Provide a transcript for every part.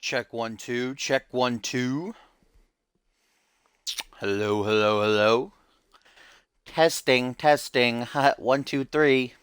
Check 1 2. Check 1 2. Hello, hello, hello. Testing, testing. 1 2 3.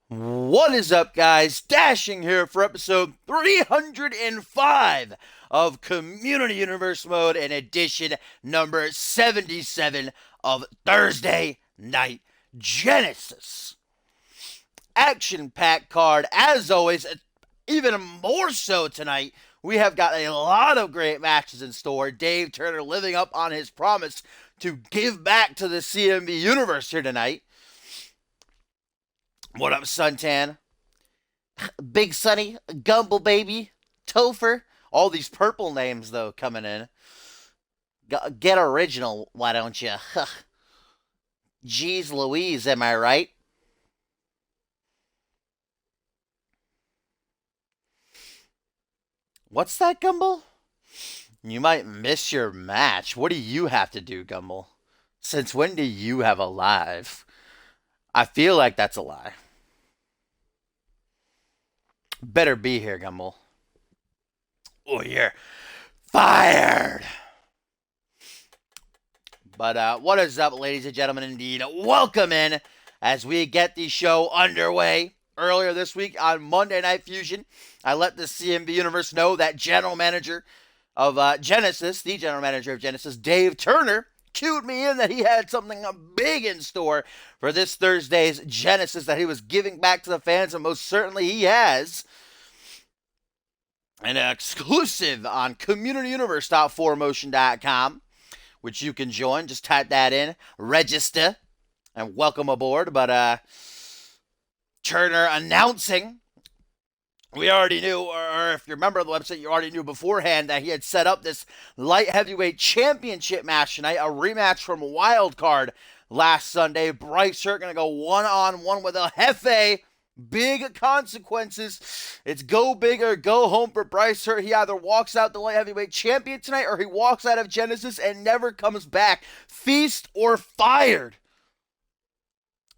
What is up, guys? Dashing here for episode 305 of Community Universe Mode and edition number 77 of Thursday Night Genesis. Action-packed card, as always, even more so tonight. We have got a lot of great matches in store. Dave Turner living up on his promise to give back to the CMV universe here tonight. What up, Suntan? Big Sunny, Gumble Baby, Topher. All these purple names, though, coming in. Get original, why don't you? Jeez Louise, am I right? What's that, Gumble? You might miss your match. What do you have to do, Gumble? Since when do you have a live? I feel like that's a lie. Better be here, Gumble. Oh, you're fired. But what is up, ladies and gentlemen, indeed. Welcome in as we get the show underway. Earlier this week on Monday Night Fusion, I let the CMV Universe know that general manager of Genesis, the general manager of Genesis, Dave Turner, cued me in that he had something big in store for this Thursday's Genesis that he was giving back to the fans, and most certainly he has. An exclusive on CommunityUniverse.4motion.com, which you can join. Just type that in, register, and welcome aboard. But Turner announcing, we already knew, or if you remember the website, you already knew beforehand that he had set up this light heavyweight championship match tonight, a rematch from Wildcard last Sunday. Bryce Hurt going to go one-on-one with El Jefe. Big consequences. It's go big or go home for Bryce Hurt. He either walks out the light heavyweight champion tonight or he walks out of Genesis and never comes back. Feast or fired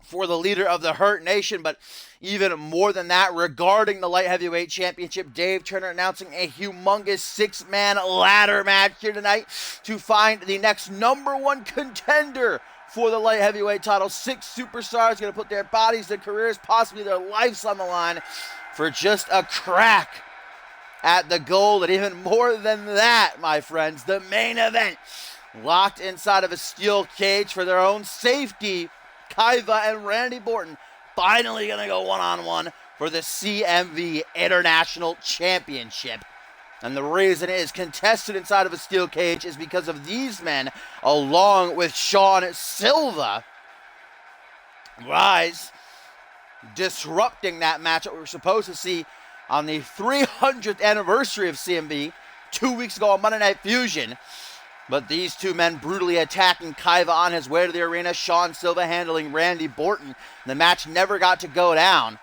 for the leader of the Hurt Nation. But even more than that, regarding the light heavyweight championship, Dave Turner announcing a humongous 6-man ladder match here tonight to find the next number one contender for the light heavyweight title. 6 superstars going to put their bodies, their careers, possibly their lives on the line for just a crack at the gold. And even more than that, my friends, the main event, locked inside of a steel cage for their own safety, Kaiva and Randy Borton finally going to go one-on-one for the CMV International Championship. And the reason it is contested inside of a steel cage is because of these men, along with Sean Silva. Rise disrupting that match that we were supposed to see on the 300th anniversary of CMV 2 weeks ago on Monday Night Fusion. But these two men brutally attacking Kaiva on his way to the arena. Sean Silva handling Randy Borton. The match never got to go down.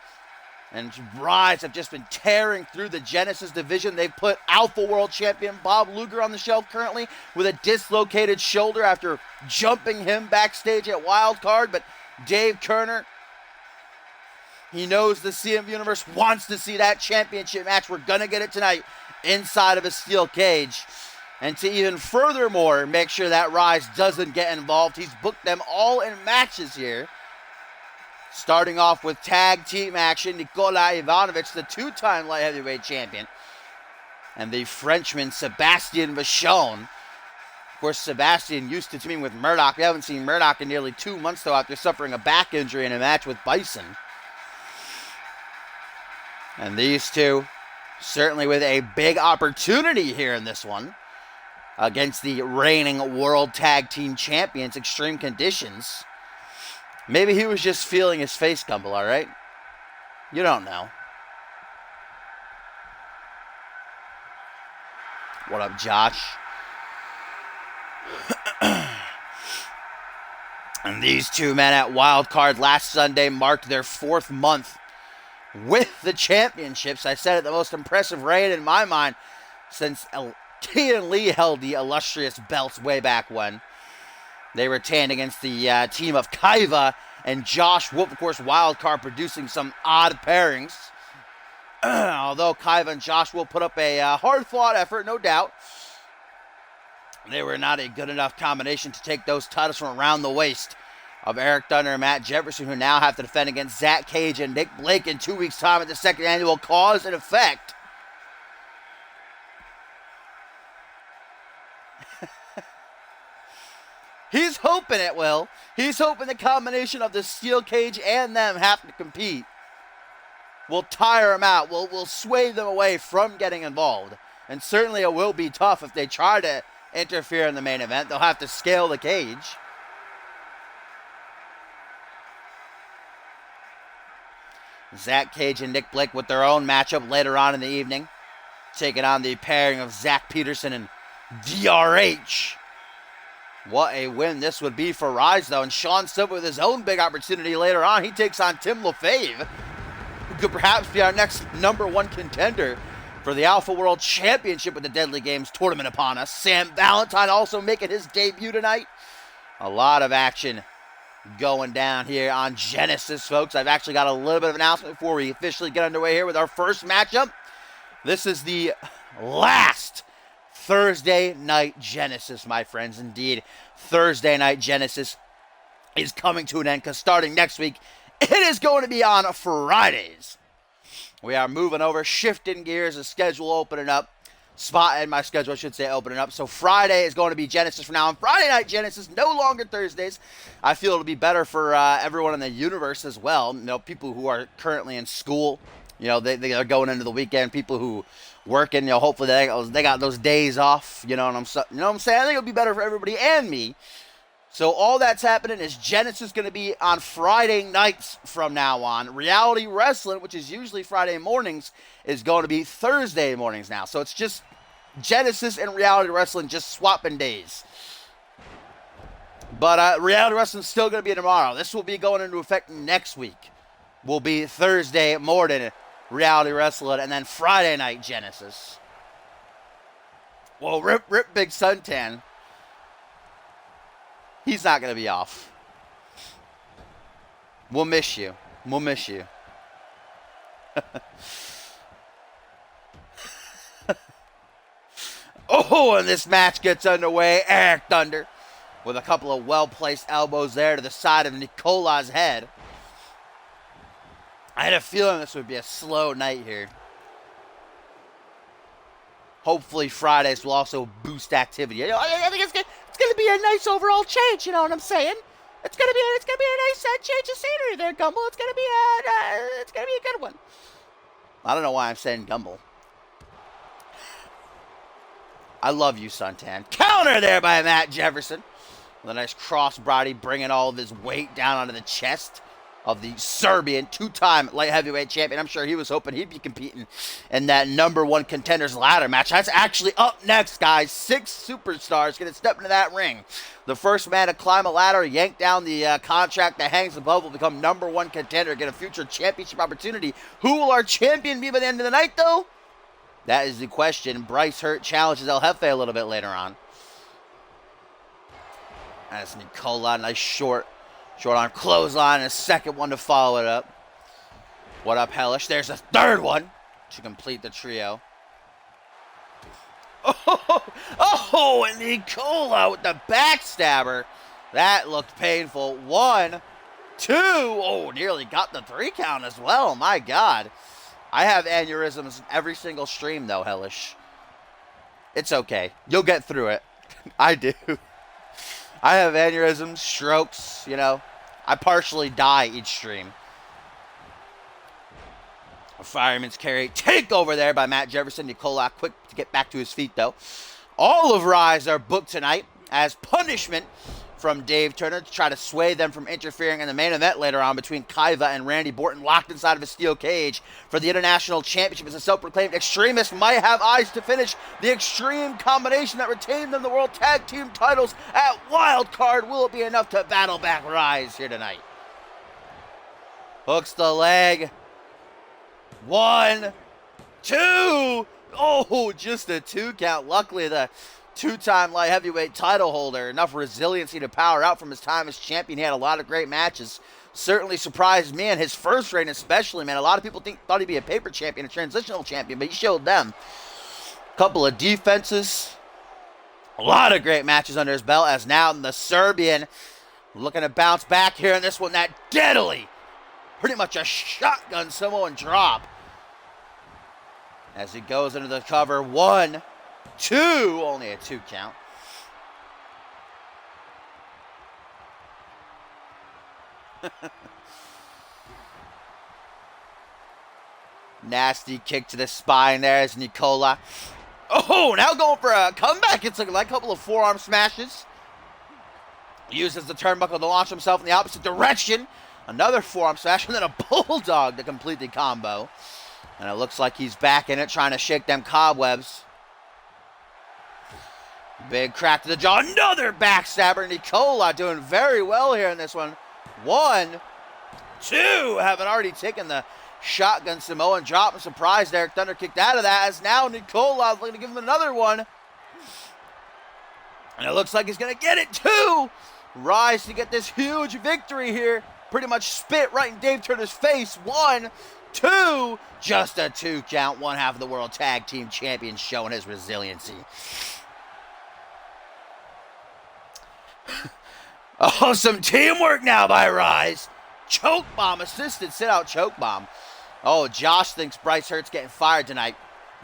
And Rise have just been tearing through the Genesis division. They've put Alpha World Champion Bob Luger on the shelf currently with a dislocated shoulder after jumping him backstage at Wildcard. But Dave Turner, he knows the CMV Universe wants to see that championship match. We're going to get it tonight inside of a steel cage. And to even furthermore make sure that Rise doesn't get involved, he's booked them all in matches here. Starting off with tag team action, Nikola Ivanovic, the 2-time light heavyweight champion, and the Frenchman Sebastian Vachon. Of course, Sebastian used to teaming with Murdoch. We haven't seen Murdoch in nearly 2 months, though, after suffering a back injury in a match with Bison. And these two, certainly with a big opportunity here in this one. against the reigning World Tag Team Champions, Extreme Conditions. Maybe he was just feeling his face, Gumbel, all right? You don't know. What up, Josh? And these two men at Wildcard last Sunday marked their 4th month with the championships. I said it, the most impressive reign in my mind since T and Lee held the illustrious belts way back when. They retained against the team of Kaiva and Josh Wolf. Of course, Wildcard producing some odd pairings. Although Kaiva and Josh Wolf put up a hard-fought effort, no doubt. They were not a good enough combination to take those titles from around the waist of Eric Thunder and Matt Jefferson, who now have to defend against Zach Cage and Nick Blake in 2 weeks' time at the 2nd annual Cause and Effect. He's hoping it will. He's hoping the combination of the steel cage and them have to compete will tire them out, will sway them away from getting involved. And certainly it will be tough if they try to interfere in the main event. They'll have to scale the cage. Zach Cage and Nick Blake with their own matchup later on in the evening, taking on the pairing of Zach Peterson and DRH. What a win this would be for Rise, though. And Sean Silver with his own big opportunity later on. He takes on Tim LaFave, who could perhaps be our next #1 contender for the Alpha World Championship with the Deadly Games tournament upon us. Sam Valentine also making his debut tonight. A lot of action going down here on Genesis, folks. I've actually got a little bit of an announcement before we officially get underway here with our first matchup. This is the last Thursday Night Genesis, my friends. Indeed, Thursday Night Genesis is coming to an end because starting next week, it is going to be on Fridays. We are moving over, shifting gears, the schedule opening up. Spot in my schedule, I should say, opening up. So Friday is going to be Genesis from now on. Friday Night Genesis, no longer Thursdays. I feel it'll be better for everyone in the universe as well. You know, people who are currently in school, you know, they are going into the weekend. People who working, you know, hopefully they got those days off. You know what I'm saying? I think it'll be better for everybody and me. So all that's happening is Genesis going to be on Friday nights from now on. Reality Wrestling, which is usually Friday mornings, is going to be Thursday mornings now. So it's just Genesis and Reality Wrestling just swapping days. But Reality Wrestling is still going to be tomorrow. This will be going into effect next week. Will be Thursday morning Reality Wrestling and then Friday night Genesis. Well, rip Big Suntan. He's not going to be off. We'll miss you. We'll miss you. Oh, and this match gets underway. Eric Thunder with a couple of well-placed elbows there to the side of Nicola's head. I had a feeling this would be a slow night here. Hopefully Fridays will also boost activity. You know, I think it's going to be a nice overall change, you know what I'm saying? It's going to be a nice change of scenery there, Gumbel. It's going to be a good one. I don't know why I'm saying Gumbel. I love you, Suntan. Counter there by Matt Jefferson. With a nice crossbody, bringing all of his weight down onto the chest of the Serbian two-time light heavyweight champion. I'm sure he was hoping he'd be competing in that #1 contenders ladder match. That's actually up next, guys. 6 superstars going to step into that ring. The first man to climb a ladder, yank down the contract that hangs above, will become #1 contender, get a future championship opportunity. Who will our champion be by the end of the night, though? That is the question. Bryce Hurt challenges El Jefe a little bit later on. That's Nicola, nice short arm clothesline, and a second one to follow it up. What up, Hellish? There's a third one to complete the trio. Oh, and Nicola with the backstabber. That looked painful. 1, 2. Oh, nearly got the 3 count as well. My God. I have aneurysms every single stream, though, Hellish. It's okay. You'll get through it. I do. I have aneurysms, strokes, you know. I partially die each stream. A fireman's carry takeover there by Matt Jefferson. Nicola quick to get back to his feet, though. All of Rise are booked tonight as punishment from Dave Turner to try to sway them from interfering in the main event later on between Kaiva and Randy Borton, locked inside of a steel cage for the International Championship as a self-proclaimed extremist might have eyes to finish the extreme combination that retained them the World Tag Team titles at Wild Card. Will it be enough to battle back Rise here tonight? Hooks the leg. 1, 2. Oh, just a 2 count. Luckily, the two-time light heavyweight title holder, enough resiliency to power out from his time as champion. He had a lot of great matches. Certainly surprised me in his first reign especially, man. A lot of people thought he'd be a paper champion, a transitional champion, but he showed them. A couple of defenses. A lot of great matches under his belt as now the Serbian looking to bounce back here in this one. That deadly, pretty much a shotgun Samoan drop. As he goes into the cover. 1, 2. Only a 2 count. Nasty kick to the spine there as Nicola. Oh, now going for a comeback. It's like a couple of forearm smashes. Uses the turnbuckle to launch himself in the opposite direction. Another forearm smash and then a bulldog to complete the combo. And it looks like he's back in it, trying to shake them cobwebs. Big crack to the jaw. Another backstabber. Nicola doing very well here in this one. 1, 2. Having already taken the shotgun Samoan drop. I'm surprised Eric Thunder kicked out of that, as now Nicola going to give him another one. And it looks like he's going to get it too. Rise to get this huge victory here. Pretty much spit right in Dave Turner's face. 1, 2. Just a 2 count. One half of the World Tag Team Champion showing his resiliency. Oh, some teamwork now by Rise. Choke bomb, assisted sit-out choke bomb. Oh, Josh thinks Bryce Hurt's getting fired tonight.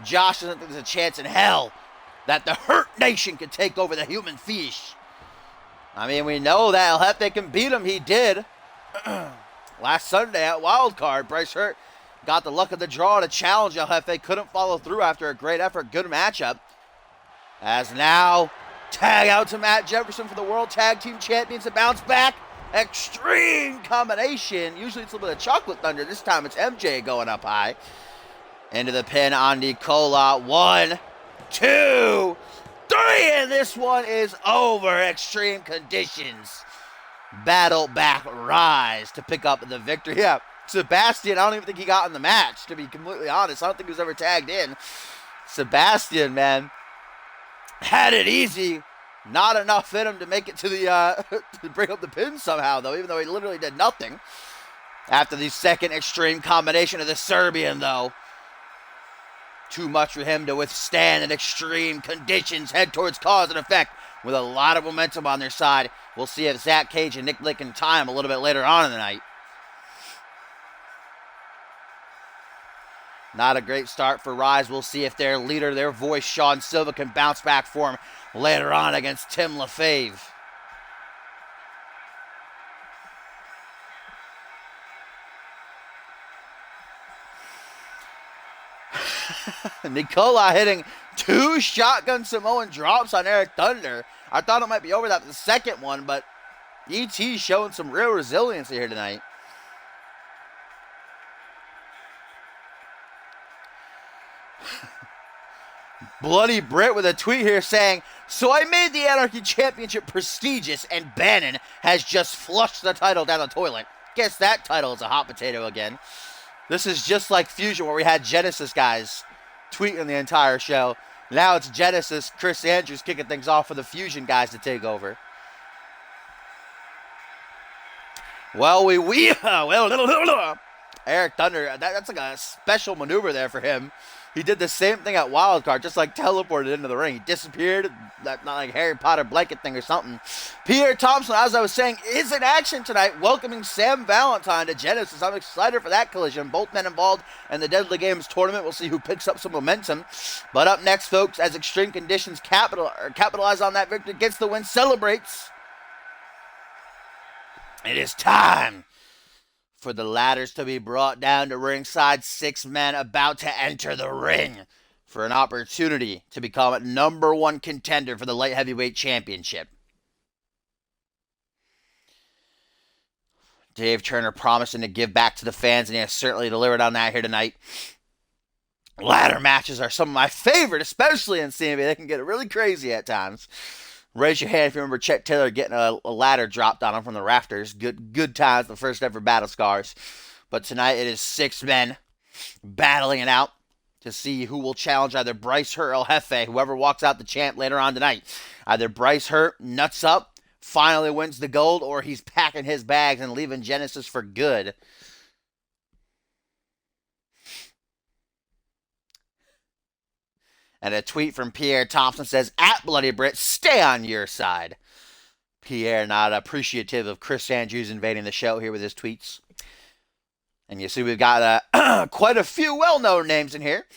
Josh doesn't think there's a chance in hell that the Hurt Nation can take over the human fish. I mean, we know that El Jefe can beat him. He did. Last Sunday at Wild Card, Bryce Hurt got the luck of the draw to challenge El Jefe. Couldn't follow through after a great effort. Good matchup. As now, tag out to Matt Jefferson for the World Tag Team Champions to bounce back. Extreme combination. Usually it's a little bit of Chocolate Thunder. This time it's MJ going up high. Into the pin on Nicola. 1, 2, 3. And this one is over. Extreme conditions. Battle back Rise to pick up the victory. Yeah, Sebastian, I don't even think he got in the match, to be completely honest. I don't think he was ever tagged in. Sebastian, man, had it easy. Not enough in him to make it to the to bring up the pin somehow, though, even though he literally did nothing. After the second extreme combination of the Serbian, though. Too much for him to withstand in extreme conditions. Head towards cause and effect with a lot of momentum on their side. We'll see if Zach Cage and Nick Lick can tie him a little bit later on in the night. Not a great start for Rise. We'll see if their leader, their voice, Sean Silva, can bounce back for him later on against Tim LaFave. Nicola hitting 2 shotgun Samoan drops on Eric Thunder. I thought it might be over that the second one, but ET showing some real resiliency here tonight. Bloody Britt with a tweet here saying, "So I made the Anarchy Championship prestigious and Bannon has just flushed the title down the toilet. Guess that title is a hot potato again." This is just like Fusion where we had Genesis guys tweeting the entire show. Now it's Genesis, Chris Andrews kicking things off for the Fusion guys to take over. Well, Eric Thunder, that's like a special maneuver there for him. He did the same thing at Wild Card, just like teleported into the ring. He disappeared, not like Harry Potter blanket thing or something. Pierre Thompson, as I was saying, is in action tonight, welcoming Sam Valentine to Genesis. I'm excited for that collision. Both men involved in the Deadly Games tournament. We'll see who picks up some momentum. But up next, folks, as Extreme Conditions capitalize on that victory, gets the win, celebrates. It is time for the ladders to be brought down to ringside. 6 men about to enter the ring for an opportunity to become #1 contender for the light heavyweight championship. Dave Turner promising to give back to the fans, and he has certainly delivered on that here tonight. Ladder matches are some of my favorite, especially in CMV. They can get really crazy at times. Raise your hand if you remember Chet Taylor getting a ladder dropped on him from the rafters. Good times, the first ever Battle Scars. But tonight it is 6 men battling it out to see who will challenge either Bryce Hurt or El Jefe, whoever walks out the champ later on tonight. Either Bryce Hurt, nuts up, finally wins the gold, or he's packing his bags and leaving Genesis for good. And a tweet from Pierre Thompson says, "At Bloody Brit, stay on your side." Pierre not appreciative of Chris Andrews invading the show here with his tweets. And you see we've got quite a few well-known names in here.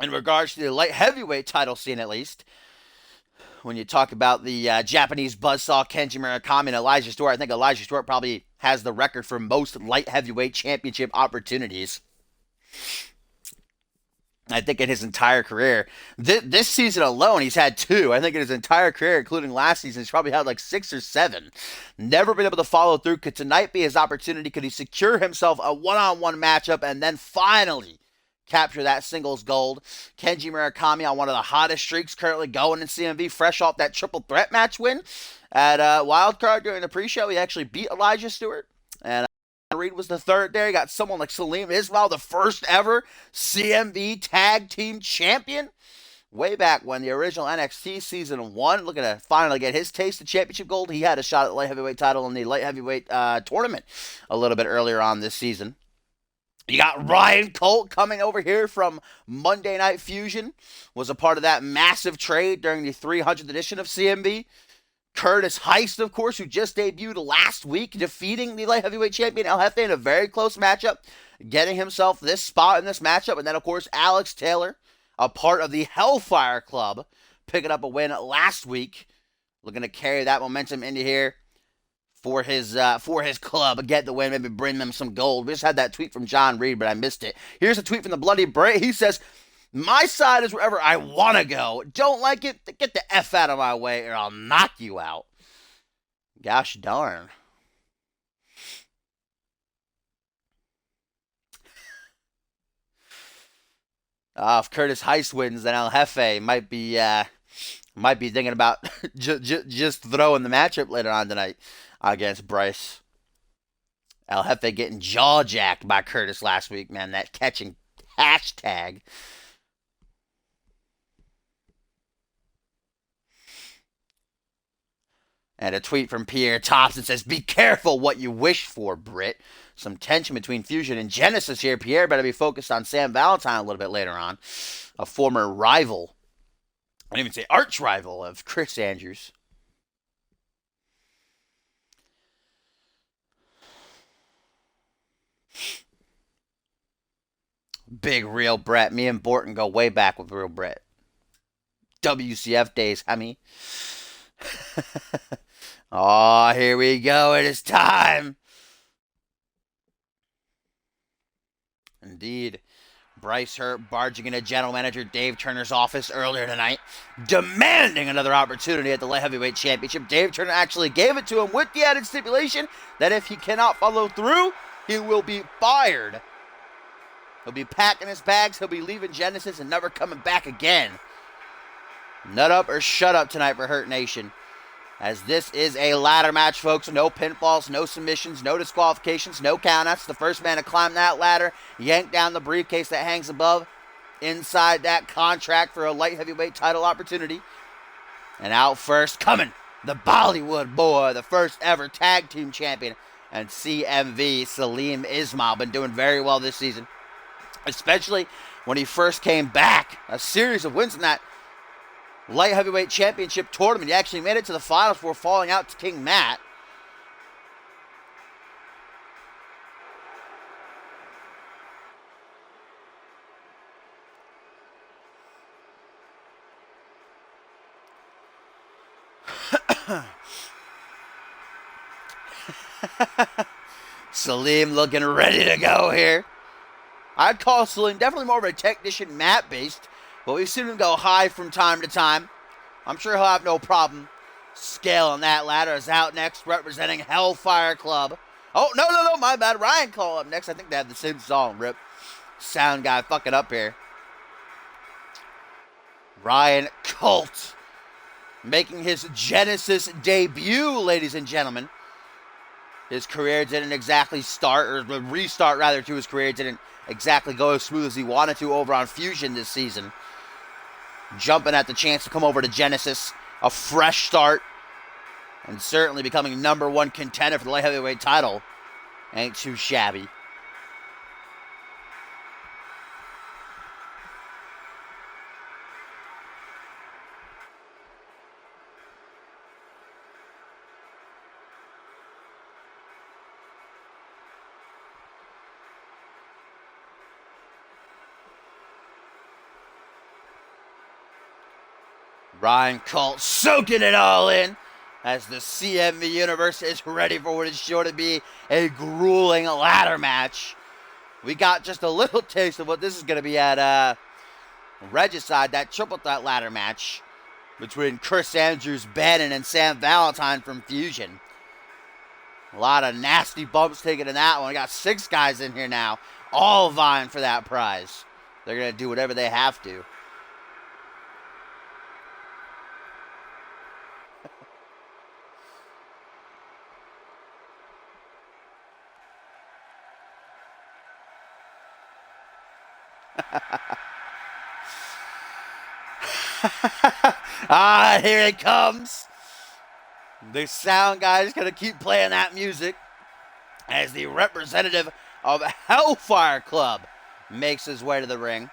In regards to the light heavyweight title scene, at least. When you talk about the Japanese buzzsaw Kenji Murakami and Elijah Stewart, I think Elijah Stewart probably has the record for most light heavyweight championship opportunities. I think in his entire career. This season alone, he's had 2. I think in his entire career, including last season, he's probably had like 6 or 7. Never been able to follow through. Could tonight be his opportunity? Could he secure himself a one-on-one matchup and then finally capture that singles gold? Kenji Murakami on one of the hottest streaks currently going in CMV, fresh off that triple threat match win at Wildcard during the pre-show. He actually beat Elijah Stewart. And Reed was the third there. You got someone like Salim Ismail, the first ever CMV Tag Team Champion. Way back when the original NXT Season 1, looking to finally get his taste of championship gold. He had a shot at the light heavyweight title in the light heavyweight tournament a little bit earlier on this season. You got Ryan Colt coming over here from Monday Night Fusion. Was a part of that massive trade during the 300th edition of CMV. Curtis Heist, of course, who just debuted last week, defeating the light heavyweight champion El Jefe in a very close matchup, getting himself this spot in this matchup. And then, of course, Alex Taylor, a part of the Hellfire Club, picking up a win last week, looking to carry that momentum into here for his club, get the win, maybe bring them some gold. We just had that tweet from John Reed, but I missed it. Here's a tweet from the Bloody Bray. He says, "My side is wherever I want to go. Don't like it? Get the F out of my way or I'll knock you out." Gosh darn. If Curtis Heist wins, then El Jefe might be thinking about just throwing the matchup later on tonight against Bryce. El Jefe getting jaw jacked by Curtis last week, man. That catching hashtag. And a tweet from Pierre Thompson says, "Be careful what you wish for, Britt." Some tension between Fusion and Genesis here. Pierre better be focused on Sam Valentine a little bit later on. A former rival, I didn't even say arch rival of Chris Andrews. Big Real Brett. Me and Borton go way back with Real Brett. WCF days, Hemi. Oh, here we go. It is time. Indeed. Bryce Hurt barging into General Manager Dave Turner's office earlier tonight, demanding another opportunity at the light heavyweight championship. Dave Turner actually gave it to him with the added stipulation that if he cannot follow through, he will be fired. He'll be packing his bags, he'll be leaving Genesis and never coming back again. Nut up or shut up tonight for Hurt Nation. As this is a ladder match, folks. No pinfalls, no submissions, no disqualifications, no countouts. The first man to climb that ladder, yank down the briefcase that hangs above, inside that contract for a light heavyweight title opportunity. And out first, coming, the Bollywood boy, the first ever tag team champion, and CMV, Salim Ismail. Been doing very well this season, especially when he first came back. A series of wins in that light heavyweight championship tournament. He actually made it to the finals before falling out to King Matt. Salim looking ready to go here. I'd call Salim definitely more of a technician mat-based, but we've seen him go high from time to time. I'm sure he'll have no problem scaling that ladder. Is out next, representing Hellfire Club. Oh, no, my bad. Ryan Cole up next. I think they have the same song, Rip. Sound guy fucking up here. Ryan Colt making his Genesis debut, ladies and gentlemen. His career didn't exactly start, or restart rather, to his career didn't exactly go as smooth as he wanted to over on Fusion this season. Jumping at the chance to come over to Genesis, a fresh start, and certainly becoming #1 contender for the light heavyweight title. Ain't too shabby. Ryan Colt soaking it all in as the CMV universe is ready for what is sure to be a grueling ladder match. We got just a little taste of what this is going to be at Regicide, that triple threat ladder match between Chris Andrews, Bannon, and Sam Valentine from Fusion. A lot of nasty bumps taken in that one. We got 6 guys in here now, all vying for that prize. They're going to do whatever they have to. Here it comes. The sound guy is going to keep playing that music as the representative of Hellfire Club makes his way to the ring.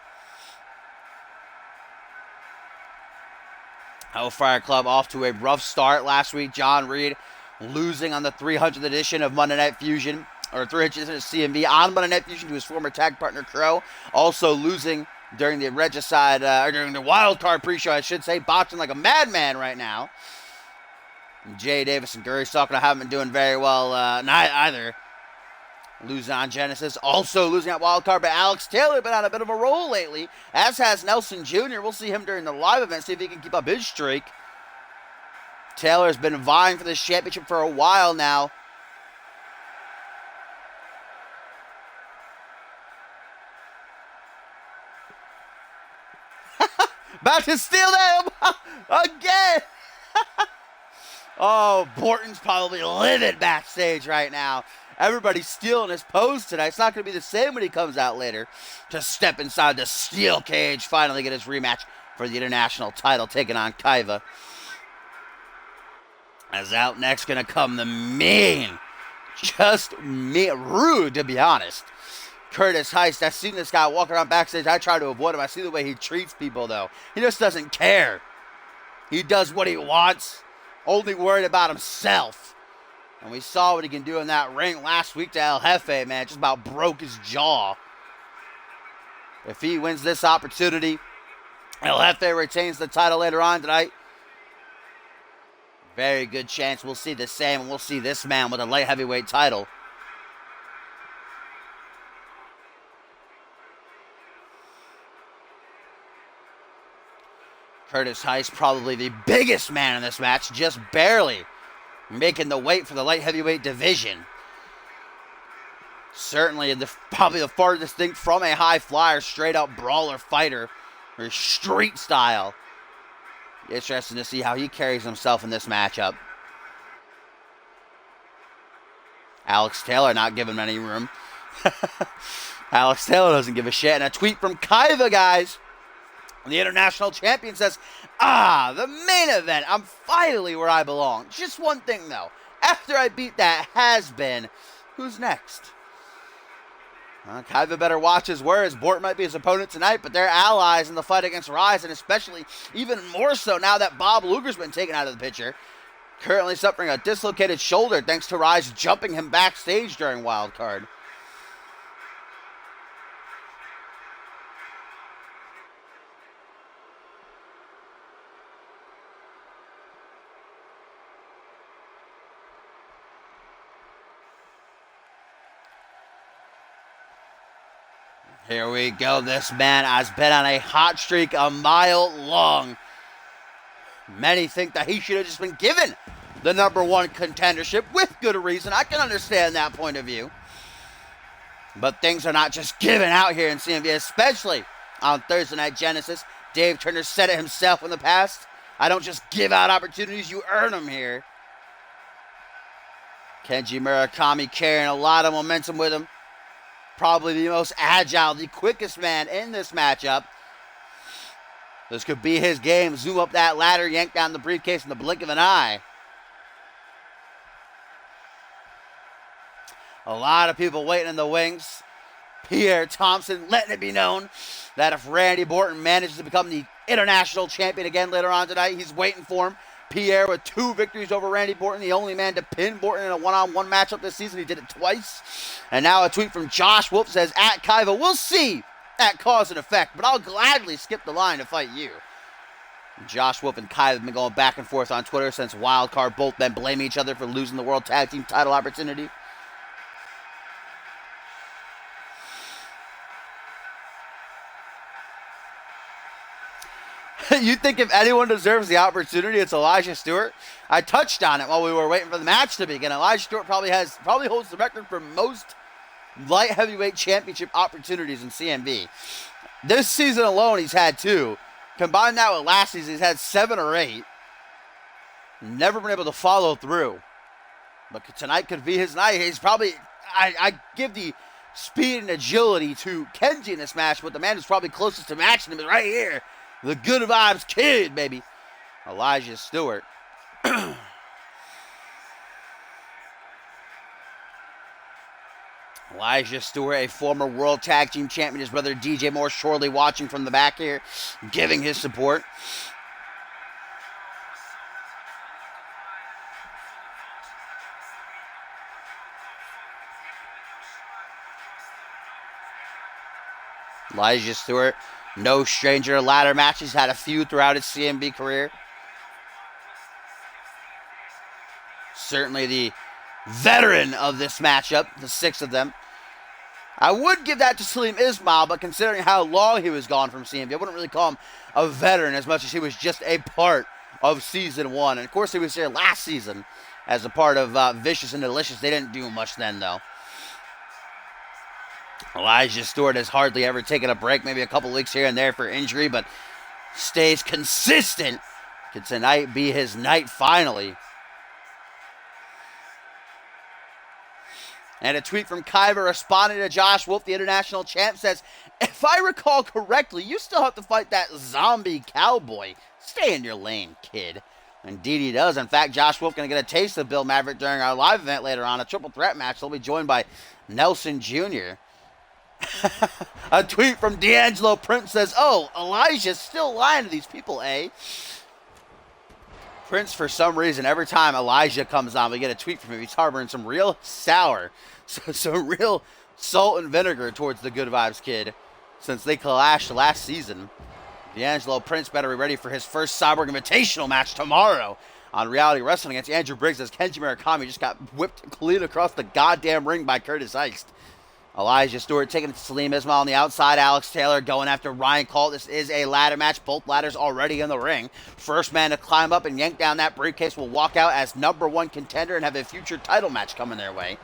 Hellfire Club off to a rough start last week. John Reed losing on the 300th edition of Monday Night Fusion, or 300th edition of CMV on Monday Night Fusion to his former tag partner Crow. Also losing during the Regicide, or during the Wild Card pre-show, I should say, botching like a madman right now. Jay Davis and Gary Stalker haven't been doing very well either. Losing on Genesis, also losing at Wild Card, but Alex Taylor been on a bit of a roll lately, as has Nelson Jr. We'll see him during the live event, see if he can keep up his streak. Taylor's been vying for this championship for a while now. About to steal them again. Oh, Borton's probably livid backstage right now. Everybody's stealing his pose tonight. It's not going to be the same when he comes out later to step inside the steel cage, finally get his rematch for the international title, taking on Kaiva. As out next going to come the mean, just rude to be honest, Curtis Heist. I've seen this guy walk around backstage. I try to avoid him. I see the way he treats people, though. He just doesn't care. He does what he wants, only worried about himself. And we saw what he can do in that ring last week to El Jefe, man. Just about broke his jaw. If he wins this opportunity, El Jefe retains the title later on tonight. Very good chance we'll see the same, and we'll see this man with a light heavyweight title. Curtis Heist, probably the biggest man in this match, just barely making the weight for the light heavyweight division. Certainly probably the farthest thing from a high flyer, straight up brawler fighter, or street style. Interesting to see how he carries himself in this matchup. Alex Taylor not giving him any room. Alex Taylor doesn't give a shit. And a tweet from Kaiva, guys. The international champion says, the main event. I'm finally where I belong. Just one thing, though. After I beat that has-been, who's next? Kaiva better watch his words. Bort might be his opponent tonight, but they're allies in the fight against Rise, and especially even more so now that Bob Luger's been taken out of the picture. Currently suffering a dislocated shoulder thanks to Rise jumping him backstage during Wild Card. Here we go. This man has been on a hot streak a mile long. Many think that he should have just been given the #1 contendership with good reason. I can understand that point of view. But things are not just given out here in CMV, especially on Thursday Night Genesis. Dave Turner said it himself in the past. I don't just give out opportunities, you earn them here. Kenji Murakami carrying a lot of momentum with him. Probably the most agile, the quickest man in this matchup. This could be his game. Zoom up that ladder, yank down the briefcase in the blink of an eye. A lot of people waiting in the wings. Pierre Thompson letting it be known that if Randy Orton manages to become the international champion again later on tonight, he's waiting for him. Pierre with 2 victories over Randy Orton, the only man to pin Orton in a one-on-one matchup this season. He did it twice. And now a tweet from Josh Wolf says, at Kaiva, we'll see at cause and effect, but I'll gladly skip the line to fight you. Josh Wolf and Kaiva have been going back and forth on Twitter since Wildcard, both men blaming each other for losing the World Tag Team title opportunity. You think if anyone deserves the opportunity, it's Elijah Stewart? I touched on it while we were waiting for the match to begin. Elijah Stewart probably holds the record for most light heavyweight championship opportunities in CMV. This season alone, he's had 2. Combine that with last season, he's had 7 or 8. Never been able to follow through. But tonight could be his night. He's probably, I give the speed and agility to Kenji in this match, but the man who's probably closest to matching him is right here. The Good Vibes Kid, baby. Elijah Stewart. Elijah Stewart, a former World Tag Team Champion. His brother DJ Moore shortly watching from the back here, giving his support. Elijah Stewart, no stranger to ladder matches, had a few throughout his CMV career. Certainly the veteran of this matchup, the 6 of them. I would give that to Salim Ismail, but considering how long he was gone from CMV, I wouldn't really call him a veteran as much as he was just a part of Season 1. And of course, he was here last season as a part of Vicious and Delicious. They didn't do much then, though. Elijah Stewart has hardly ever taken a break, maybe a couple weeks here and there for injury, but stays consistent. Could tonight be his night finally? And a tweet from Kaiva responding to Josh Wolf, the international champ, says, if I recall correctly, you still have to fight that zombie cowboy. Stay in your lane, kid. Indeed he does. In fact, Josh Wolf going to get a taste of Bill Maverick during our live event later on, a triple threat match. They'll be joined by Nelson Jr. A tweet from D'Angelo Prince says, oh, Elijah's still lying to these people, eh? Prince, for some reason, every time Elijah comes on, we get a tweet from him. He's harboring some real sour, some real salt and vinegar towards the Good Vibes Kid since they clashed last season. D'Angelo Prince better be ready for his first Cyborg Invitational match tomorrow on Reality Wrestling against Andrew Briggs, as Kenji Murakami just got whipped clean across the goddamn ring by Curtis Heist. Elijah Stewart taking it to Salim Ismail on the outside. Alex Taylor going after Ryan Colt. This is a ladder match. Both ladders already in the ring. First man to climb up and yank down that briefcase will walk out as #1 contender and have a future title match coming their way.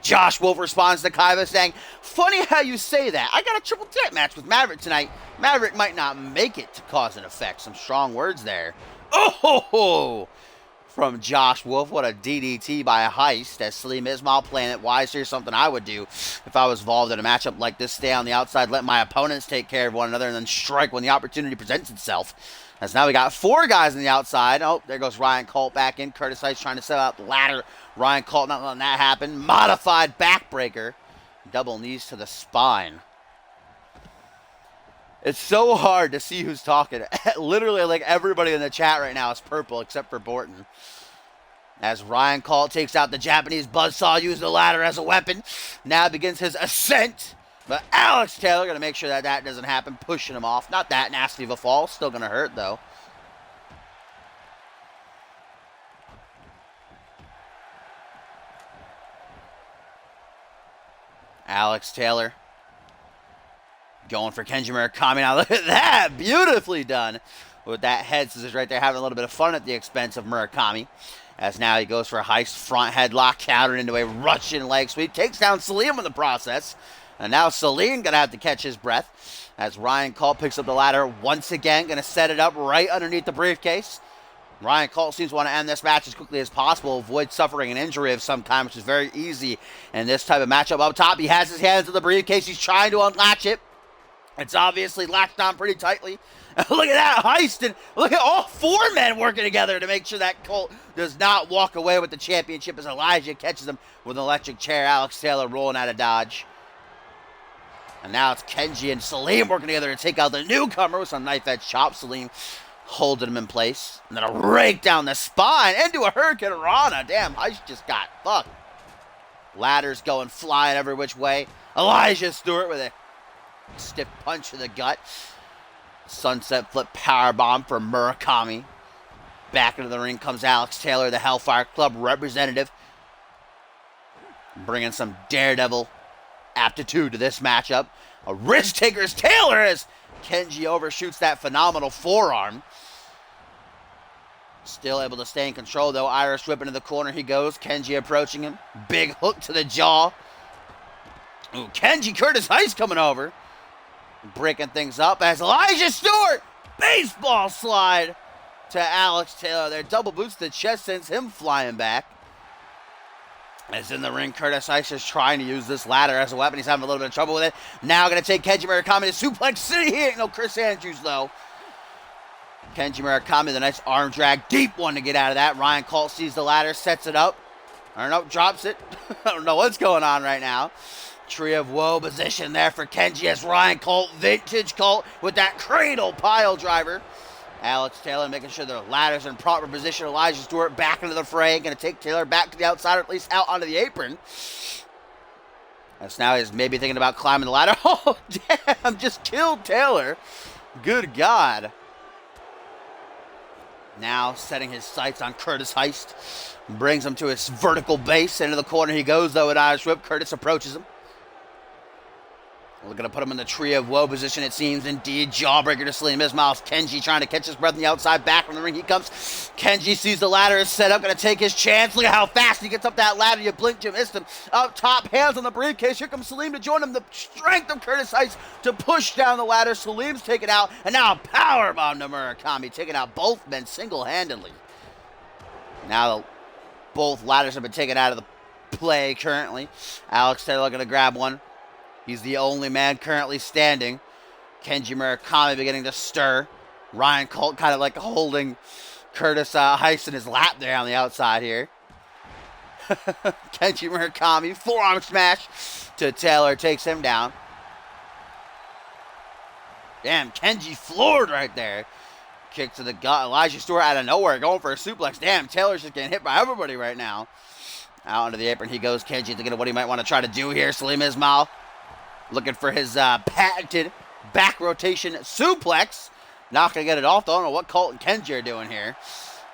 Josh Wolf responds to Kaiva saying, funny how you say that. I got a triple threat match with Maverick tonight. Maverick might not make it to cause and effect. Some strong words there. Oh ho ho! From Josh Wolf, what a DDT by a Heist, as Salim Ismail playing it wise. Here's something I would do if I was involved in a matchup like this. Stay on the outside, let my opponents take care of one another, and then strike when the opportunity presents itself. As now we got 4 guys on the outside. Oh, there goes Ryan Colt back in. Curtis Heist trying to set out the ladder. Ryan Colt not letting that happen. Modified backbreaker. Double knees to the spine. It's so hard to see who's talking. Literally, like, everybody in the chat right now is purple except for Borton. As Ryan Colt takes out the Japanese buzzsaw, using the ladder as a weapon. Now begins his ascent. But Alex Taylor going to make sure that that doesn't happen, pushing him off. Not that nasty of a fall. Still going to hurt, though. Alex Taylor going for Kenji Murakami. Now look at that. Beautifully done with that head scissors right there. Having a little bit of fun at the expense of Murakami. As now he goes for a heist front headlock, countered into a Russian leg sweep. Takes down Salim in the process. And now Salim going to have to catch his breath. As Ryan Colt picks up the ladder once again. Going to set it up right underneath the briefcase. Ryan Colt seems to want to end this match as quickly as possible, avoid suffering an injury of some kind, which is very easy in this type of matchup. Up top, he has his hands on the briefcase. He's trying to unlatch it. It's obviously latched on pretty tightly. Look at that heist, and look at all four men working together to make sure that Colt does not walk away with the championship as Elijah catches him with an electric chair. Alex Taylor rolling out of dodge. And now it's Kenji and Salim working together to take out the newcomer with some knife-edge chops. Salim holding him in place. And then a rake down the spine into a Hurricane Rana. Damn, heist just got fucked. Ladders going flying every which way. Elijah Stewart with a stiff punch to the gut. Sunset flip powerbomb for Murakami. Back into the ring comes Alex Taylor, the Hellfire Club representative. Bringing some daredevil aptitude to this matchup. A risk taker's Taylor as Kenji overshoots that phenomenal forearm. Still able to stay in control though. Irish whip into the corner he goes. Kenji approaching him. Big hook to the jaw. Ooh, Kenji Curtis Heist coming over. Breaking things up as Elijah Stewart, baseball slide to Alex Taylor. Their double boots to the chest sends him flying back. As in the ring, Curtis Ice is trying to use this ladder as a weapon. He's having a little bit of trouble with it. Now going to take Kenji Murakami to Suplex City. He ain't no Chris Andrews though. Kenji Murakami, the nice arm drag, deep one to get out of that. Ryan Colt sees the ladder, sets it up. Or no, drops it. I don't know what's going on right now. Tree of Woe position there for Kenji as Ryan Colt, vintage Colt with that cradle pile driver. Alex Taylor making sure the ladder's in proper position. Elijah Stewart back into the fray. Going to take Taylor back to the outside, or at least out onto the apron. As now he's maybe thinking about climbing the ladder. Oh, damn, just killed Taylor. Good God. Now setting his sights on Curtis Heist. Brings him to his vertical base. Into the corner he goes, though, with Irish whip. Curtis approaches him. We're going to put him in the Tree of Woe position, it seems. Indeed, jawbreaker to Salim Ismail. Kenji trying to catch his breath on the outside. Back from the ring he comes. Kenji sees the ladder is set up. Going to take his chance. Look at how fast he gets up that ladder. You blinked, you missed him. Up top, hands on the briefcase. Here comes Salim to join him. The strength of Curtis Heist to push down the ladder. Salim's taken out. And now a powerbomb to Murakami. Taking out both men single-handedly. Now both ladders have been taken out of the play currently. Alex Taylor going to grab one. He's the only man currently standing. Kenji Murakami beginning to stir. Ryan Colt kind of like holding Curtis Heist in his lap there on the outside here. Kenji Murakami, forearm smash to Taylor, takes him down. Damn, Kenji floored right there. Kick to the gut. Elijah Stewart out of nowhere going for a suplex. Damn, Taylor's just getting hit by everybody right now. Out onto the apron he goes. Kenji thinking of what he might want to try to do here. Salim Ismail looking for his patented back rotation suplex. Not going to get it off, though. I don't know what Colt and Kenji are doing here.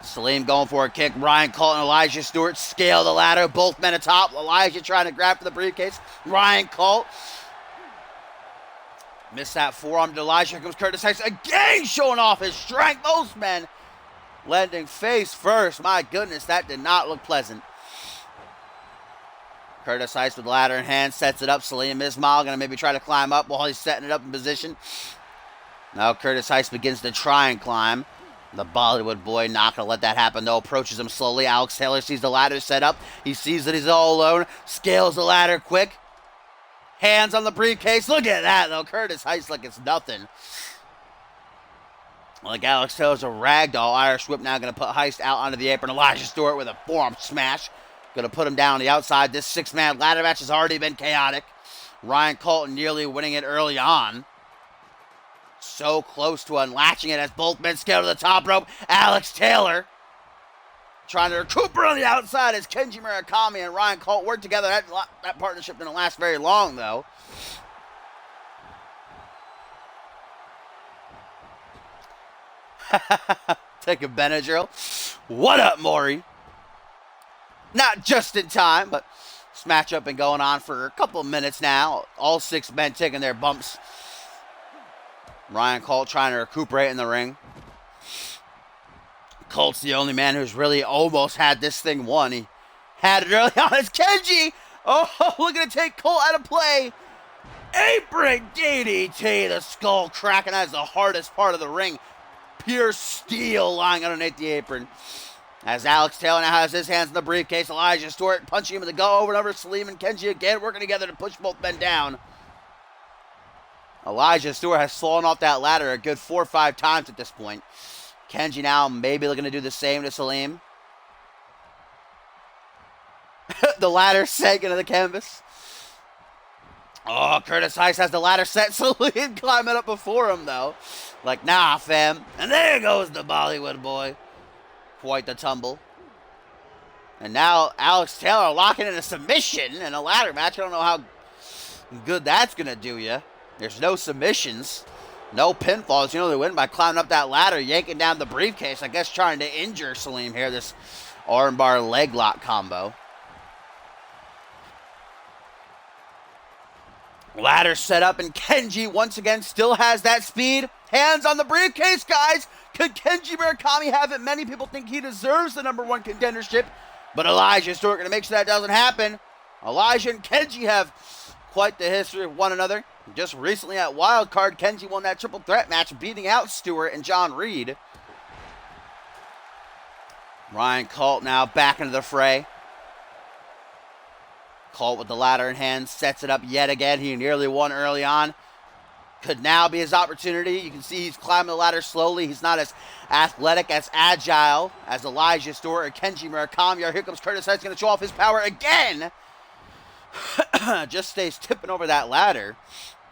Salim going for a kick. Ryan Colt and Elijah Stewart scale the ladder. Both men atop. Elijah trying to grab for the briefcase. Ryan Colt missed that forearm to Elijah. Here comes Curtis Heist again, showing off his strength. Those men landing face first. My goodness, that did not look pleasant. Curtis Heist with the ladder in hand, sets it up. Salim Ismail going to maybe try to climb up while he's setting it up in position. Now Curtis Heist begins to try and climb. The Bollywood boy not going to let that happen, though. Approaches him slowly. Alex Taylor sees the ladder set up. He sees that he's all alone. Scales the ladder quick. Hands on the briefcase. Look at that, though. Curtis Heist like it's nothing. Like Alex Taylor's a ragdoll. Irish whip now going to put Heist out onto the apron. Elijah Stewart with a forearm smash. Going to put him down on the outside. This six-man ladder match has already been chaotic. Ryan Colt nearly winning it early on. So close to unlatching it as both men scale to the top rope. Alex Taylor trying to recuperate on the outside as Kenji Murakami and Ryan Colt work together. That partnership didn't last very long, though. Take a Benadryl. What up, Maury? Not just in time, but This matchup been going on for a couple of minutes now. All 6 men taking their bumps. Ryan Colt trying to recuperate in the ring. Colt's the only man who's really almost had this thing won. He had it early on. It's Kenji. Oh, look at it take Colt out of play. Apron DDT. The skull cracking. That is the hardest part of the ring. Pure steel lying underneath the apron. As Alex Taylor now has his hands in the briefcase. Elijah Stewart punching him in the gut over and over. Salim and Kenji again working together to push both men down. Elijah Stewart has fallen off that ladder a good 4 or 5 times at this point. Kenji now maybe looking to do the same to Salim. The ladder sank into the canvas. Oh, Curtis Heist has the ladder set. Salim climbing up before him, though. Like, nah, fam. And there goes the Bollywood boy. Quite the tumble. And now Alex Taylor locking in a submission in a ladder match. I don't know how good that's going to do you. There's no submissions. No pinfalls. You know they win by climbing up that ladder, yanking down the briefcase. I guess trying to injure Salim here. This armbar leg lock combo. Ladder set up, and Kenji once again still has that speed. Hands on the briefcase, guys. Could Kenji Murakami have it? Many people think he deserves the #1 contendership, but Elijah Stewart going to make sure that doesn't happen. Elijah and Kenji have quite the history of one another. Just recently at Wildcard, Kenji won that triple threat match, beating out Stewart and John Reed. Ryan Colt now back into the fray. Colt with the ladder in hand, sets it up yet again. He nearly won early on. Could now be his opportunity. You can see he's climbing the ladder slowly. He's not as athletic, as agile as Elijah Stewart or Kenji Murakami. Here comes Curtis Heist, going to show off his power again. Just stays tipping over that ladder.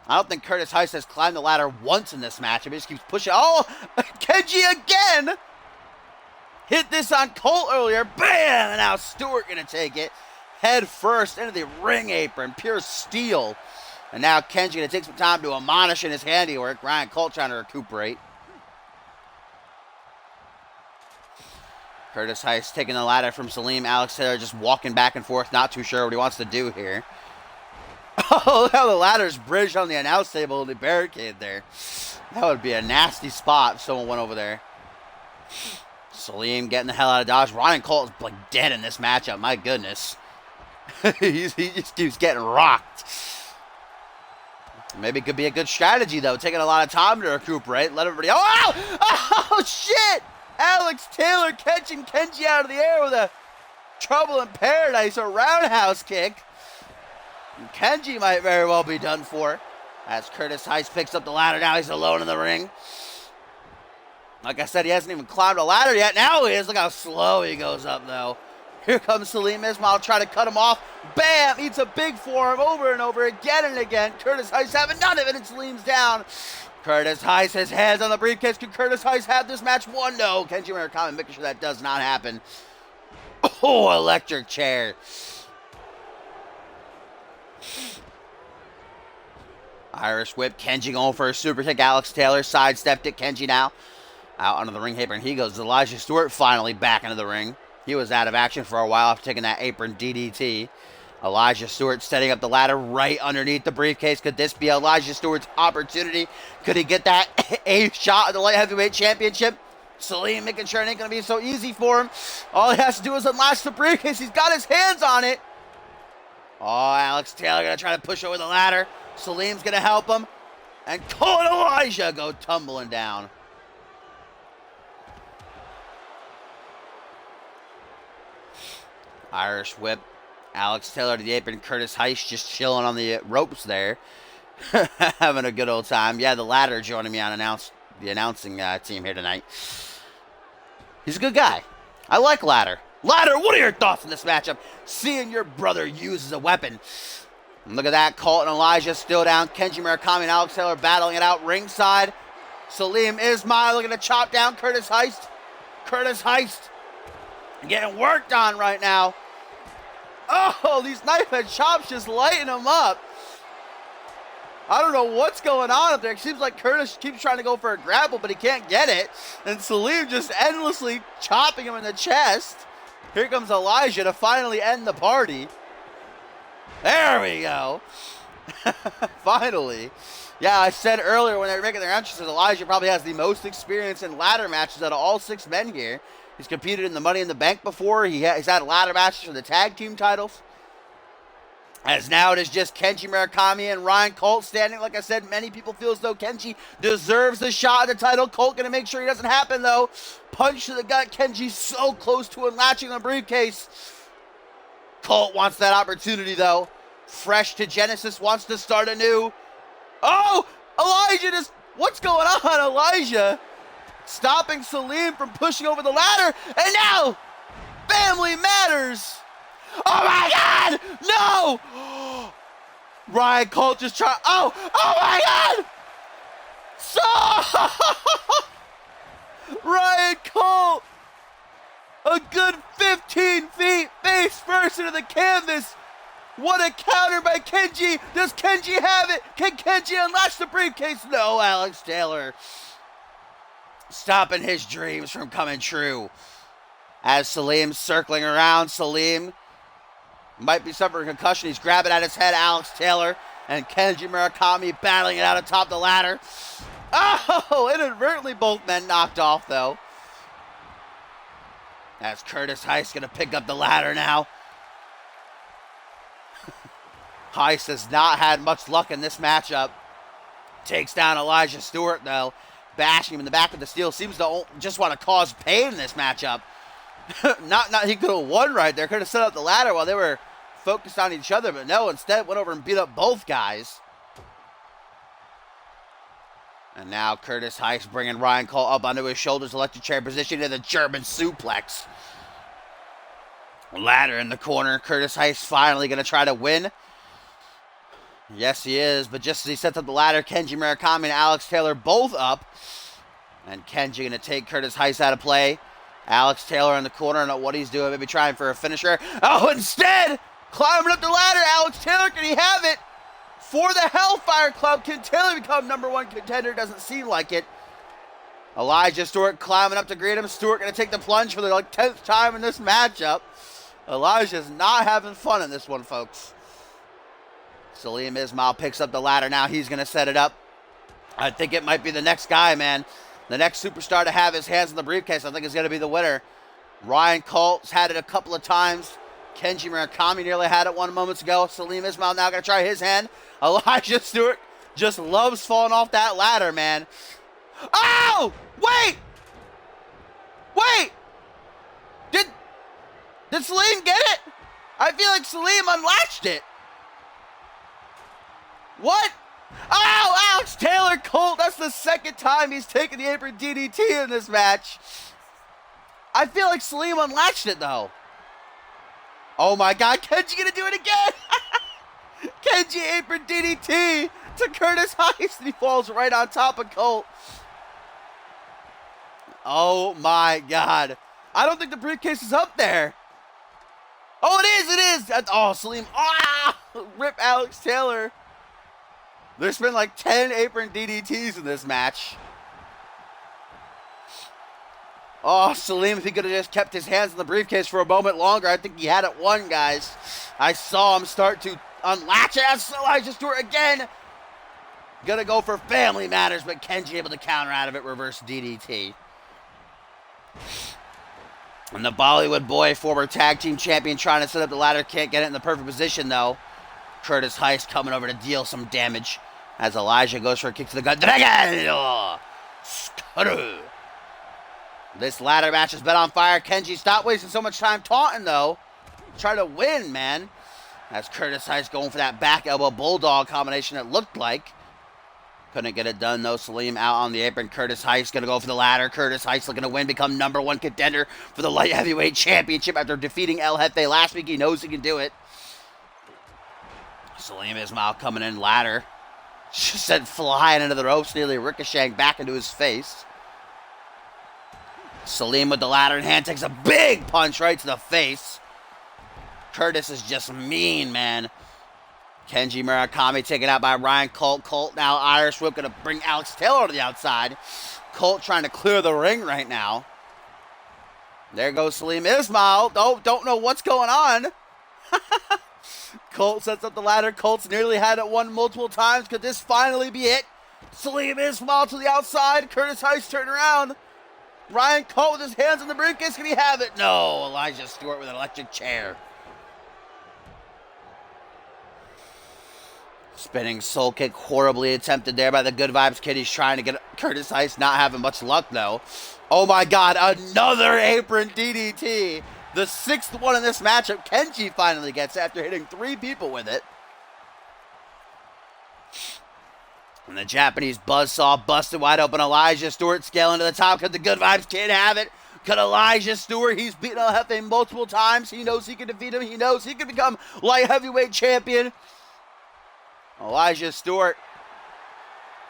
I don't think Curtis Heist has climbed the ladder once in this match. He just keeps pushing. Oh, Kenji again. Hit this on Colt earlier. Bam! And now Stewart going to take it. Head first into the ring apron. Pure steel. And now Kenji going to take some time to admonish in his handiwork. Ryan Colt trying to recuperate. Curtis Heist taking the ladder from Salim. Alex Taylor just walking back and forth. Not too sure what he wants to do here. Oh, look how the ladder's bridged on the announce table in the barricade there. That would be a nasty spot if someone went over there. Salim getting the hell out of Dodge. Ryan Colt is like dead in this matchup. My goodness. He just keeps getting rocked. Maybe it could be a good strategy, though. Taking a lot of time to recuperate. Let everybody... Oh, shit! Alex Taylor catching Kenji out of the air with a Trouble in Paradise, a roundhouse kick. And Kenji might very well be done for. As Curtis Heist picks up the ladder, now he's alone in the ring. Like I said, he hasn't even climbed a ladder yet. Now he is. Look how slow he goes up, though. Here comes Salim Ismail, trying to cut him off. Bam! Eats a big forearm over and over again and again. Curtis Heist having none of it, and Salim's down. Curtis Heist, his hands on the briefcase. Could Curtis Heist have this match won? No. Kenji Murakami making sure that does not happen. Oh, electric chair. Irish whip. Kenji going for a super kick. Alex Taylor sidestepped it. Kenji now out onto the ring apron. He goes. Elijah Stewart finally back into the ring. He was out of action for a while after taking that apron DDT. Elijah Stewart setting up the ladder right underneath the briefcase. Could this be Elijah Stewart's opportunity? Could he get that eighth shot at the light heavyweight championship? Salim making sure it ain't going to be so easy for him. All he has to do is unlatch the briefcase. He's got his hands on it. Oh, Alex Taylor going to try to push over the ladder. Salim's going to help him. And Cole and Elijah go tumbling down. Irish whip. Alex Taylor to the apron. Curtis Heist just chilling on the ropes there. Having a good old time. Yeah, the ladder joining me on the announcing team here tonight. He's a good guy. I like Ladder. Ladder, what are your thoughts on this matchup? Seeing your brother use as a weapon. And look at that. Colt and Elijah still down. Kenji Murakami and Alex Taylor battling it out ringside. Salim Ismail looking to chop down Curtis Heist. Curtis Heist getting worked on right now. Oh, these knife edge chops just lighting him up. I don't know what's going on up there. It seems like Curtis keeps trying to go for a grapple, but he can't get it. And Salim just endlessly chopping him in the chest. Here comes Elijah to finally end the party. There we go. Finally. Yeah, I said earlier when they were making their entrances, Elijah probably has the most experience in ladder matches out of all 6 men here. He's competed in the Money in the Bank before. He's had ladder matches for the tag team titles. As now it is just Kenji Murakami and Ryan Colt standing. Like I said, many people feel as though Kenji deserves a shot at the title. Colt going to make sure he doesn't happen, though. Punch to the gut. Kenji's so close to unlatching the briefcase. Colt wants that opportunity, though. Fresh to Genesis, wants to start anew. Oh, Elijah just... What's going on, Elijah? Stopping Salim from pushing over the ladder. And now, Family Matters. Oh my God! No! Ryan Colt just tried. Oh my God! So Ryan Colt, a good 15 feet face first into the canvas. What a counter by Kenji. Does Kenji have it? Can Kenji unlatch the briefcase? No, Alex Taylor stopping his dreams from coming true. As Salim's circling around, Salim might be suffering a concussion. He's grabbing at his head. Alex Taylor and Kenji Murakami battling it out atop the ladder. Oh, inadvertently both men knocked off, though. As Curtis Heist going to pick up the ladder now. Heist has not had much luck in this matchup. Takes down Elijah Stewart, though. Bashing him in the back of the steel. Seems to just want to cause pain in this matchup. He could have won right there. Could have set up the ladder while they were focused on each other, but no, instead went over and beat up both guys. And now Curtis Heist bringing Ryan Colt up onto his shoulders, electric chair position in the German suplex. Ladder in the corner. Curtis Heist finally going to try to win. Yes, he is, but just as he sets up the ladder, Kenji Murakami and Alex Taylor both up. And Kenji going to take Curtis Heist out of play. Alex Taylor in the corner, I don't know what he's doing, maybe trying for a finisher. Oh, instead, climbing up the ladder, Alex Taylor, can he have it? For the Hellfire Club, can Taylor become #1 contender? Doesn't seem like it. Elijah Stewart climbing up to greet him. Stewart going to take the plunge for the 10th time in this matchup. Elijah's not having fun in this one, folks. Salim Ismail picks up the ladder now. He's going to set it up. I think it might be the next guy, man. The next superstar to have his hands in the briefcase, I think, is going to be the winner. Ryan Colt's had it a couple of times. Kenji Murakami nearly had it 1 moment ago. Salim Ismail now going to try his hand. Elijah Stewart just loves falling off that ladder, man. Oh! Wait! Wait! Did Salim get it? I feel like Salim unlatched it. What? Oh, Alex Taylor Colt. That's the second time he's taken the apron DDT in this match. I feel like Salim unlatched it, though. Oh, my God. Kenji going to do it again. Kenji apron DDT to Curtis Heist, and he falls right on top of Colt. Oh, my God. I don't think the briefcase is up there. Oh, it is. Oh, Salim. Ah! Rip Alex Taylor. There's been like 10 apron DDTs in this match. Oh, Salim, if he could have just kept his hands in the briefcase for a moment longer, I think he had it won, guys. I saw him start to unlatch it. That's Elijah Stewart again. Gonna go for Family Matters, but Kenji able to counter out of it. Reverse DDT. And the Bollywood Boy, former tag team champion, trying to set up the ladder. Can't get it in the perfect position, though. Curtis Heist coming over to deal some damage as Elijah goes for a kick to the gut. Dragon! Scuttle. This ladder match has been on fire. Kenji, stop wasting so much time taunting, though. Try to win, man. As Curtis Heist going for that back elbow bulldog combination, it looked like. Couldn't get it done, though. Salim out on the apron. Curtis Heist going to go for the ladder. Curtis Heist looking to win, become #1 contender for the light heavyweight championship after defeating El Jefe last week. He knows he can do it. Salim Ismail coming in ladder. Just sent flying into the ropes, nearly ricocheting back into his face. Salim with the ladder in hand takes a big punch right to the face. Curtis is just mean, man. Kenji Murakami taken out by Ryan Colt. Colt now Irish Whip going to bring Alex Taylor to the outside. Colt trying to clear the ring right now. There goes Salim Ismail. Don't know what's going on. Colt sets up the ladder. Colt's nearly had it won multiple times. Could this finally be it? Salim Ismail to the outside. Curtis Heist turn around. Ryan Colt with his hands on the briefcase. Can he have it? No. Elijah Stewart with an electric chair. Spinning soul kick, horribly attempted there by the Good Vibes Kid. He's trying to get Curtis Heist, not having much luck though. Oh my God, another apron DDT. The 6th one in this matchup. Kenji finally gets after hitting 3 people with it. And the Japanese buzzsaw busted wide open. Elijah Stewart scaling to the top. Could the Good Vibes Kid have it? Could Elijah Stewart? He's beaten El Jefe multiple times. He knows he can defeat him. He knows he can become light heavyweight champion. Elijah Stewart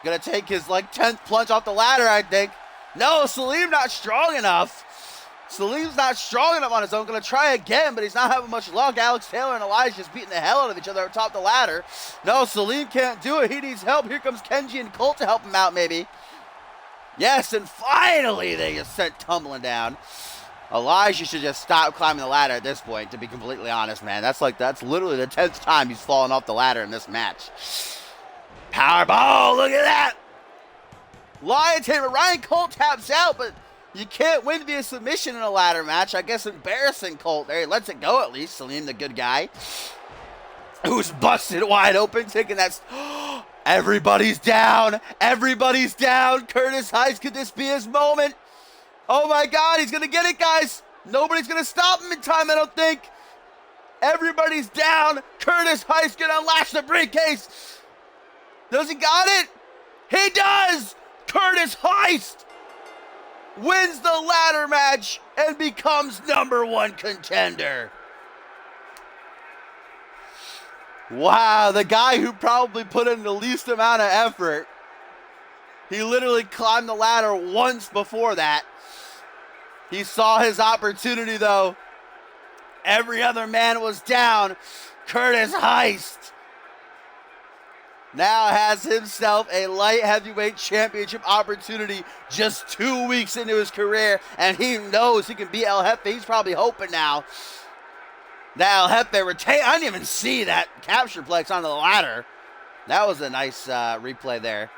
gonna take his 10th plunge off the ladder, I think. No, Salim not strong enough. Salim's not strong enough on his own. Gonna try again, but he's not having much luck. Alex Taylor and Elijah's beating the hell out of each other atop the ladder. No, Salim can't do it. He needs help. Here comes Kenji and Colt to help him out, maybe. Yes, and finally they get sent tumbling down. Elijah should just stop climbing the ladder at this point, to be completely honest, man. That's literally the 10th time he's fallen off the ladder in this match. Powerball, look at that! Lion Tamer, Ryan Colt taps out, but you can't win via submission in a ladder match. I guess embarrassing Colt there. He lets it go at least. Salim, the good guy, who's busted wide open, taking that... Everybody's down. Everybody's down. Curtis Heist, could this be his moment? Oh my God, he's going to get it, guys. Nobody's going to stop him in time, I don't think. Everybody's down. Curtis Heist going to unlash the briefcase. Does he got it? He does. Curtis Heist wins the ladder match and becomes #1 contender. Wow, the guy who probably put in the least amount of effort. He literally climbed the ladder once before that. He saw his opportunity, though. Every other man was down. Curtis Heist now has himself a light heavyweight championship opportunity just 2 weeks into his career, and he knows he can beat El Jefe. He's probably hoping now that El Jefe retain. I didn't even see that capture plex onto the ladder. That was a nice replay there.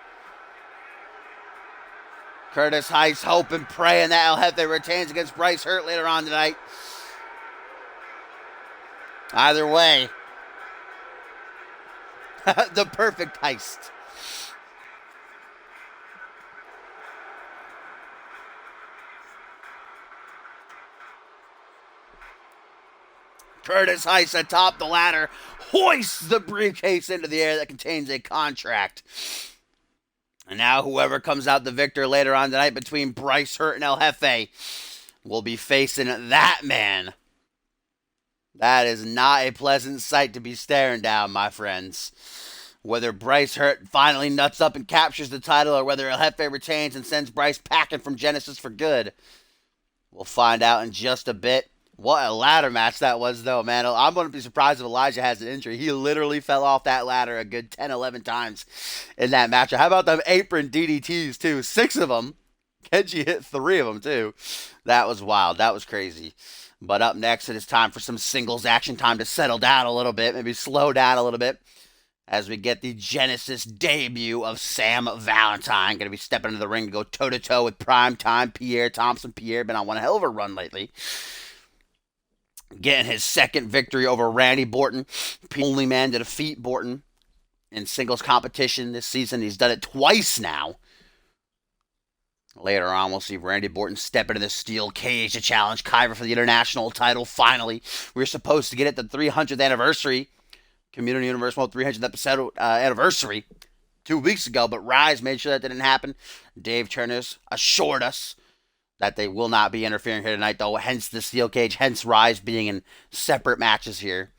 Curtis Heist hoping, praying that El Jefe retains against Bryce Hurt later on tonight. Either way, the perfect heist. Curtis Heist atop the ladder hoists the briefcase into the air that contains a contract. And now whoever comes out the victor later on tonight between Bryce Hurt and El Jefe will be facing that man. That is not a pleasant sight to be staring down, my friends. Whether Bryce Hurt finally nuts up and captures the title, or whether El Jefe retains and sends Bryce packing from Genesis for good, we'll find out in just a bit. What a ladder match that was, though, man. I wouldn't be surprised if Elijah has an injury. He literally fell off that ladder a good 10, 11 times in that match. How about them apron DDTs, too? 6 of them. Kenji hit 3 of them, too. That was wild. That was crazy. But up next, it is time for some singles action, time to settle down a little bit, maybe slow down a little bit, as we get the Genesis debut of Sam Valentine. Going to be stepping into the ring to go toe-to-toe with primetime Pierre Thompson. Pierre been on one hell of a run lately. Getting his 2nd victory over Randy Borton. Only man to defeat Borton in singles competition this season. He's done it twice now. Later on, we'll see Randy Borton step into the steel cage to challenge Kyver for the international title. Finally, we were supposed to get it the 300th anniversary, Community Universe Mode 300th episode anniversary 2 weeks ago, but Rise made sure that didn't happen. Dave Turner's assured us that they will not be interfering here tonight, though, hence the steel cage, hence Rise being in separate matches here.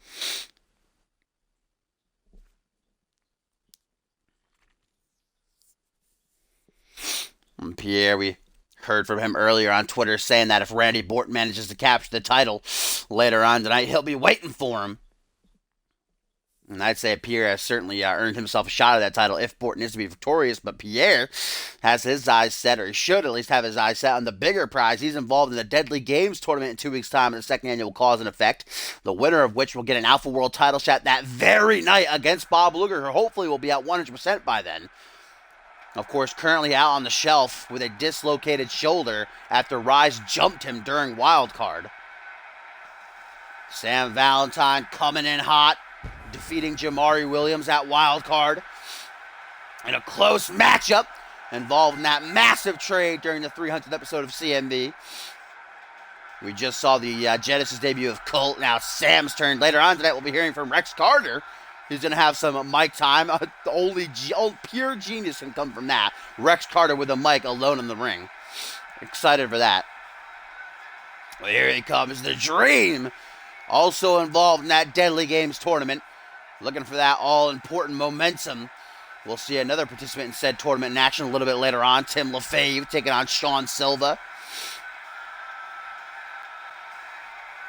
And Pierre, we heard from him earlier on Twitter saying that if Randy Borton manages to capture the title later on tonight, he'll be waiting for him. And I'd say Pierre has certainly earned himself a shot at that title if Borton is to be victorious. But Pierre has his eyes set, or he should at least have his eyes set on the bigger prize. He's involved in the Deadly Games tournament in 2 weeks' time in the second annual Cause and Effect. The winner of which will get an Alpha World title shot that very night against Bob Luger, who hopefully will be at 100% by then. Of course, currently out on the shelf with a dislocated shoulder after Rise jumped him during Wild Card. Sam Valentine coming in hot, defeating Jamari Williams at Wild Card in a close matchup involved in that massive trade during the 300th episode of CMV. We just saw the Genesis debut of Colt. Now Sam's turn. Later on tonight, we'll be hearing from Rex Carter. He's going to have some mic time. Only pure genius can come from that. Rex Carter with a mic alone in the ring. Excited for that. Well, here he comes, the Dream. Also involved in that Deadly Games tournament. Looking for that all-important momentum. We'll see another participant in said tournament in action a little bit later on. Tim LaFave taking on Sean Silva.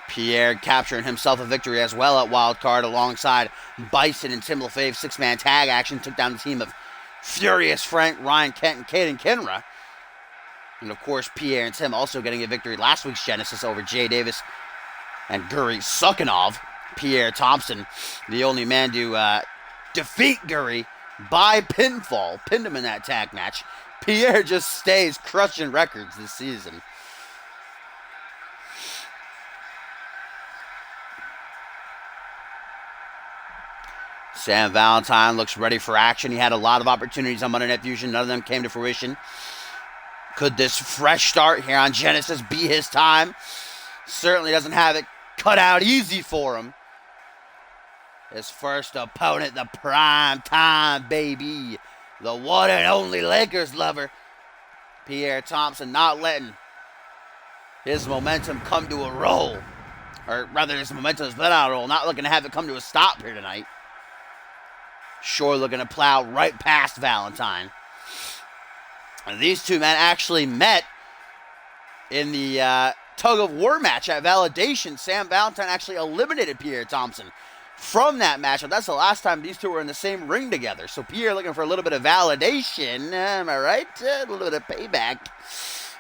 Pierre capturing himself a victory as well at Wild Card alongside Bison and Tim LaFave. Six-man tag action took down the team of Furious Frank, Ryan Kent, and Caden Kinra. And of course, Pierre and Tim also getting a victory last week's Genesis over Jay Davis and Guri Sukhanov. Pierre Thompson, the only man to defeat Guri by pinfall, pinned him in that tag match. Pierre just stays crushing records this season. Sam Valentine looks ready for action. He had a lot of opportunities on Monday Night Fusion. None of them came to fruition. Could this fresh start here on Genesis be his time? Certainly doesn't have it cut out easy for him. His first opponent, the prime time baby. The one and only Lakers lover. Pierre Thompson not letting his momentum come to a roll. Or rather, his momentum has been on a roll. Not looking to have it come to a stop here tonight. Sure looking to plow right past Valentine. And these two men actually met in the tug of war match at Validation. Sam Valentine actually eliminated Pierre Thompson from that matchup. That's the last time these two were in the same ring together. So Pierre looking for a little bit of validation. Am I right? A little bit of payback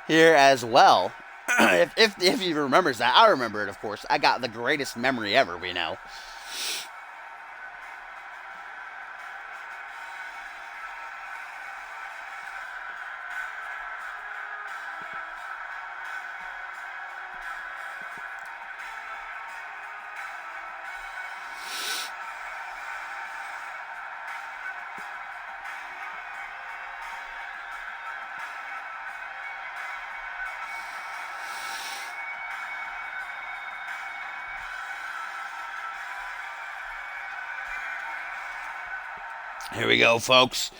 here as well. if he remembers that. I remember it, of course. I got the greatest memory ever, we know. Here we go, folks.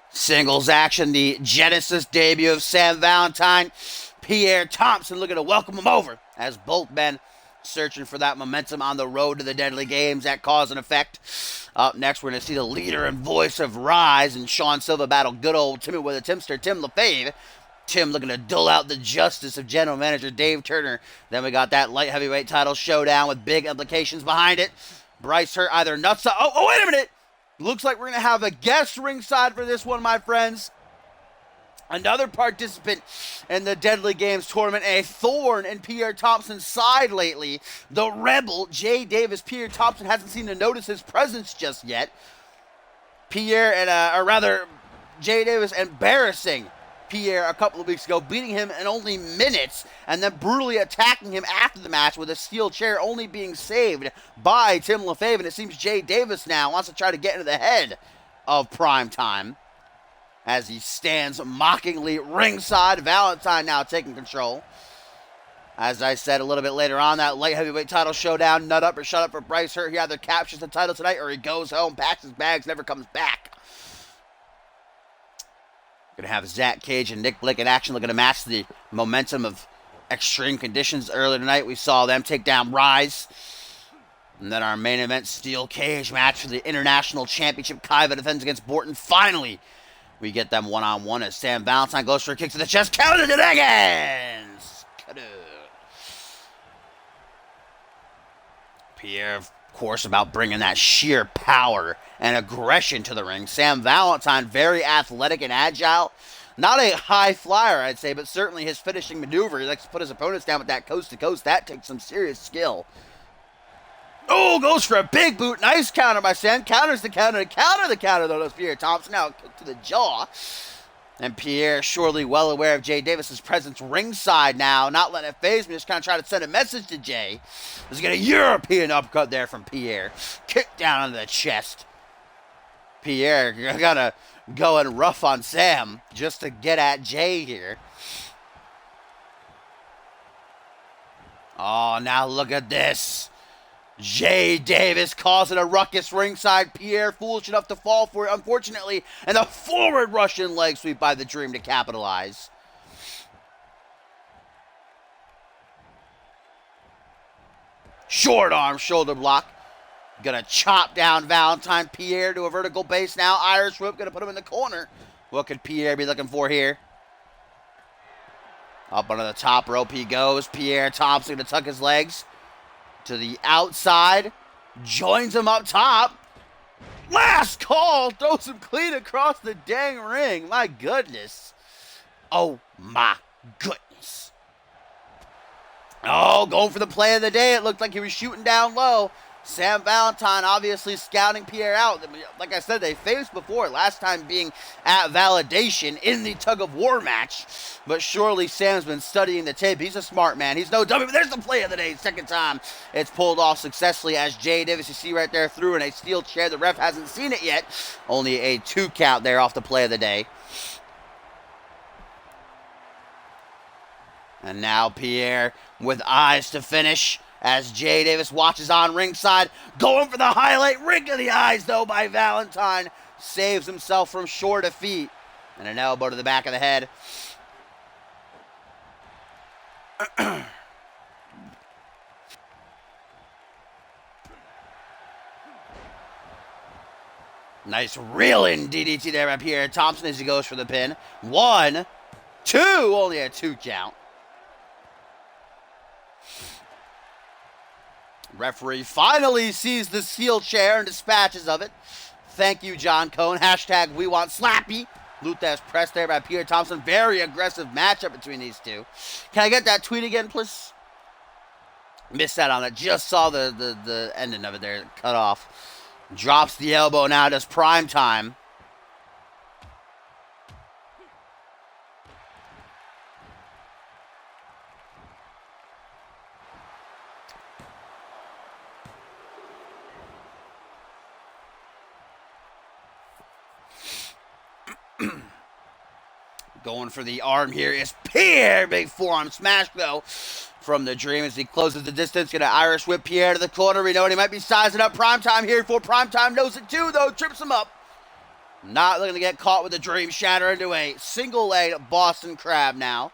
Singles action, the Genesis debut of Sam Valentine. Pierre Thompson looking to welcome him over as both men searching for that momentum on the road to the Deadly Games at Cause and Effect. Up next, we're going to see the leader and voice of Rise and Sean Silva battle good old Timmy with a Timster, Tim LaFave. Tim looking to dole out the justice of General Manager Dave Turner. Then we got that light heavyweight title showdown with big implications behind it. Bryce Hurt either nuts up. Oh, wait a minute. Looks like we're going to have a guest ringside for this one, my friends. Another participant in the Deadly Games tournament, a thorn in Pierre Thompson's side lately. The Rebel, Jay Davis. Pierre Thompson hasn't seemed to notice his presence just yet. Pierre, Jay Davis embarrassing Pierre a couple of weeks ago, beating him in only minutes, and then brutally attacking him after the match with a steel chair, only being saved by Tim LaFave. And it seems Jay Davis now wants to try to get into the head of Prime Time as he stands mockingly ringside. Valentine now taking control. As I said a little bit later on, that light heavyweight title showdown, nut up or shut up for Bryce Hurt. He either captures the title tonight or he goes home, packs his bags, never comes back. Going to have Zach Cage and Nick Blick in action, looking to match the momentum of Extreme Conditions. Earlier tonight, we saw them take down Rise. And then our main event steel cage match for the International Championship. Kaiva defends against Borton. Finally, we get them one-on-one as Sam Valentine goes for a kick to the chest. Counted it again! Pierre, of course, about bringing that sheer power and aggression to the ring. Sam Valentine, very athletic and agile. Not a high flyer, I'd say, but certainly his finishing maneuver. He likes to put his opponents down with that coast to coast. That takes some serious skill. Oh, goes for a big boot. Nice counter by Sam. Counters the counter. Counter the counter, though, does Pierre Thompson. Now a kick to the jaw. And Pierre, surely well aware of Jay Davis's presence ringside now. Not letting it faze me. Just kind of trying to send a message to Jay. Let's get a European uppercut there from Pierre. Kick down on the chest. Pierre gonna go in rough on Sam just to get at Jay here. Oh, now look at this. Jay Davis causing a ruckus ringside. Pierre foolish enough to fall for it, unfortunately. And a forward Russian leg sweep by the Dream to capitalize. Short arm shoulder block. Gonna chop down Valentine. Pierre to a vertical base now. Irish whip gonna put him in the corner. What could Pierre be looking for here? Up onto the top rope he goes. Pierre Thompson gonna tuck his legs to the outside. Joins him up top. Last call. Throws him clean across the dang ring. My goodness. Oh my goodness. Oh, going for the play of the day. It looked like he was shooting down low. Sam Valentine obviously scouting Pierre out. Like I said, they faced before, last time being at Validation in the tug-of-war match. But surely Sam's been studying the tape. He's a smart man. He's no dummy. But there's the play of the day. Second time it's pulled off successfully as Jay Davis, you see right there, threw in a steel chair. The ref hasn't seen it yet. Only a 2 count there off the play of the day. And now Pierre with eyes to finish. As Jay Davis watches on ringside. Going for the highlight. Ring of the eyes, though, by Valentine. Saves himself from sure defeat. And an elbow to the back of the head. Nice reeling DDT there by Pierre Thompson as he goes for the pin. 1, 2. Only a 2 count. Referee finally sees the steel chair and dispatches of it. Thank you, John Cone. Hashtag we want Slappy. Luthez press there by Pierre Thompson. Very aggressive matchup between these two. Can I get that tweet again, please? Missed that on it. Just saw the ending of it there. Cut off. Drops the elbow now. Does prime time. Going for the arm here is Pierre. Big forearm smash, though, from the Dream as he closes the distance. Going to Irish whip Pierre to the corner. We know he might be sizing up Primetime here for Primetime. Knows it, too, though. Trips him up. Not looking to get caught with the Dream. Shatter into a single-leg Boston Crab now.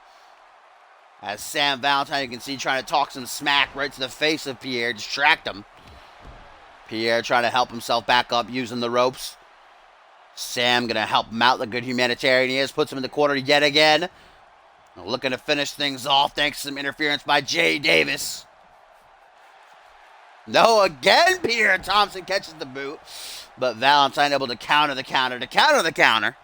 As Sam Valentine, you can see, trying to talk some smack right to the face of Pierre. Distract him. Pierre trying to help himself back up using the ropes. Sam going to help him out, the good humanitarian he is. Puts him in the corner yet again. Looking to finish things off thanks to some interference by Jay Davis. No, again, Pierre Thompson catches the boot. But Valentine able to counter the counter to counter the counter.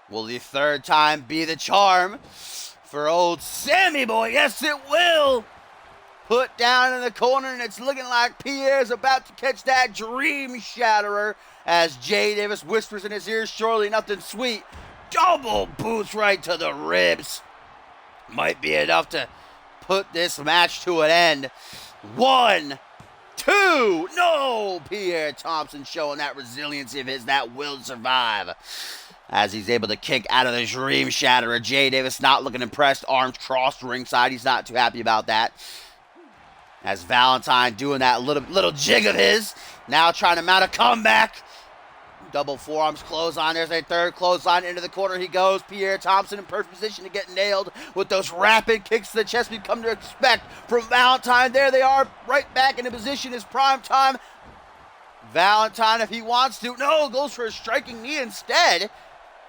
Will the third time be the charm for old Sammy boy? Yes, it will. Put down in the corner, and it's looking like Pierre's about to catch that Dream Shatterer as Jay Davis whispers in his ear, surely nothing sweet. Double boots right to the ribs. Might be enough to put this match to an end. 1, 2. No! Pierre Thompson showing that resiliency of his, that will to survive. As he's able to kick out of the Dream Shatterer. Jay Davis not looking impressed. Arms crossed ringside. He's not too happy about that. As Valentine doing that little jig of his. Now trying to mount a comeback. Double forearms clothesline. There's a third clothesline. Into the corner he goes. Pierre Thompson in perfect position to get nailed with those rapid kicks to the chest we've come to expect from Valentine. There they are. Right back into position. Is prime time. Valentine, if he wants to. No, goes for a striking knee instead.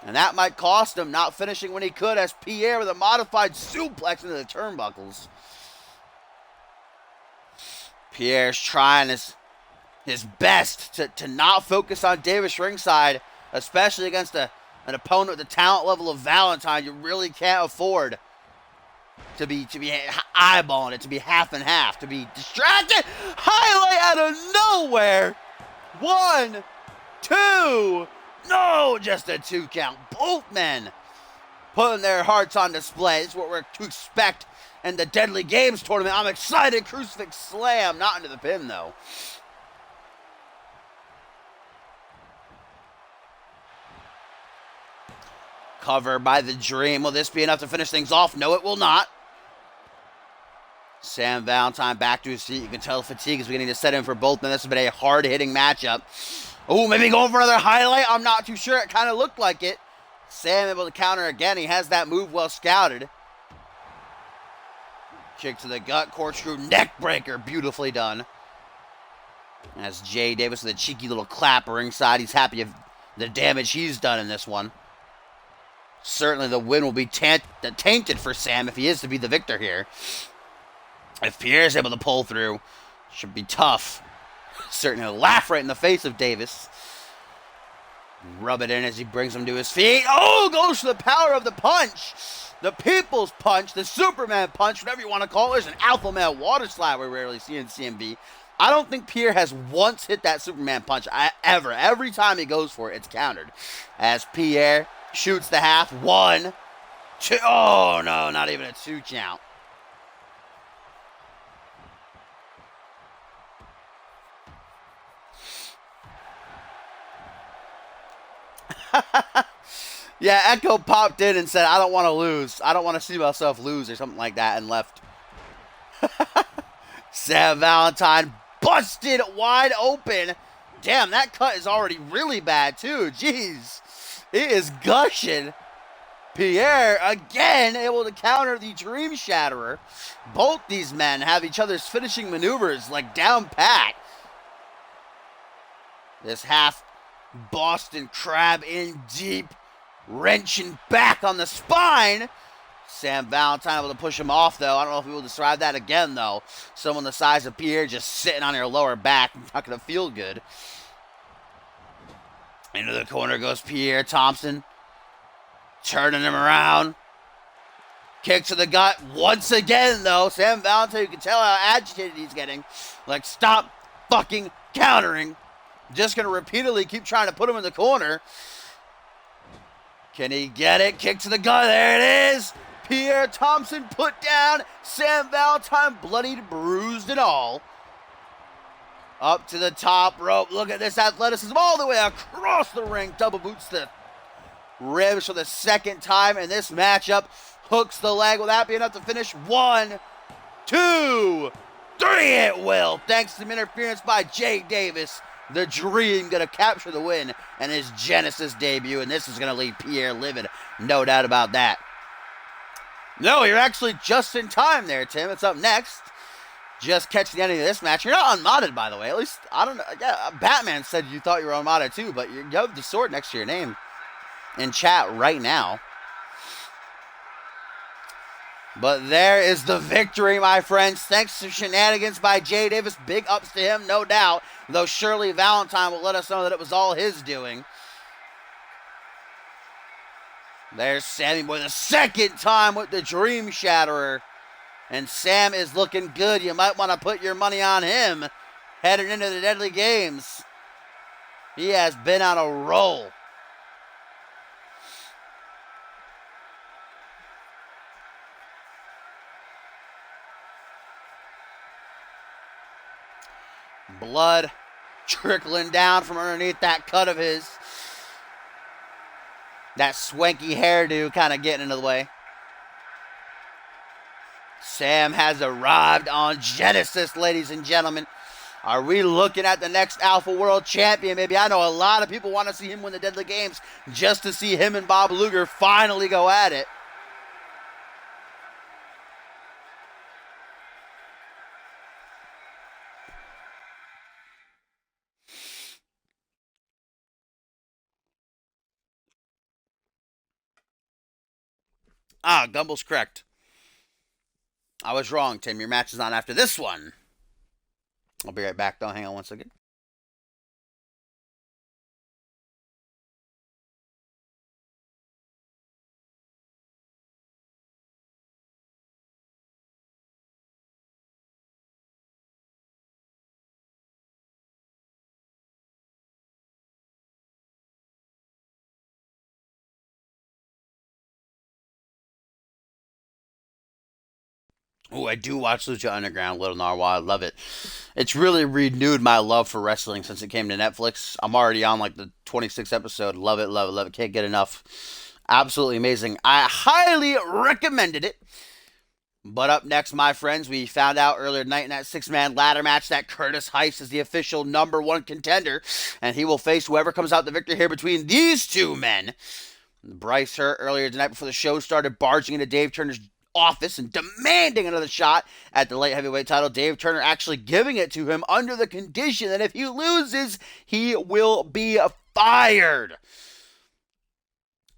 And that might cost him, not finishing when he could, as Pierre with a modified suplex into the turnbuckles. Pierre's trying his best to not focus on Davis ringside, especially against an opponent with the talent level of Valentine. You really can't afford to be eyeballing it, to be half and half, to be distracted. Highlight out of nowhere. 1, 2. No, just a 2 count. Both men putting their hearts on display. This is what we're to expect in the Deadly Games tournament. I'm excited. Crucifix slam. Not into the pin, though. Cover by the Dream. Will this be enough to finish things off? No, it will not. Sam Valentine back to his feet. You can tell fatigue is beginning to set in for both men. This has been a hard-hitting matchup. Oh, maybe going for another highlight. I'm not too sure. It kind of looked like it. Sam able to counter again. He has that move well scouted. Kick to the gut. Corkscrew neck breaker. Beautifully done. As Jay Davis with a cheeky little clap ringside. He's happy of the damage he's done in this one. Certainly the win will be tainted for Sam if he is to be the victor here. If Pierre is able to pull through, should be tough. Certainly a laugh right in the face of Davis. Rub it in as he brings him to his feet. Oh, goes for the power of the punch. The People's Punch, the Superman Punch, whatever you want to call it. There's an Alpha Male Water Slide we rarely see in CMV. I don't think Pierre has once hit that Superman Punch ever. Every time he goes for it, it's countered. As Pierre shoots the half. 1, 2. Oh, no, not even a 2 count. Yeah, Echo popped in and said, I don't want to lose. I don't want to see myself lose or something like that, and left. Sam Valentine busted wide open. Damn, that cut is already really bad, too. Jeez. It is gushing. Pierre, again, able to counter the Dream Shatterer. Both these men have each other's finishing maneuvers, like, down pat. This half Boston Crab in deep, wrenching back on the spine. Sam Valentine able to push him off, though. I don't know if we will describe that again, though. Someone the size of Pierre just sitting on your lower back. Not going to feel good. Into the corner goes Pierre Thompson. Turning him around. Kick to the gut once again, though. Sam Valentine, you can tell how agitated he's getting. Like, stop fucking countering. Just going to repeatedly keep trying to put him in the corner. Can he get it? Kick to the gut. There it is. Pierre Thompson put down. Sam Valentine bloodied, bruised, and all. Up to the top rope. Look at this athleticism all the way across the ring. Double boots the ribs for the second time in this matchup. Hooks the leg. Will that be enough to finish? 1, 2, 3. It will. Thanks to some interference by Jay Davis. The Dream going to capture the win in his Genesis debut, and this is going to leave Pierre livid. No doubt about that. No, you're actually just in time there, Tim. It's up next. Just catch the ending of this match. You're not unmodded, by the way. At least, I don't know. Yeah, Batman said you thought you were unmodded, too, but you have the sword next to your name in chat right now. But there is the victory, my friends. Thanks to shenanigans by Jay Davis. Big ups to him, no doubt. Though surely Valentine will let us know that it was all his doing. There's Sammy Boy the second time with the Dream Shatterer. And Sam is looking good. You might want to put your money on him heading into the Deadly Games. He has been on a roll. Blood trickling down from underneath that cut of his. That swanky hairdo kind of getting in the way. Sam has arrived on Genesis, ladies and gentlemen. Are we looking at the next Alpha World Champion? Maybe. I know a lot of people want to see him win the Deadly Games just to see him and Bob Luger finally go at it. Gumble's correct. I was wrong, Tim. Your match is on after this one. I'll be right back, though. Hang on one second. Oh, I do watch Lucha Underground, Little Narwhal. I love it. It's really renewed my love for wrestling since it came to Netflix. I'm already on like the 26th episode. Love it, love it, love it. Can't get enough. Absolutely amazing. I highly recommended it. But up next, my friends, we found out earlier tonight in that six-man ladder match that Curtis Heist is the official #1 contender, and he will face whoever comes out the victor here between these two men. Bryce Hurt earlier tonight before the show started barging into Dave Turner's office and demanding another shot at the light heavyweight title. Dave Turner actually giving it to him under the condition that if he loses, he will be fired.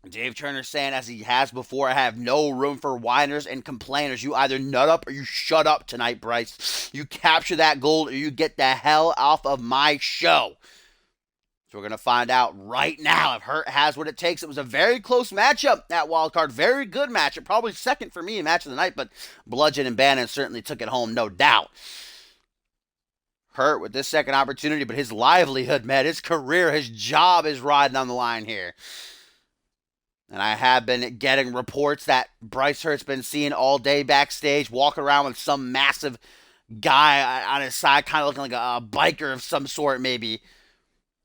Dave Turner saying, as he has before, I have no room for whiners and complainers. You either nut up or you shut up tonight, Bryce. You capture that gold or you get the hell off of my show. So we're going to find out right now if Hurt has what it takes. It was a very close matchup, that wild card. Very good matchup. Probably second for me in match of the night, but Bludgeon and Bannon certainly took it home, no doubt. Hurt with this second opportunity, but his livelihood, man, his career, his job is riding on the line here. And I have been getting reports that Bryce Hurt's been seen all day backstage, walking around with some massive guy on his side, kind of looking like a biker of some sort, maybe.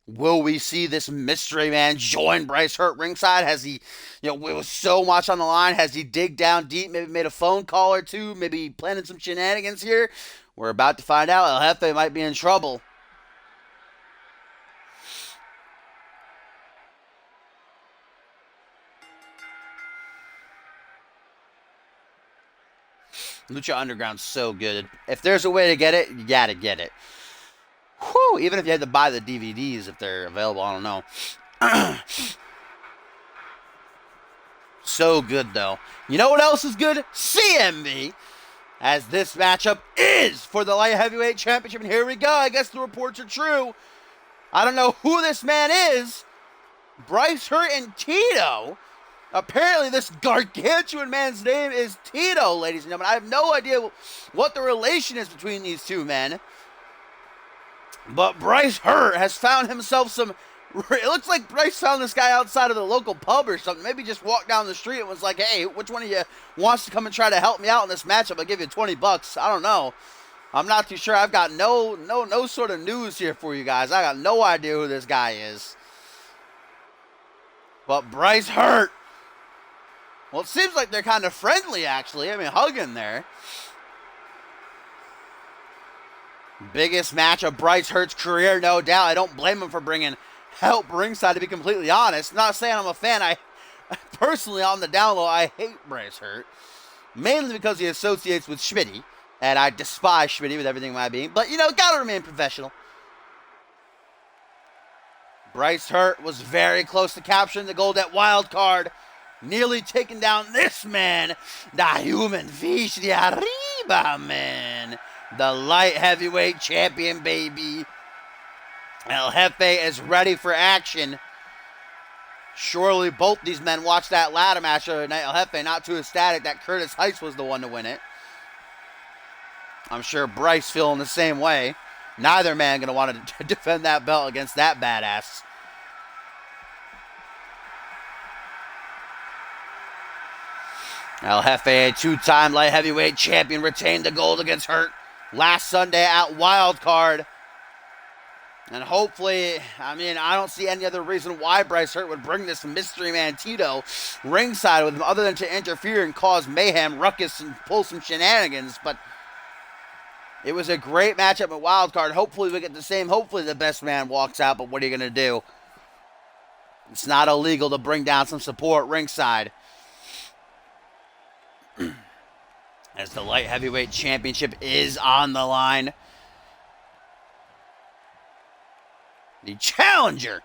Will we see this mystery man join Bryce Hurt ringside? Has he, with so much on the line, has he digged down deep, maybe made a phone call or two, maybe planning some shenanigans here? We're about to find out. El Jefe might be in trouble. Lucha Underground's so good. If there's a way to get it, you gotta get it. Whew, even if you had to buy the DVDs if they're available, I don't know. So good, though. You know what else is good? CMV. As this matchup is for the light heavyweight championship. And here we go. I guess the reports are true. I don't know who this man is. Bryce Hurt and Tito. Apparently, this gargantuan man's name is Tito, ladies and gentlemen. I have no idea what the relation is between these two men. But Bryce Hurt has found himself some... It looks like Bryce found this guy outside of the local pub or something. Maybe just walked down the street and was like, hey, which one of you wants to come and try to help me out in this matchup? I'll give you $20. I don't know. I'm not too sure. I've got no sort of news here for you guys. I got no idea who this guy is. But Bryce Hurt... Well, it seems like they're kind of friendly, actually. I mean, hugging there. Biggest match of Bryce Hurt's career, no doubt. I don't blame him for bringing help ringside, to be completely honest. Not saying I'm a fan. I personally, on the down low, I hate Bryce Hurt. Mainly because he associates with Schmitty. And I despise Schmitty with everything in my being. But, gotta remain professional. Bryce Hurt was very close to capturing the gold at wild card. Nearly taking down this man, the human fish de arriba, man. The light heavyweight champion, baby. El Jefe is ready for action. Surely both these men watched that ladder match the other night. El Jefe not too ecstatic that Curtis Heist was the one to win it. I'm sure Bryce feeling the same way. Neither man going to want to defend that belt against that badass. El Jefe, a two-time light heavyweight champion, retained the gold against Hurt last Sunday at Wild Card. And hopefully, I don't see any other reason why Bryce Hurt would bring this mystery man Tito ringside with him other than to interfere and cause mayhem, ruckus, and pull some shenanigans. But it was a great matchup at Wild Card. Hopefully we get the same. Hopefully the best man walks out, but what are you going to do? It's not illegal to bring down some support ringside. As the light heavyweight championship is on the line. The challenger,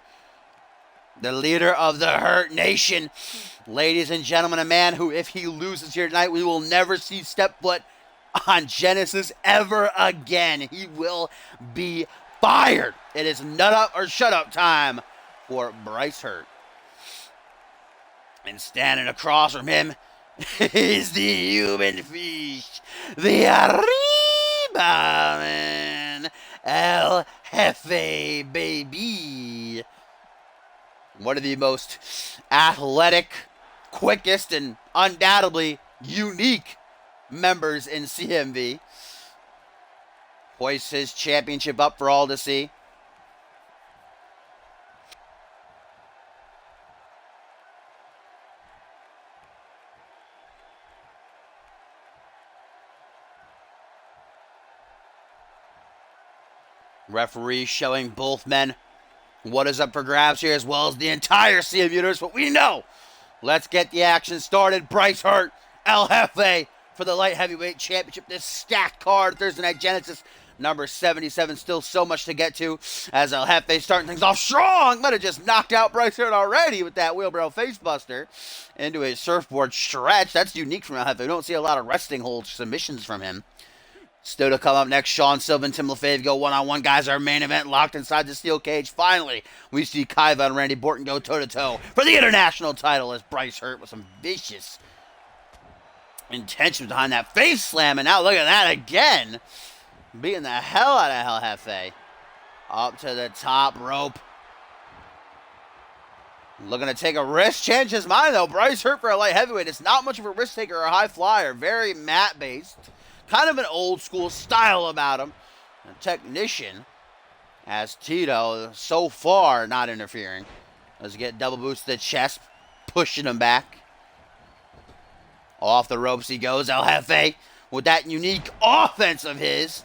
the leader of the Hurt Nation. Ladies and gentlemen, a man who, if he loses here tonight, we will never see step foot on Genesis ever again. He will be fired. It is nut up or shut up time for Bryce Hurt. And standing across from him is the human fish, the Arriba Man, El Jefe, baby. One of the most athletic, quickest, and undoubtedly unique members in CMV. Hoists his championship up for all to see. Referee showing both men what is up for grabs here, as well as the entire CMV universe, but we know. Let's get the action started. Bryce Hurt, El Jefe, for the light heavyweight championship. This stacked card, Thursday Night Genesis, number 77. Still so much to get to, as El Jefe starting things off strong. Might have just knocked out Bryce Hurt already with that wheelbarrow facebuster into a surfboard stretch. That's unique from El Jefe. We don't see a lot of resting hold submissions from him. Still to come up next, Sean Silva and Tim LaFave go one-on-one. Guys, our main event locked inside the steel cage. Finally, we see Kaiva and Randy Borton go toe-to-toe for the international title, as Bryce Hurt with some vicious intentions behind that face slam. And now look at that again. Beating the hell out of El Jefe. Up to the top rope. Looking to take a risk. Change his mind, though. Bryce Hurt for a light heavyweight. It's not much of a risk taker or a high flyer. Very mat-based. Kind of an old school style about him. A technician, as Tito so far not interfering. Let's get double boots to the chest, pushing him back. Off the ropes he goes, El Jefe, with that unique offense of his.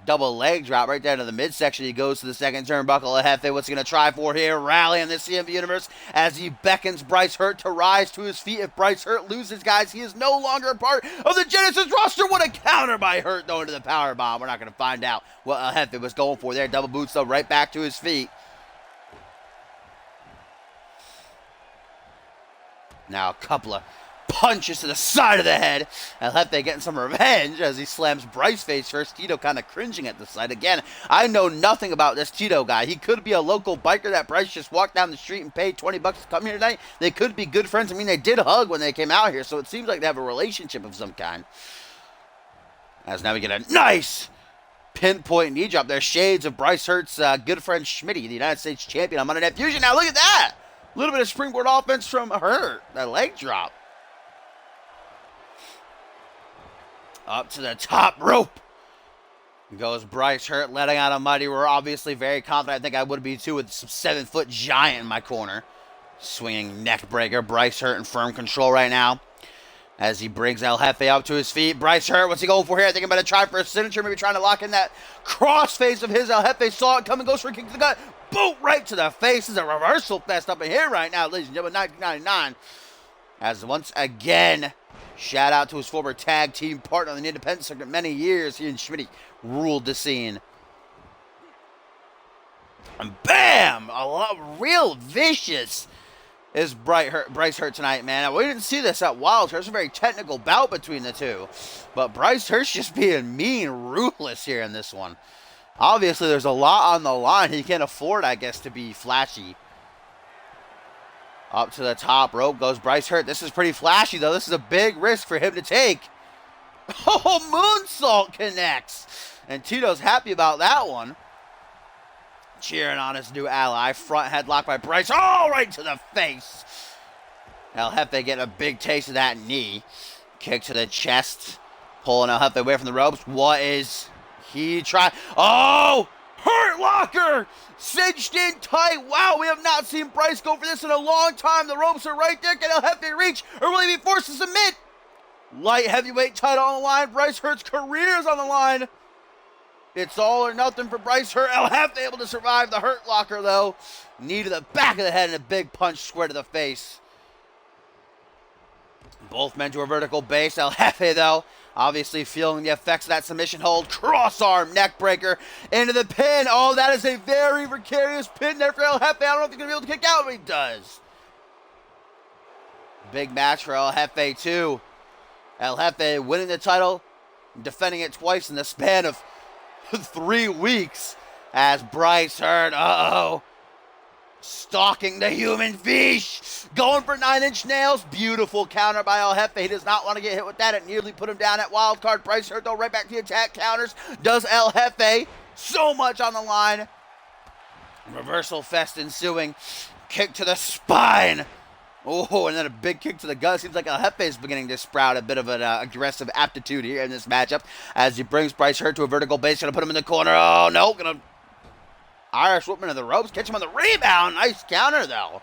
Double leg drop right down to the midsection. He goes to the second turnbuckle. El Jefe, what's he going to try for here? Rally in the CMV universe as he beckons Bryce Hurt to rise to his feet. If Bryce Hurt loses, guys, he is no longer a part of the Genesis roster. What a counter by Hurt, though, into the powerbomb. We're not going to find out what El Jefe was going for there. Double boots, though, right back to his feet. Now a couple of punches to the side of the head. El Jefe getting some revenge as he slams Bryce face first. Tito kind of cringing at the sight. Again, I know nothing about this Tito guy. He could be a local biker that Bryce just walked down the street and paid $20 to come here tonight. They could be good friends. I mean, they did hug when they came out here, so it seems like they have a relationship of some kind. As now we get a nice pinpoint knee drop there. Shades of Bryce Hurt's good friend Schmitty, the United States champion on Monday Night Fusion. Now look at that. A little bit of springboard offense from Hurt. That leg drop. Up to the top rope goes Bryce Hurt, letting out a mighty roar. Obviously very confident. I think I would be too with some 7-foot giant in my corner. Swinging neck breaker. Bryce Hurt in firm control right now as he brings El Jefe up to his feet. Bryce Hurt, what's he going for here? I think I'm going to try for a signature. Maybe trying to lock in that crossface of his. El Jefe saw it coming, goes for a kick to the gut. Boot right to the face. This is a reversal fest up in here right now, ladies and gentlemen. 1999. As once again, shout out to his former tag team partner on the independent circuit many years. He and Schmitty ruled the scene. And bam! Real vicious is Bryce Hurt tonight, man. We didn't see this at Wilds. There's a very technical bout between the two. But Bryce Hurt's just being mean, ruthless here in this one. Obviously, there's a lot on the line. He can't afford, I guess, to be flashy. Up to the top rope goes Bryce Hurt. This is pretty flashy, though. This is a big risk for him to take. Oh, moonsault connects. And Tito's happy about that one. Cheering on his new ally. Front headlock by Bryce. Oh, right to the face. El Jefe getting a big taste of that knee. Kick to the chest. Pulling El Jefe away from the ropes. What is he trying? Oh! Hurt locker! Cinched in tight. Wow, we have not seen Bryce go for this in a long time. The ropes are right there. Can El Jefe reach? Or will he be forced to submit? Light heavyweight title on the line. Bryce Hurt's career is on the line. It's all or nothing for Bryce Hurt. El Jefe able to survive the Hurt locker, though. Knee to the back of the head and a big punch square to the face. Both men to a vertical base. El Jefe, though, obviously feeling the effects of that submission hold. Cross arm neck breaker into the pin. Oh, that is a very precarious pin there for El Jefe. I don't know if he's going to be able to kick out, but he does. Big match for El Jefe, too. El Jefe winning the title defending it twice in the span of 3 weeks as Bryce Hurt, stalking the human fish, going for 9-inch nails. Beautiful counter by El Jefe. He does not want to get hit with that. It nearly put him down at wild card. Bryce Hurt, though, right back to the attack. Counters. Does El Jefe. So much on the line. Reversal fest ensuing. Kick to the spine. Oh, and then a big kick to the gut. Seems like El Jefe is beginning to sprout a bit of an aggressive aptitude here in this matchup as he brings Bryce Hurt to a vertical base. Going to put him in the corner. Oh, no. Going to Irish whip into the ropes. Catch him on the rebound. Nice counter, though,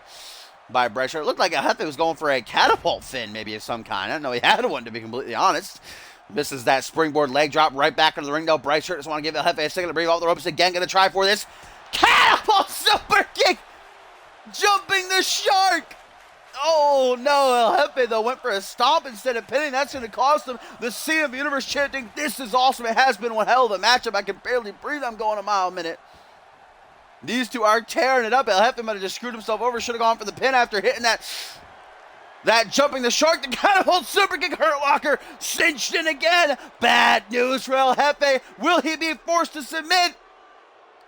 by Bryce Hurt. It looked like El Jefe was going for a catapult fin, maybe of some kind. I didn't know he had one, to be completely honest. Misses that springboard leg drop right back into the ring, though. Bryce Hurt just want to give El Jefe a second to bring off the ropes again. Going to try for this catapult super kick. Jumping the shark. Oh, no, El Jefe, though, went for a stomp instead of pinning. That's going to cost him. The CMV Universe chanting, "This is awesome." It has been one hell of a matchup. I can barely breathe. I'm going a mile a minute. These two are tearing it up. El Jefe might have just screwed himself over. Should have gone for the pin after hitting that jumping the shark. The catapult super kick. Hurt Locker cinched in again. Bad news for El Jefe. Will he be forced to submit?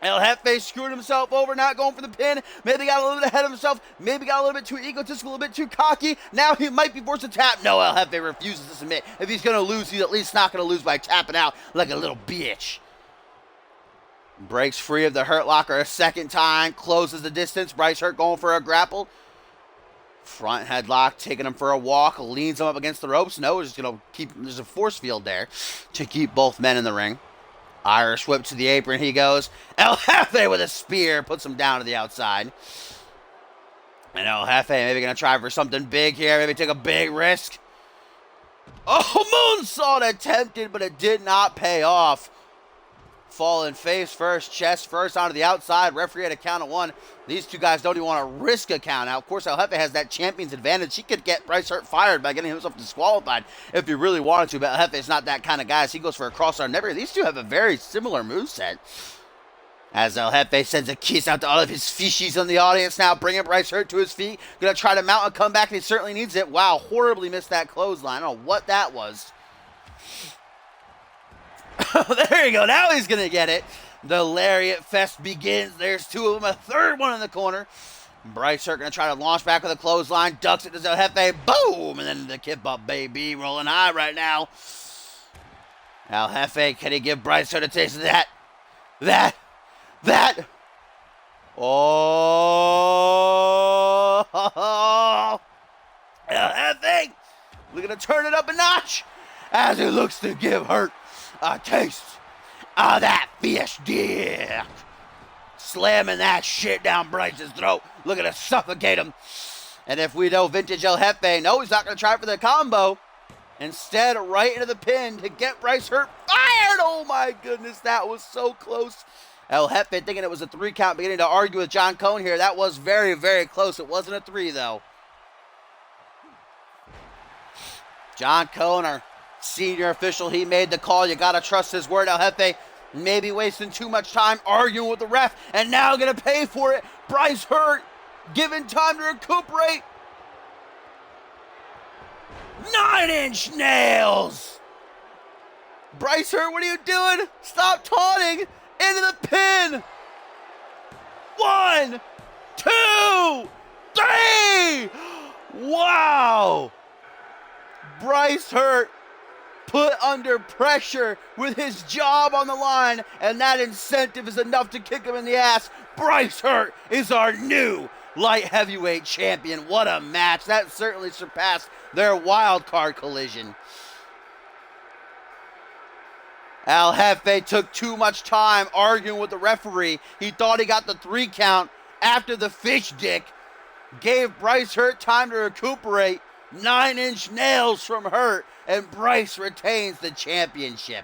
El Jefe screwed himself over, not going for the pin. Maybe got a little bit ahead of himself. Maybe got a little bit too egotistical, a little bit too cocky. Now he might be forced to tap. No, El Jefe refuses to submit. If he's going to lose, he's at least not going to lose by tapping out like a little bitch. Breaks free of the Hurt Locker a second time. Closes the distance. Bryce Hurt going for a grapple. Front headlock, taking him for a walk. Leans him up against the ropes. No, just going to keep, there's a force field there to keep both men in the ring. Irish whip to the apron. He goes. El Jefe with a spear. Puts him down to the outside. And El Jefe maybe going to try for something big here. Maybe take a big risk. Oh, moonsault attempted, but it did not pay off. Falling face first, chest first onto the outside. Referee had a count of 1. These two guys don't even want to risk a count out. Of course, El Jefe has that champion's advantage. He could get Bryce Hurt fired by getting himself disqualified if he really wanted to, but El Jefe is not that kind of guy, so he goes for a crossarm never. These two have a very similar moveset. As El Jefe sends a kiss out to all of his fishies in the audience now, bringing Bryce Hurt to his feet. Going to try to mount a comeback, and he certainly needs it. Wow, horribly missed that clothesline. I don't know what that was. There you go. Now he's going to get it. The Lariat Fest begins. There's 2 of them. A third one in the corner. Bryce Hurt going to try to launch back with a clothesline. Ducks it to El Jefe. Boom! And then the kip up, baby. Rolling high right now. El Jefe, can he give Bryce Hurt a taste of that? Oh! El Jefe, we're going to turn it up a notch as he looks to give Hurt a taste of that fish dick. Slamming that shit down Bryce's throat. Looking to suffocate him. And if we know vintage El Jefe, no, he's not going to try for the combo. Instead, right into the pin to get Bryce Hurt fired. Oh my goodness, that was so close. El Jefe thinking it was a 3 count, beginning to argue with John Cone here. That was very, very close. It wasn't a 3, though. John Cone, our senior official, he made the call. You got to trust his word. El Jefe maybe wasting too much time arguing with the ref, and now going to pay for it. Bryce Hurt given time to recuperate. 9-inch nails. Bryce Hurt, what are you doing? Stop taunting. Into the pin. 1, 2, 3. Wow. Bryce Hurt put under pressure with his job on the line, and that incentive is enough to kick him in the ass. Bryce Hurt is our new light heavyweight champion. What a match. That certainly surpassed their wild card collision. El Jefe took too much time arguing with the referee. He thought he got the 3 count after the fish dick. Gave Bryce Hurt time to recuperate. 9-inch nails from Hurt, and Bryce retains the championship.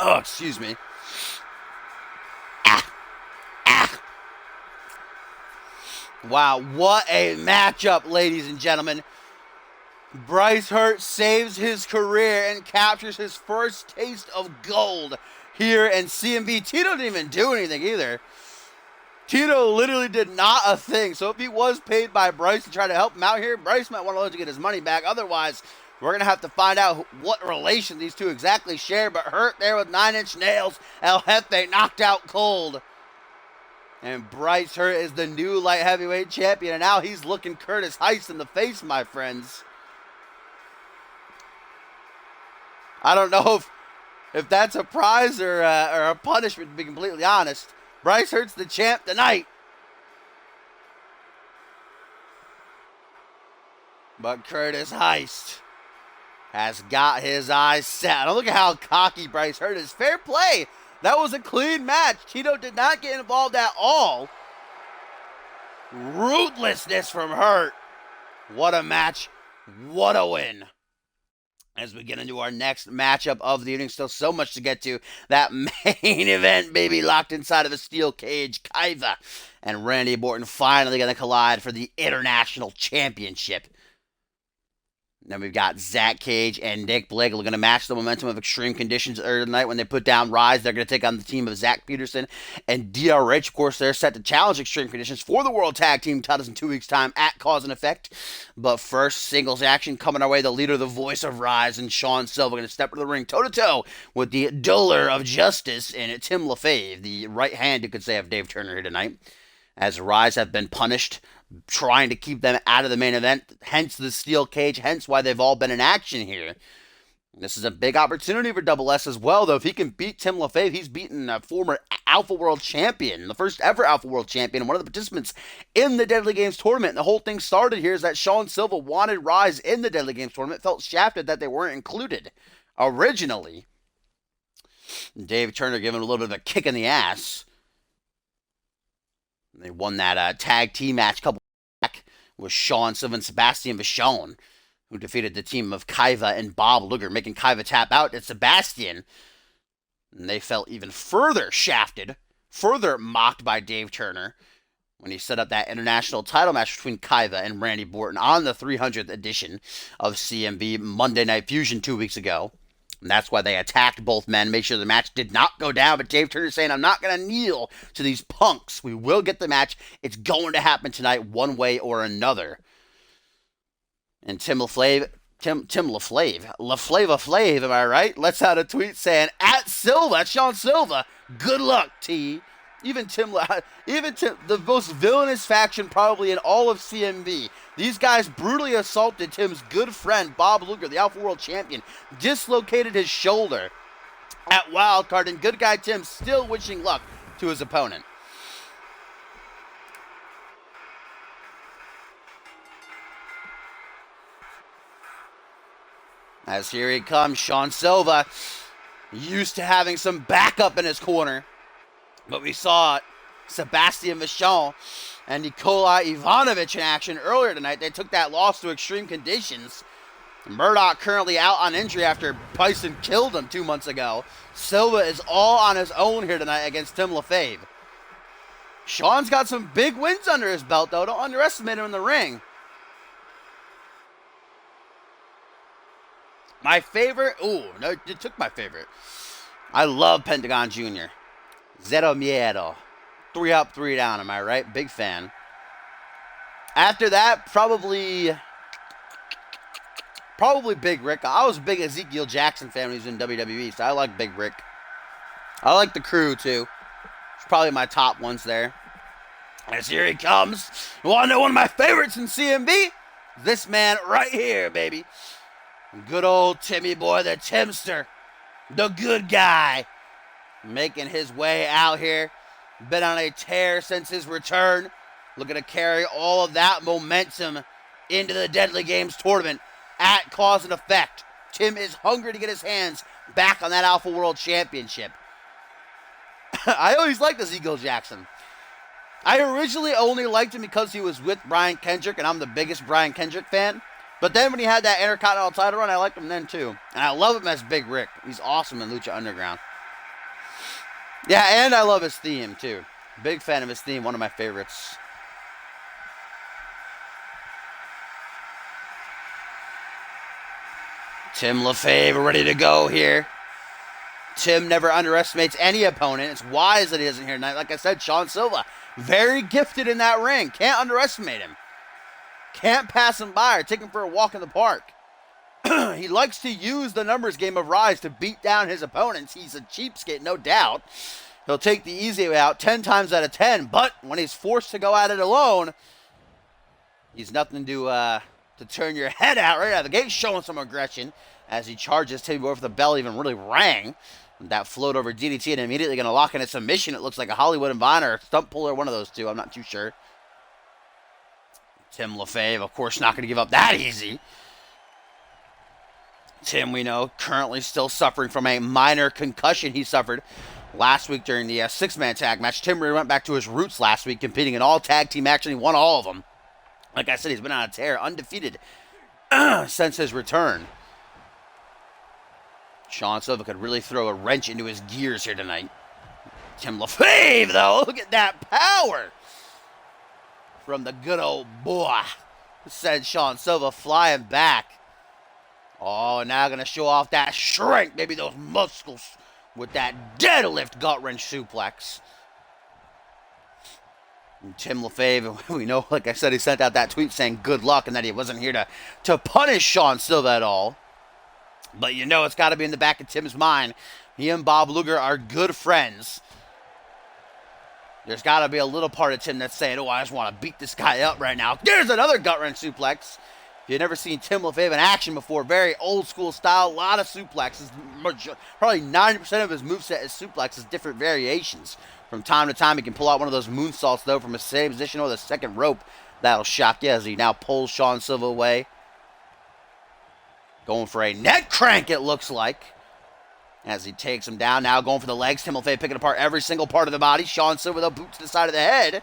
Oh, excuse me. Wow, what a matchup, ladies and gentlemen. Bryce Hurt saves his career and captures his first taste of gold here in CMV. Tito didn't even do anything either. Tito literally did not a thing. So if he was paid by Bryce to try to help him out here, Bryce might want to let to get his money back. Otherwise, we're going to have to find out what relation these two exactly share. But Hurt there with 9-inch nails. El Jefe knocked out cold. And Bryce Hurt is the new light heavyweight champion. And now he's looking Curtis Heist in the face, my friends. I don't know if that's a prize or a punishment, to be completely honest. Bryce Hurt's the champ tonight. But Curtis Heist has got his eyes set. Look at how cocky Bryce Hurt is. Fair play. That was a clean match. Tito did not get involved at all. Ruthlessness from Hurt. What a match. What a win. As we get into our next matchup of the evening, still so much to get to. That main event, baby, locked inside of a steel cage. Kaiva and Randy Orton finally going to collide for the International Championship. Then we've got Zach Cage and Nick Blake going to match the momentum of Extreme Conditions earlier tonight when they put down Rise. They're going to take on the team of Zach Peterson and DRH. Of course, they're set to challenge Extreme Conditions for the World Tag Team titles in 2 weeks' time at Cause and Effect. But first, singles action coming our way. The leader, the voice of Rise, and Sean Silva going to step into the ring toe-to-toe with the duller of justice and Tim LaFave, the right hand, you could say, of Dave Turner here tonight. As Rise have been punished, trying to keep them out of the main event, hence the steel cage, hence why they've all been in action here. This is a big opportunity for Double S as well, though. If he can beat Tim LaFave, he's beaten a former Alpha World Champion, the first ever Alpha World Champion, one of the participants in the Deadly Games tournament. And the whole thing started here is that Sean Silva wanted Rise in the Deadly Games tournament, felt shafted that they weren't included originally. Dave Turner giving a little bit of a kick in the ass. They won that tag team match a couple back with Sean Silva and Sebastian Vachon, who defeated the team of Kaiva and Bob Luger, making Kaiva tap out at Sebastian. And they felt even further shafted, further mocked by Dave Turner when he set up that international title match between Kaiva and Randy Orton on the 300th edition of CMV Monday Night Fusion 2 weeks ago. And that's why they attacked both men, made sure the match did not go down. But Dave Turner saying, I'm not going to kneel to these punks. We will get the match. It's going to happen tonight one way or another. And Tim LaFlave, LaFlava, am I right? Let's out a tweet saying, at Silva, Sean Silva, good luck, T. Even Tim, the most villainous faction probably in all of CMV. These guys brutally assaulted Tim's good friend, Bob Luger, the Alpha World Champion, dislocated his shoulder at Wildcard, and good guy Tim still wishing luck to his opponent. As here he comes, Sean Silva, used to having some backup in his corner. But we saw Sebastian Vachon and Nikolai Ivanovic in action earlier tonight. They took that loss to Extreme Conditions. Murdoch currently out on injury after Bison killed him 2 months ago. Silva is all on his own here tonight against Tim LaFave. Sean's got some big wins under his belt, though. Don't underestimate him in the ring. My favorite... Ooh, no, it took my favorite. I love Pentagon Jr. Zero Miedo. 3 up, 3 down, am I right? Big fan. After that, probably Big Rick. I was a big Ezekiel Jackson fan when he was in WWE, so I like Big Rick. I like the Crew, too. It's probably my top ones there. As here he comes. You want to know one of my favorites in CMV? This man right here, baby. Good old Timmy boy, the Timster. The good guy. Making his way out here. Been on a tear since his return. Looking to carry all of that momentum into the Deadly Games tournament at Cause and Effect. Tim is hungry to get his hands back on that Alpha World Championship. I always liked Ezekiel Jackson. I originally only liked him because he was with Brian Kendrick, and I'm the biggest Brian Kendrick fan. But then when he had that Intercontinental title run, I liked him then too. And I love him as Big Rick. He's awesome in Lucha Underground. Yeah, and I love his theme too. Big fan of his theme, one of my favorites. Tim LaFave ready to go here. Tim never underestimates any opponent. It's wise that he isn't here tonight. Like I said, Sean Silva, very gifted in that ring. Can't underestimate him. Can't pass him by or take him for a walk in the park. He likes to use the numbers game of Rise to beat down his opponents. He's a cheapskate, no doubt. He'll take the easy way out 10 times out of 10, but when he's forced to go at it alone, he's nothing to turn your head out right out of the gate, showing some aggression as he charges Tim before the bell even really rang. That float over DDT and immediately going to lock in a submission. It looks like a Hollywood and Vine or a stump puller, one of those two. I'm not too sure. Tim LaFave, of course, not going to give up that easy. Tim, we know, currently still suffering from a minor concussion he suffered last week during the six-man tag match. Tim really went back to his roots last week, competing in all tag team action. He won all of them. Like I said, he's been on a tear, undefeated since his return. Sean Silva could really throw a wrench into his gears here tonight. Tim LaFave, though, look at that power from the good old boy. Sends Sean Silva flying back. Oh, now going to show off that strength, maybe those muscles, with that deadlift gut wrench suplex. And Tim LaFave, we know, like I said, he sent out that tweet saying good luck and that he wasn't here to punish Sean Silva at all. But you know it's got to be in the back of Tim's mind. He and Bob Luger are good friends. There's got to be a little part of Tim that's saying, oh, I just want to beat this guy up right now. There's another gut wrench suplex. If you've never seen Tim LaFave in action before, very old school style, a lot of suplexes. Probably 90% of his moveset is suplexes, different variations. From time to time, he can pull out one of those moonsaults, though, from a same position or the second rope. That'll shock you as he now pulls Sean Silva away. Going for a neck crank, it looks like. As he takes him down, now going for the legs. Tim LaFave picking apart every single part of the body. Sean Silva, though, boot to the side of the head.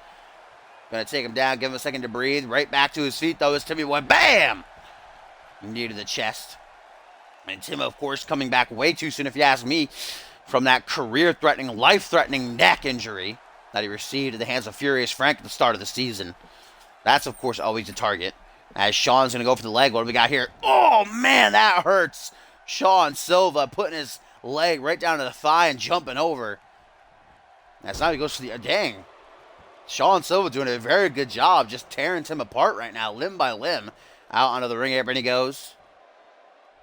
Going to take him down, give him a second to breathe. Right back to his feet, though, as Timmy went bam! Knee to the chest. And Tim, of course, coming back way too soon, if you ask me, from that career-threatening, life-threatening neck injury that he received at the hands of Furious Frank at the start of the season. That's, of course, always a target. As Sean's going to go for the leg. What do we got here? Oh, man, that hurts. Sean Silva putting his leg right down to the thigh and jumping over. That's now he goes for the... dang. Sean Silva doing a very good job just tearing Tim apart right now, limb by limb. Out onto the ring apron he goes.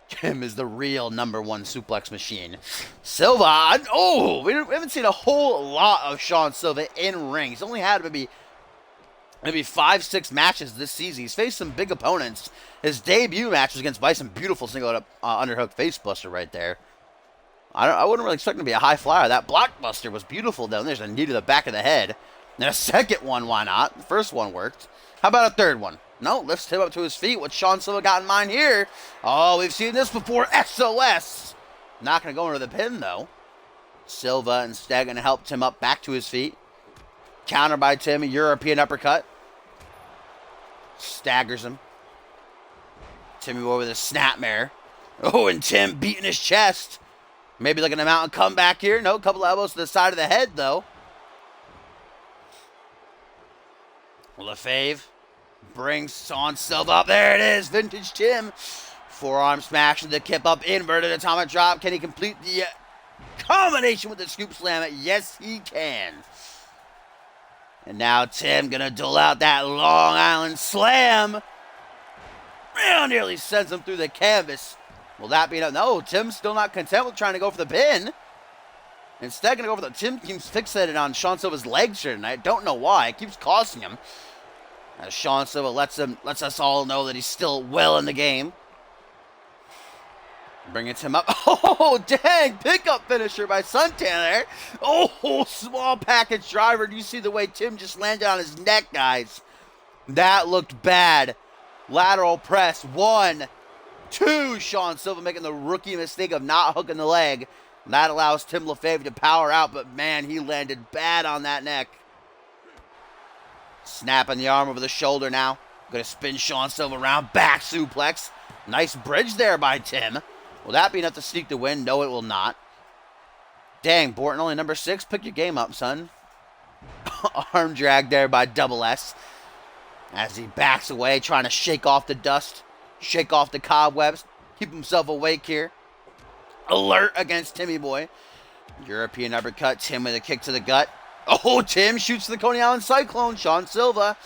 Tim is the real #1 suplex machine. Silva, oh, we haven't seen a whole lot of Sean Silva in ring. He's only had maybe 5-6 matches this season. He's faced some big opponents. His debut match was against Bison. Beautiful single up underhook facebuster right there. I wouldn't really expect him to be a high flyer. That blockbuster was beautiful, though. And there's a knee to the back of the head. And a second one, why not? The first one worked. How about a third one? No, lifts him up to his feet. What Sean Silva got in mind here? Oh, we've seen this before. SOS. Not going to go into the pin, though. Silva instead going to help Tim up back to his feet. Counter by Tim, a European uppercut. Staggers him. Timmy over the snapmare. Oh, and Tim beating his chest. Maybe looking to mount a comeback here. No, couple elbows to the side of the head, though. LaFave brings Sean Silva up. There it is. Vintage Tim. Forearm smash to the kip up. Inverted atomic drop. Can he complete the combination with the scoop slam? Yes, he can. And now Tim going to dole out that Long Island slam. Man, nearly sends him through the canvas. Will that be enough? No, Tim's still not content with trying to go for the pin. Instead, going to go for the... Tim keeps fixated on Sean Silva's legs here tonight. Don't know why. It keeps costing him. As Sean Silva lets us all know that he's still well in the game. Bringing Tim up. Oh, dang. Pickup finisher by Suntan. Oh, small package driver. Do you see the way Tim just landed on his neck, guys? That looked bad. Lateral press. 1, 2. Sean Silva making the rookie mistake of not hooking the leg. That allows Tim LaFave to power out, but man, he landed bad on that neck. Snapping the arm over the shoulder now. Going to spin Sean Silva around. Back suplex. Nice bridge there by Tim. Will that be enough to sneak the win? No, it will not. Dang, Borton only number 6. Pick your game up, son. Arm drag there by Double S. As he backs away, trying to shake off the dust. Shake off the cobwebs. keep himself awake here. Alert against Timmy Boy. European uppercut. Tim with a kick to the gut. Oh, Tim shoots the Coney Island Cyclone. Sean Silva.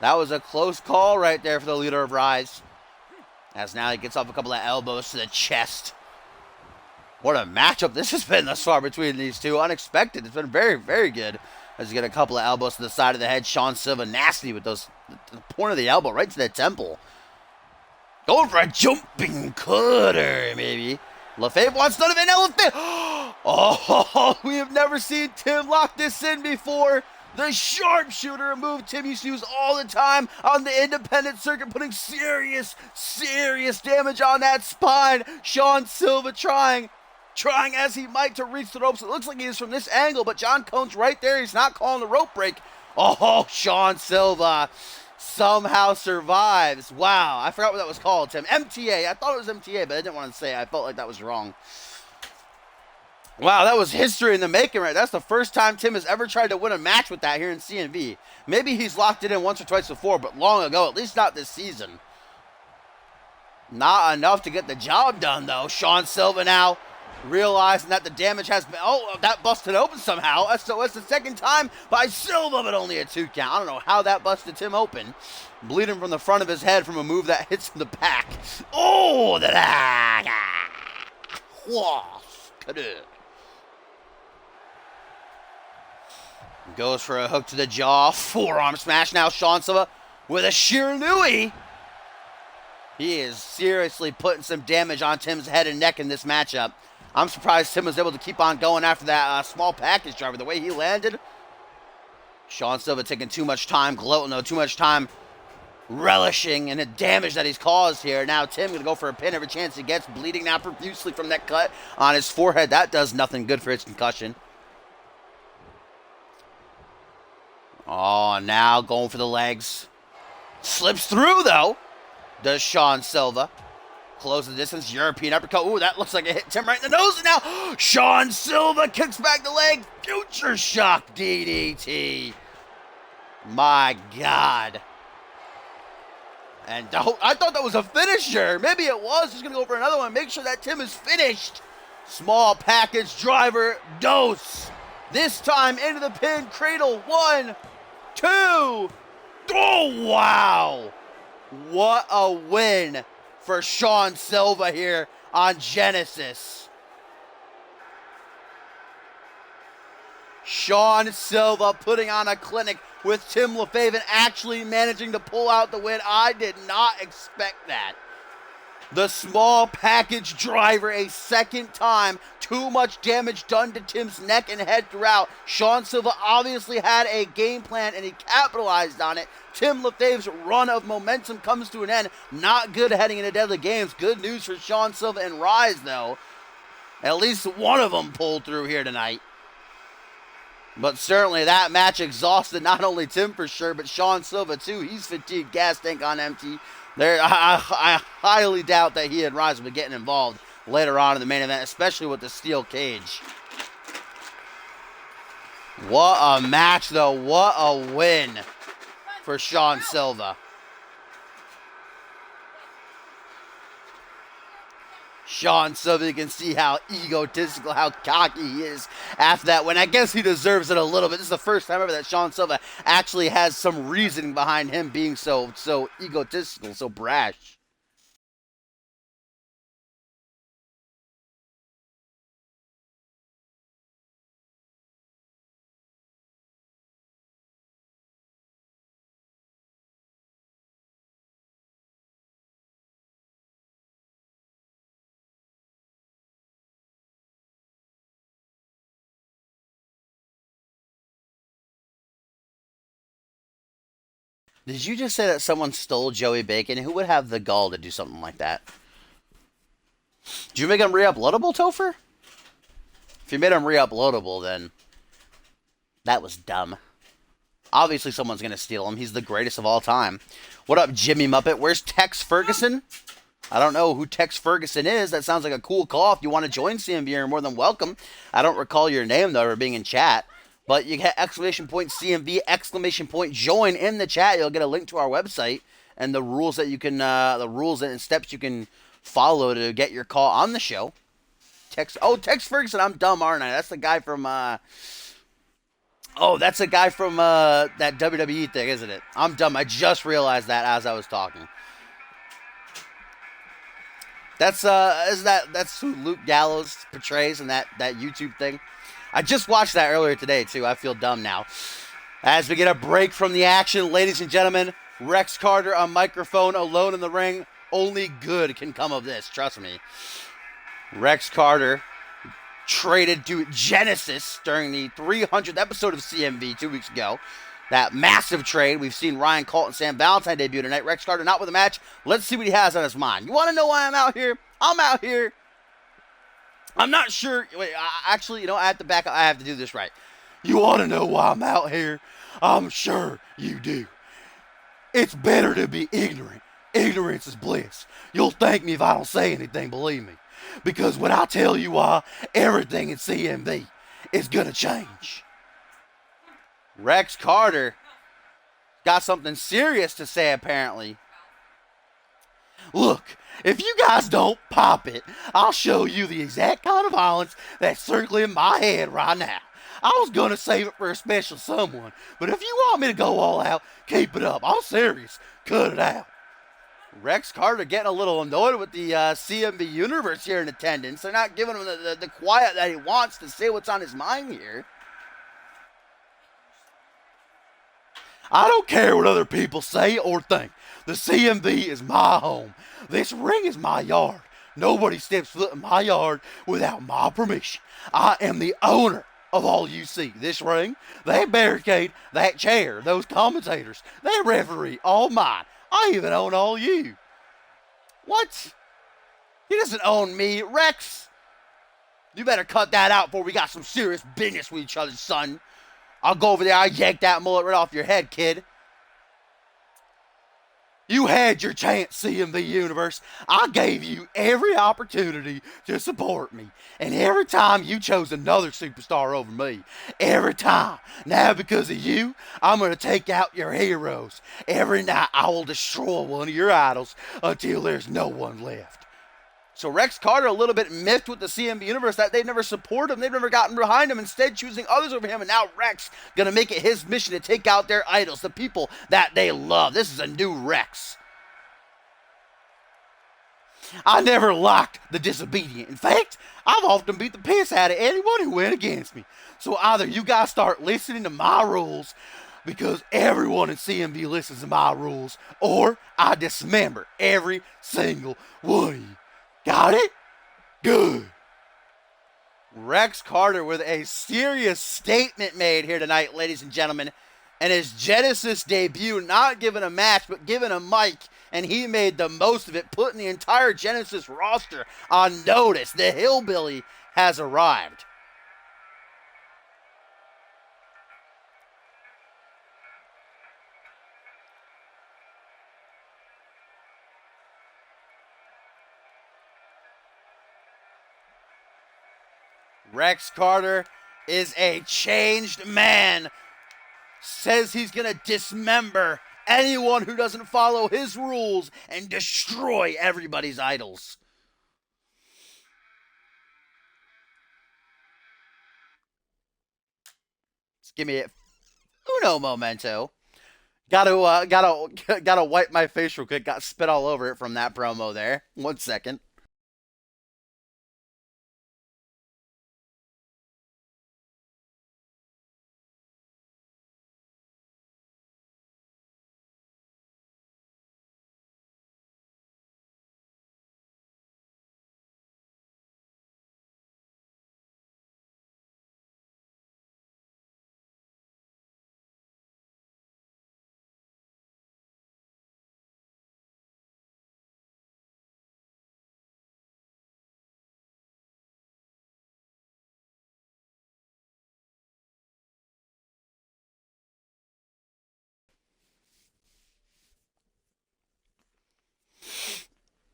That was a close call right there for the leader of Rise. As now he gets off a couple of elbows to the chest. What a matchup this has been thus far between these two. Unexpected. It's been very, very good. As you get a couple of elbows to the side of the head. Sean Silva nasty with those, the point of the elbow right to the temple. Going for a jumping cutter, maybe. LaFave wants none of it. Now LaFave. Oh, we have never seen Tim lock this in before. The sharpshooter, a move Tim used to use all the time on the independent circuit, putting serious, serious damage on that spine. Sean Silva trying as he might to reach the ropes. It looks like he is from this angle, but John Cone's right there. He's not calling the rope break. Oh, Sean Silva somehow survives. Wow, I forgot what that was called, Tim. MTA. I thought it was MTA, but I didn't want to say it. I felt like that was wrong. Wow, that was history in the making, right? That's the first time Tim has ever tried to win a match with that here in CMV. Maybe he's locked it in once or twice before, but long ago, at least not this season. Not enough to get the job done, though. Sean Silva now realizing that the damage has been... Oh, that busted open somehow. So it's the second time by Silva, but only a 2 count. I don't know how that busted Tim open. Bleeding from the front of his head from a move that hits the back. Oh, goes for a hook to the jaw. Forearm smash now. Sean Silva with a Shiranui. He is seriously putting some damage on Tim's head and neck in this matchup. I'm surprised Tim was able to keep on going after that small package driver. The way he landed. Sean Silva taking too much time, gloating though, too much time relishing in the damage that he's caused here. Now Tim going to go for a pin every chance he gets, bleeding now profusely from that cut on his forehead. That does nothing good for his concussion. Oh, now going for the legs. Slips through, though. Does Sean Silva. Close the distance. European uppercut. Ooh, that looks like it hit Tim right in the nose. And now Sean Silva kicks back the leg. Future shock DDT. My God. And I thought that was a finisher. Maybe it was. He's going to go for another one. Make sure that Tim is finished. Small package driver. Dose. This time into the pin. Cradle. 1, 2. Oh, wow. What a win for Sean Silva here on Genesis. Sean Silva putting on a clinic with Tim LaFave and actually managing to pull out the win. I did not expect that. The small package driver a second time. Too much damage done to Tim's neck and head throughout. Sean Silva obviously had a game plan and he capitalized on it. Tim LaFave's run of momentum comes to an end. Not good heading into Deadly Games. Good news for Sean Silva and Rise, though. At least one of them pulled through here tonight. But certainly that match exhausted not only Tim for sure, but Sean Silva too. He's fatigued, gas tank on empty. I highly doubt that he and Rise will be getting involved later on in the main event, especially with the steel cage. What a match, though. What a win for Sean Silva. Sean Silva, you can see how egotistical, how cocky he is after that win. I guess he deserves it a little bit. This is the first time ever that Sean Silva actually has some reasoning behind him being so egotistical, so brash. Did you just say that someone stole Joey Bacon? Who would have the gall to do something like that? Did you make him re-uploadable, Topher? If you made him re-uploadable, then that was dumb. Obviously someone's going to steal him. He's the greatest of all time. What up, Jimmy Muppet? Where's Tex Ferguson? I don't know who Tex Ferguson is. That sounds like a cool call. If you want to join CMV, you're more than welcome. I don't recall your name, though, or being in chat. But you get !CMV, !join in the chat. You'll get a link to our website and the rules that you can, the rules and steps you can follow to get your call on the show. Tex Ferguson, I'm dumb, aren't I? That's the guy from that's a guy from that WWE thing, isn't it? I'm dumb. I just realized that as I was talking. That's who Luke Gallows portrays in that YouTube thing. I just watched that earlier today too. I feel dumb now. As we get a break from the action, ladies and gentlemen, Rex Carter on microphone, alone in the ring. Only good can come of this, trust me. Rex Carter traded to Genesis during the 300th episode of CMV 2 weeks ago. That massive trade. We've seen Ryan Colt and Sam Valentine debut tonight. Rex Carter not with a match. Let's see what he has on his mind. You want to know why I'm out here? I'm out here. I'm not sure. Wait, actually, I have to back up. I have to do this right. You want to know why I'm out here? I'm sure you do. It's better to be ignorant. Ignorance is bliss. You'll thank me if I don't say anything, believe me. Because when I tell you why, everything in CMV is going to change. Rex Carter got something serious to say, apparently. Look, if you guys don't pop it, I'll show you the exact kind of violence that's circling in my head right now. I was going to save it for a special someone, but if you want me to go all out, keep it up. I'm serious. Cut it out. Rex Carter getting a little annoyed with the CMV universe here in attendance. They're not giving him the quiet that he wants to say what's on his mind here. I don't care what other people say or think. The CMV is my home. This ring is my yard. Nobody steps foot in my yard without my permission. I am the owner of all you see. This ring, that barricade, that chair, those commentators, that referee, all mine. I even own all you. What? He doesn't own me, Rex. You better cut that out before we got some serious business with each other, son. I'll go over there, I'll yank that mullet right off your head, kid. You had your chance, CMV Universe. I gave you every opportunity to support me. And every time you chose another superstar over me. Every time. Now because of you, I'm going to take out your heroes. Every night I will destroy one of your idols until there's no one left. So Rex Carter a little bit miffed with the CMV Universe that they've never supported him. They've never gotten behind him, instead choosing others over him. And now Rex going to make it his mission to take out their idols, the people that they love. This is a new Rex. I never liked the disobedient. In fact, I've often beat the piss out of anyone who went against me. So either you guys start listening to my rules, because everyone in CMV listens to my rules, or I dismember every single one of you. Got it? Good. Rex Carter with a serious statement made here tonight, ladies and gentlemen. And his Genesis debut, not given a match, but given a mic. And he made the most of it, putting the entire Genesis roster on notice. The hillbilly has arrived. Rex Carter is a changed man. Says he's going to dismember anyone who doesn't follow his rules and destroy everybody's idols. Just give me it. Uno momento. Gotta wipe my face real quick. Got spit all over it from that promo there. 1 second.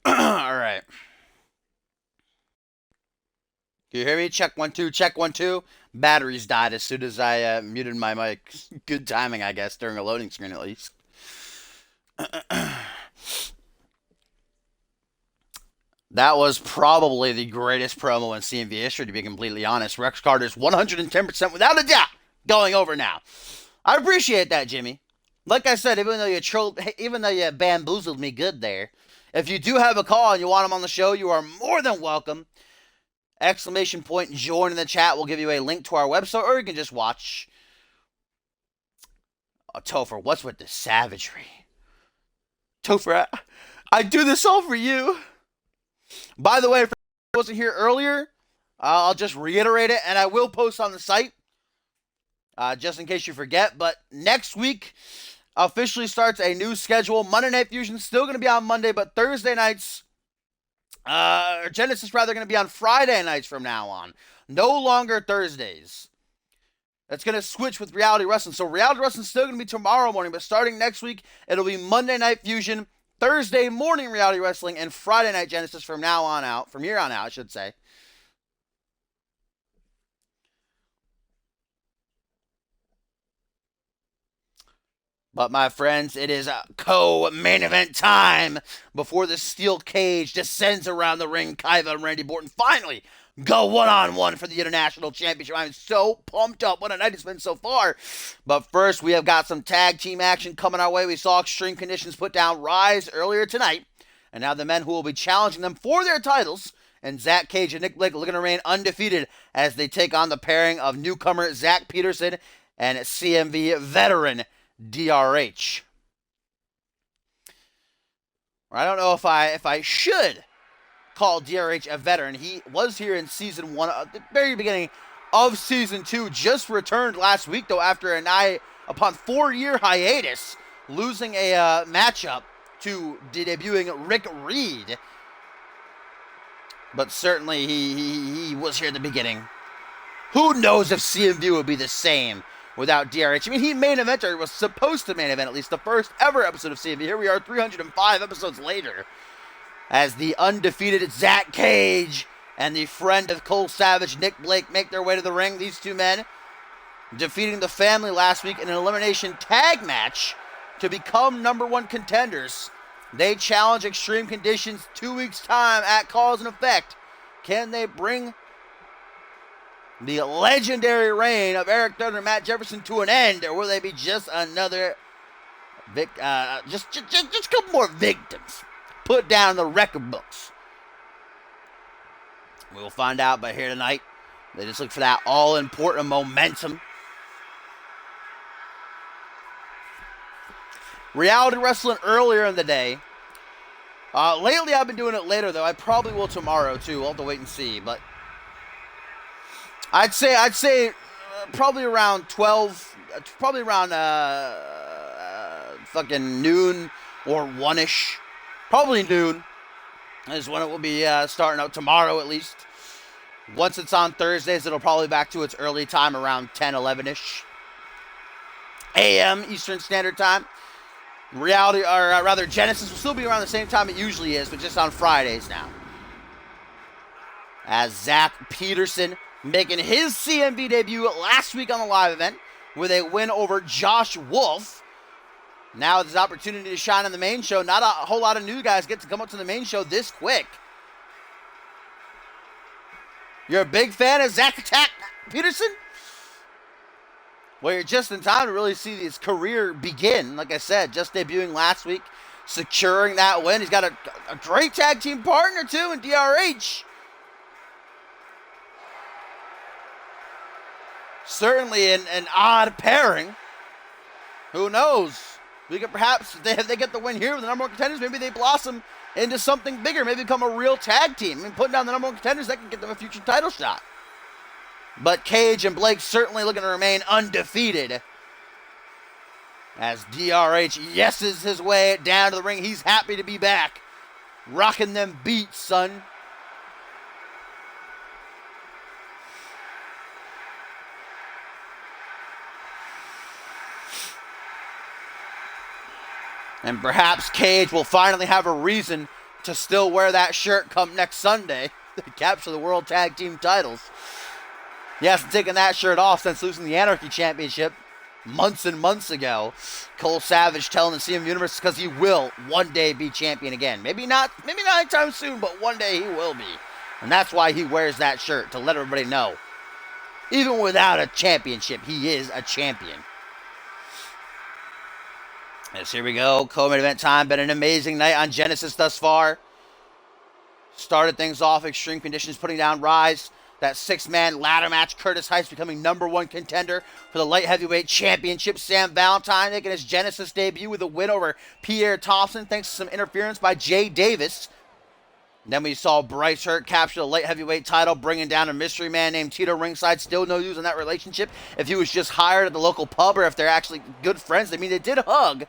All right. Can you hear me? Check 1 2. Check 1 2. Batteries died as soon as I muted my mic. Good timing, I guess, during a loading screen at least. That was probably the greatest promo in CMV history, to be completely honest. Rex Carter's 110% without a doubt going over now. I appreciate that, Jimmy. Like I said, even though you bamboozled me good there, if you do have a call and you want him on the show, you are more than welcome. Exclamation point join in the chat. We'll give you a link to our website, or you can just watch. Oh, Topher, what's with the savagery? Topher, I do this all for you. By the way, if I wasn't here earlier, I'll just reiterate it, and I will post on the site, just in case you forget. But next week officially starts a new schedule. Monday Night Fusion still going to be on Monday, but Thursday nights, Genesis rather, going to be on Friday nights from now on. No longer Thursdays. That's going to switch with Reality Wrestling. So Reality Wrestling is still going to be tomorrow morning, but starting next week, it'll be Monday Night Fusion, Thursday morning Reality Wrestling, and Friday Night Genesis from here on out, I should say. But my friends, it is a co-main event time before the steel cage descends around the ring. Kaiva and Randy Orton finally go one-on-one for the International Championship. I'm so pumped up. What a night it's been so far. But first, we have got some tag team action coming our way. We saw Extreme Conditions put down Rise earlier tonight. And now the men who will be challenging them for their titles, and Zach Cage and Nick Blake, looking to remain undefeated as they take on the pairing of newcomer Zach Peterson and CMV veteran DRH. I don't know if I should call DRH a veteran. He was here in season 1, at the very beginning of season 2. Just returned last week, though, after upon 4-year hiatus, losing a matchup to debuting Rick Reed. But certainly he was here at the beginning. Who knows if CMV would be the same without DRH. I mean, he main evented, or was supposed to main event at least the first ever episode of CMV. Here we are 305 episodes later, as the undefeated Zach Cage and the friend of Cole Savage, Nick Blake, make their way to the ring. These two men defeating the family last week in an elimination tag match to become #1 contenders. They challenge Extreme Conditions 2 weeks' time at Cause and Effect. Can they bring the legendary reign of Eric Thunder and Matt Jefferson to an end, or will they be just another just a couple more victims put down in the record books? We'll find out. But here tonight, they just look for that all-important momentum. Reality Wrestling earlier in the day. Lately, I've been doing it later, though. I probably will tomorrow, too. We'll have to wait and see. But I'd say probably around 12, probably around fucking noon or 1-ish. Probably noon is when it will be starting out tomorrow, at least. Once it's on Thursdays, it'll probably back to its early time around 10, 11-ish a.m. Eastern Standard Time. Reality, or rather Genesis, will still be around the same time it usually is, but just on Fridays now. As Zach Peterson making his CMV debut last week on the live event with a win over Josh Wolf. Now there's opportunity to shine on the main show. Not a whole lot of new guys get to come up to the main show this quick. You're a big fan of Zach Attack Peterson? Well, you're just in time to really see his career begin. Like I said, just debuting last week, securing that win. He's got a great tag team partner, too, in DRH. Certainly an odd pairing. Who knows? We could perhaps, if they get the win here with the #1 contenders, maybe they blossom into something bigger. Maybe become a real tag team. I mean, putting down the #1 contenders, that can get them a future title shot. But Cage and Blake certainly looking to remain undefeated. As DRH yeses his way down to the ring. He's happy to be back. Rocking them beats, son. And perhaps Cage will finally have a reason to still wear that shirt come next Sunday to capture the World Tag Team titles. He hasn't taken that shirt off since losing the Anarchy Championship months and months ago. Cole Savage telling the CMV Universe because he will one day be champion again. Maybe not anytime soon, but one day he will be. And that's why he wears that shirt, to let everybody know. Even without a championship, he is a champion. Yes, here we go. Co-main event time. Been an amazing night on Genesis thus far. Started things off, Extreme Conditions putting down Rise. That 6-man ladder match, Curtis Heights becoming #1 contender for the light heavyweight championship. Sam Valentine making his Genesis debut with a win over Pierre Thompson thanks to some interference by Jay Davis. Then we saw Bryce Hurt capture the light heavyweight title, bringing down a mystery man named Tito ringside. Still no news on that relationship. If he was just hired at the local pub or if they're actually good friends. I mean, they did hug.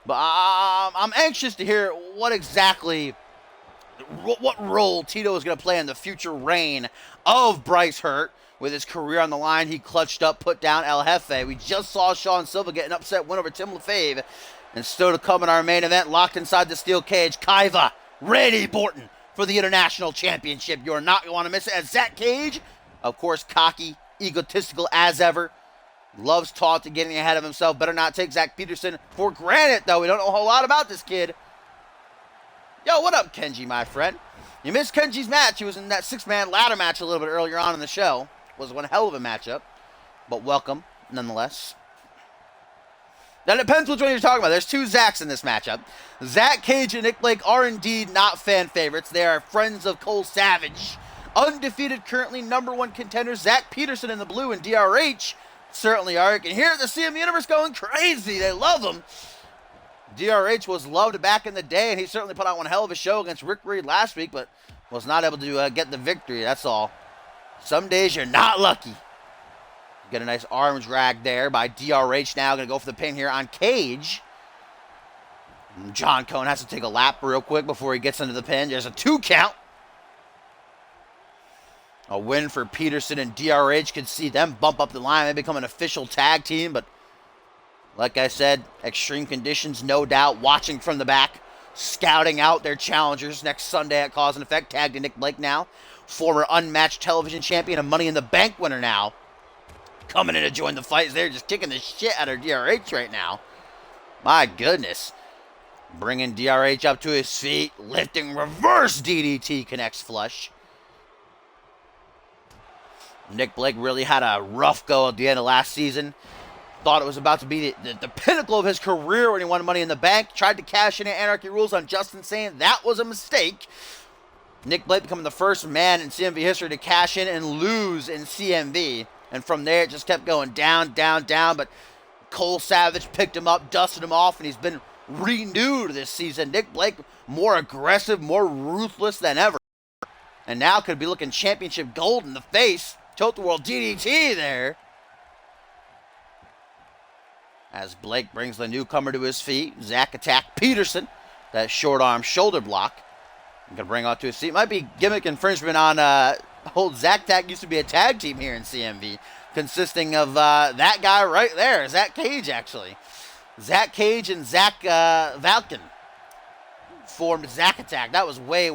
But I'm anxious to hear what role Tito is going to play in the future reign of Bryce Hurt. With his career on the line, he clutched up, put down El Jefe. We just saw Sean Silva get an upset win over Tim LaFave. And still to come in our main event, locked inside the steel cage, Kaiva, Randy Borton for the International Championship. You're not going to want to miss it. As Zach Cage, of course, cocky, egotistical as ever, loves taunting, getting ahead of himself. Better not take Zach Peterson for granted, though. We don't know a whole lot about this kid. Yo, what up, Kenji, my friend? You missed Kenji's match. He was in that 6-man ladder match a little bit earlier on in the show. Was one hell of a matchup, but welcome, nonetheless. That depends which one you're talking about. There's 2 Zachs in this matchup. Zach Cage and Nick Blake are indeed not fan favorites. They are friends of Cole Savage. Undefeated, currently #1 contenders. Zach Peterson in the blue and DRH certainly are. You can hear the CM Universe going crazy. They love him. DRH was loved back in the day, and he certainly put on one hell of a show against Rick Reed last week, but was not able to get the victory, that's all. Some days you're not lucky. Get a nice arm drag there by DRH now. Going to go for the pin here on Cage. John Cone has to take a lap real quick before he gets into the pin. There's a 2 count. A win for Peterson and DRH. Could see them bump up the line. They become an official tag team, but like I said, Extreme Conditions, no doubt, watching from the back, scouting out their challengers next Sunday at Cause and Effect. Tagged to Nick Blake now. Former unmatched television champion and Money in the Bank winner now. Coming in to join the fight. They're just kicking the shit out of DRH right now. My goodness. Bringing DRH up to his feet. Lifting reverse DDT, connects flush. Nick Blake really had a rough go at the end of last season. Thought it was about to be the pinnacle of his career when he won Money in the Bank. Tried to cash in at Anarchy Rules on Justin, saying that was a mistake. Nick Blake becoming the first man in CMV history to cash in and lose in CMV. And from there, it just kept going down, down, down. But Cole Savage picked him up, dusted him off, and he's been renewed this season. Nick Blake, more aggressive, more ruthless than ever. And now could be looking championship gold in the face. Tilt the World DDT there. As Blake brings the newcomer to his feet. Zach attacked Peterson. That short arm shoulder block. Going to bring out to his seat. Might be gimmick infringement on old Zach Tack. Used to be a tag team here in CMV. Consisting of that guy right there. Zach Cage, actually. Zach Cage and Zach Valken formed Zach Attack. That was way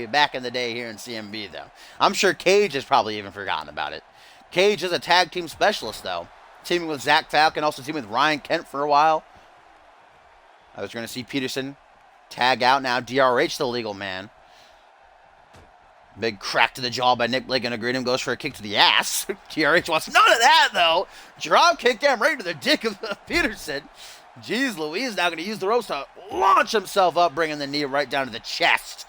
back in the day here in CMV, though. I'm sure Cage has probably even forgotten about it. Cage is a tag team specialist, though. Teaming with Zach Falcon, also teaming with Ryan Kent for a while. I was going to see Peterson tag out now. DRH, the legal man. Big crack to the jaw by Nick Blake, and Agreedum goes for a kick to the ass. DRH wants none of that, though. Drop kick down right to the dick of Peterson. Jeez Louise, now going to use the ropes to launch himself up, bringing the knee right down to the chest.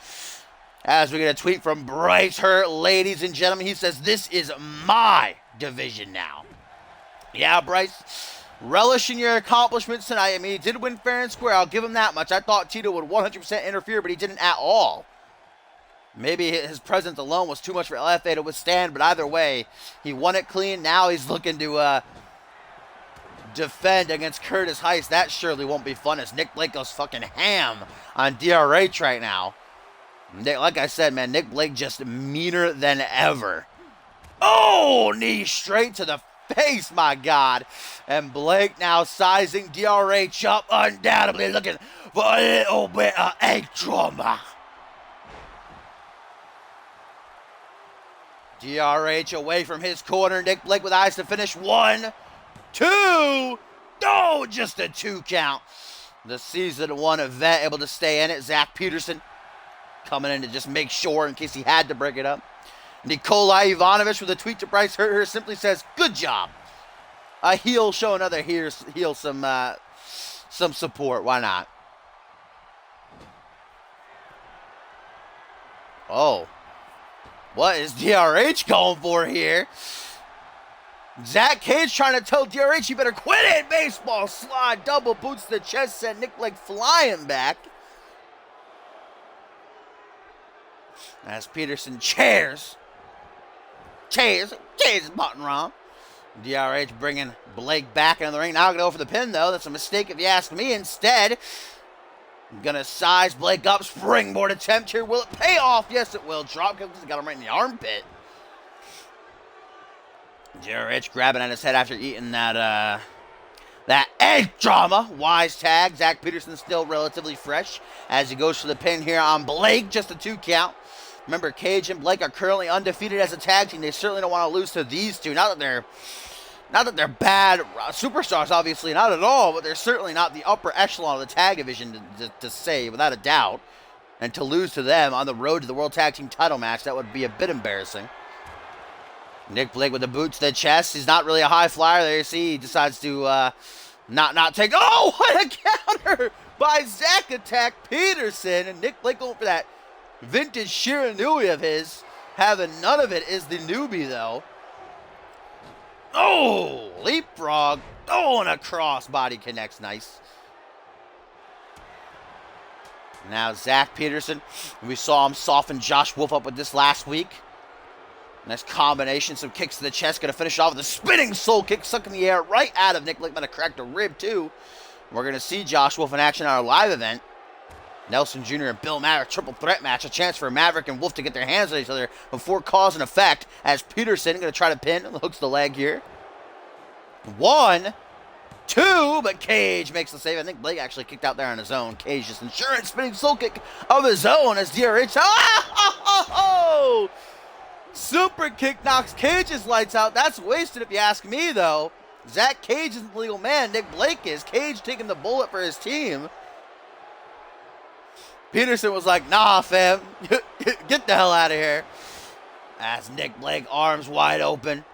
As we get a tweet from Bryce Hurt, ladies and gentlemen, he says, "This is my division now." Yeah, Bryce, relish in your accomplishments tonight. I mean, he did win fair and square. I'll give him that much. I thought Tito would 100% interfere, but he didn't at all. Maybe his presence alone was too much for LFA to withstand, but either way, he won it clean. Now he's looking to defend against Curtis Heights. That surely won't be fun as Nick Blake goes fucking ham on DRH right now. Like I said, man, Nick Blake just meaner than ever. Oh, knee straight to the face, my God. And Blake now sizing DRH up, undoubtedly looking for a little bit of egg trauma. DRH away from his corner. Nick Blake with eyes to finish. 1, 2. No, just a 2 count. The season 1 event able to stay in it. Zach Peterson coming in to just make sure in case he had to break it up. Nikolai Ivanovich with a tweet to Bryce Herter simply says, "Good job." A heel show another heel some support. Why not? Oh. What is DRH going for here? Zach Cage trying to tell DRH, you better quit it. Baseball slide, double boots to the chest, sent Nick Blake flying back. As Peterson chairs button wrong. DRH bringing Blake back into the ring. Now going to go for the pin, though. That's a mistake if you ask me. Instead, I'm going to size Blake up. Springboard attempt here. Will it pay off? Yes, it will. Drop kick. Got him right in the armpit. DRH grabbing at his head after eating that egg drama. Wise tag. Zach Peterson still relatively fresh as he goes for the pin here on Blake. Just a 2 count. Remember, Cage and Blake are currently undefeated as a tag team. They certainly don't want to lose to these two. Not that they're bad superstars, obviously, not at all, but they're certainly not the upper echelon of the tag division to say, without a doubt. And to lose to them on the road to the World Tag Team title match, that would be a bit embarrassing. Nick Blake with the boot to the chest. He's not really a high flyer. There you see, he decides to not take... Oh, what a counter by Zach Attack Peterson. And Nick Blake going for that vintage Shiranui of his. Having none of it is the newbie, though. Oh, leapfrog. Oh, and a crossbody connects. Nice. Now Zach Peterson. We saw him soften Josh Wolf up with this last week. Nice combination. Some kicks to the chest. Going to finish off with a spinning soul kick. Stuck in the air right out of Nick Blake. Might have cracked a rib, too. We're going to see Josh Wolf in action on our live event. Nelson Jr. and Bill Maverick triple threat match. A chance for Maverick and Wolf to get their hands on each other before cause and effect. As Peterson going to try to pin. Hooks the leg here. 1, 2, but Cage makes the save. I think Blake actually kicked out there on his own. Cage just insurance spinning soul kick of his own as DRH. Oh! Super kick knocks Cage's lights out. That's wasted if you ask me, though. Zach Cage isn't the legal man. Nick Blake is. Cage taking the bullet for his team. Peterson was like, nah, fam. Get the hell out of here. As Nick Blake, arms wide open.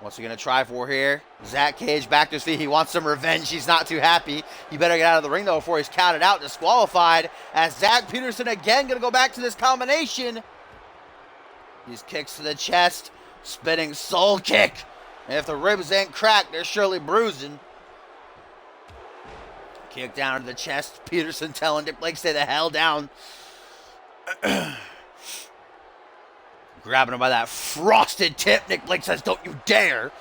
What's he going to try for here? Zach Cage back to his feet. He wants some revenge. He's not too happy. He better get out of the ring, though, before he's counted out. Disqualified. As Zach Peterson again going to go back to this combination. These kicks to the chest. Spinning soul kick. And if the ribs ain't cracked, they're surely bruising. Kick down to the chest. Peterson telling Nick Blake, stay the hell down. Grabbing him by that frosted tip. Nick Blake says, don't you dare.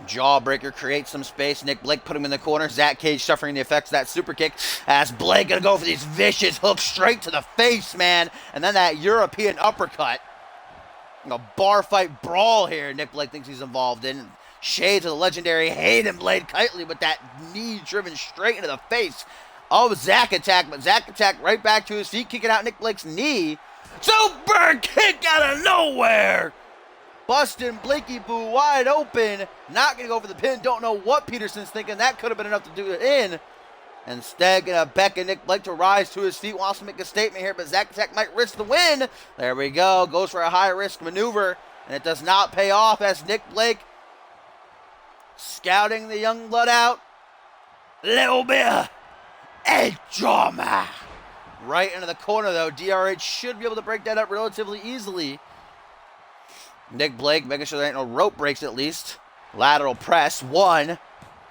Jawbreaker creates some space. Nick Blake put him in the corner. Zach Cage suffering the effects of that super kick. As Blake going to go for these vicious hooks straight to the face, man. And then that European uppercut. A bar fight brawl here Nick Blake thinks he's involved in. Shades of the legendary Hayden Blade Kitely with that knee driven straight into the face of Zach Attack. But Zach Attack right back to his feet, kicking out Nick Blake's knee. Super kick out of nowhere. Busting Blakey Boo wide open. Not going to go for the pin. Don't know what Peterson's thinking. That could have been enough to do it in. Instead, going to beckon Nick Blake to rise to his feet. Wants to make a statement here, but Zach Attack might risk the win. There we go. Goes for a high-risk maneuver, and it does not pay off as Nick Blake scouting the young blood out. Little bit of egg drama. Right into the corner, though. DRH should be able to break that up relatively easily. Nick Blake making sure there ain't no rope breaks at least. Lateral press. 1,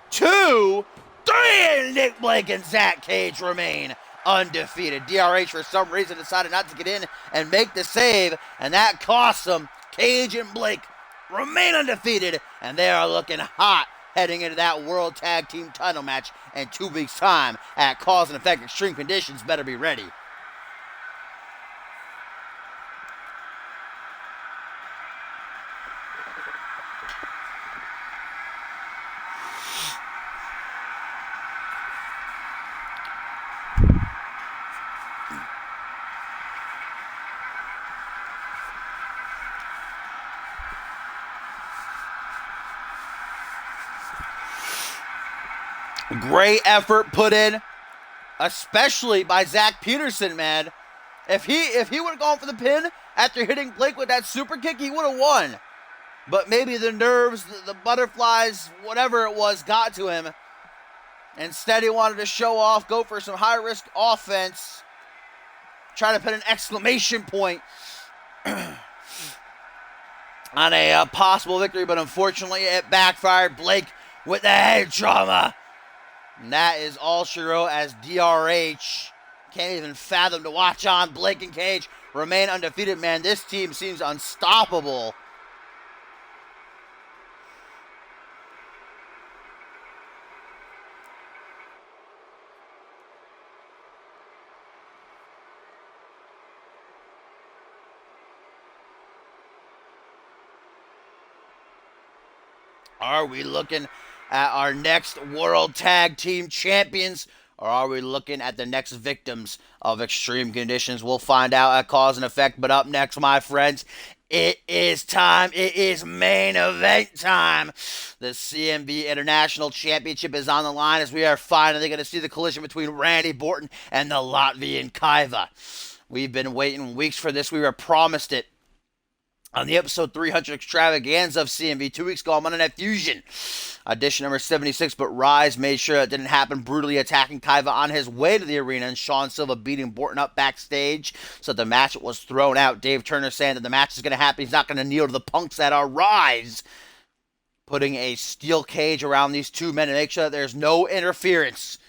2, 3. And Nick Blake and Zach Cage remain undefeated. DRH, for some reason, decided not to get in and make the save. And that cost them. Cage and Blake remain undefeated. And they are looking hot heading into that World Tag Team title match in 2 weeks' time at Cause and Effect Extreme Conditions. Better be ready. Great effort put in, especially by Zach Peterson, man. If he would have gone for the pin after hitting Blake with that super kick, he would have won. But maybe the nerves, the butterflies, whatever it was, got to him. Instead, he wanted to show off, go for some high-risk offense, try to put an exclamation point on a possible victory, but unfortunately, it backfired. Blake with the head trauma. And that is all she wrote as DRH. Can't even fathom to watch on. Blake and Cage remain undefeated, man. This team seems unstoppable. Are we looking at our next World Tag Team Champions, or are we looking at the next victims of extreme conditions? We'll find out at Cause and Effect. But up next, my friends, it is time. It is main event time. The CMV International Championship is on the line as we are finally going to see the collision between Randy Orton and the Latvian Kaiva. We've been waiting weeks for this. We were promised it on the episode 300 extravaganza of CMV 2 weeks ago on Monday Night Fusion, edition number 76, but Rise made sure that didn't happen, brutally attacking Kaiva on his way to the arena, and Sean Silva beating Borton up backstage, so the match was thrown out. Dave Turner saying that the match is going to happen, he's not going to kneel to the punks that are Rise, putting a steel cage around these two men to make sure that there's no interference.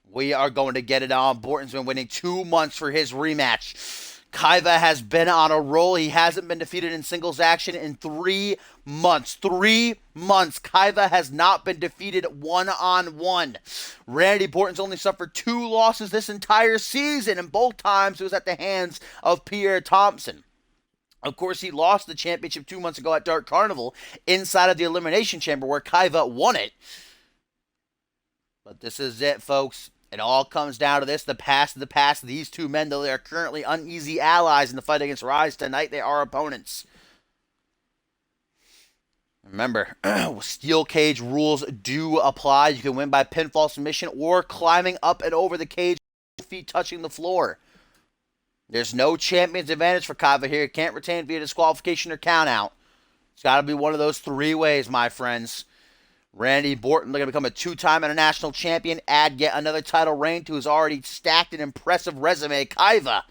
We are going to get it on. Borton's been waiting 2 months for his rematch. Kaiva has been on a roll. He hasn't been defeated in singles action in 3 months. 3 months. Kaiva has not been defeated one-on-one. Randy Orton's only suffered 2 losses this entire season, and both times it was at the hands of Pierre Thompson. Of course, he lost the championship 2 months ago at Dark Carnival inside of the Elimination Chamber where Kaiva won it. But this is it, folks. It all comes down to this, the past of the past. These two men, though they are currently uneasy allies in the fight against Rise tonight, they are opponents. Remember, steel cage rules do apply. You can win by pinfall submission or climbing up and over the cage, feet touching the floor. There's no champion's advantage for Kaiva here. He can't retain via disqualification or countout. It's got to be one of those 3 ways, my friends. Randy Orton looking to become a 2-time international champion, add yet another title reign to his already stacked and impressive resume. Kaiva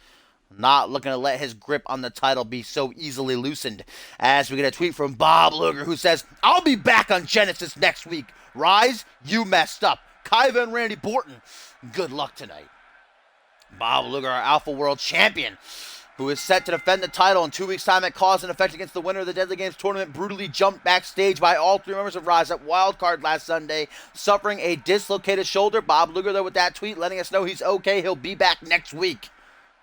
not looking to let his grip on the title be so easily loosened. As we get a tweet from Bob Luger who says, "I'll be back on Genesis next week. Rise, you messed up. Kaiva and Randy Orton, good luck tonight." Bob Luger, our Alpha World Champion, who is set to defend the title in 2 weeks' time at Cause and Effect against the winner of the Deadly Games tournament, brutally jumped backstage by all 3 members of Rise at Wildcard last Sunday, suffering a dislocated shoulder. Bob Luger, though, with that tweet, letting us know he's okay. He'll be back next week.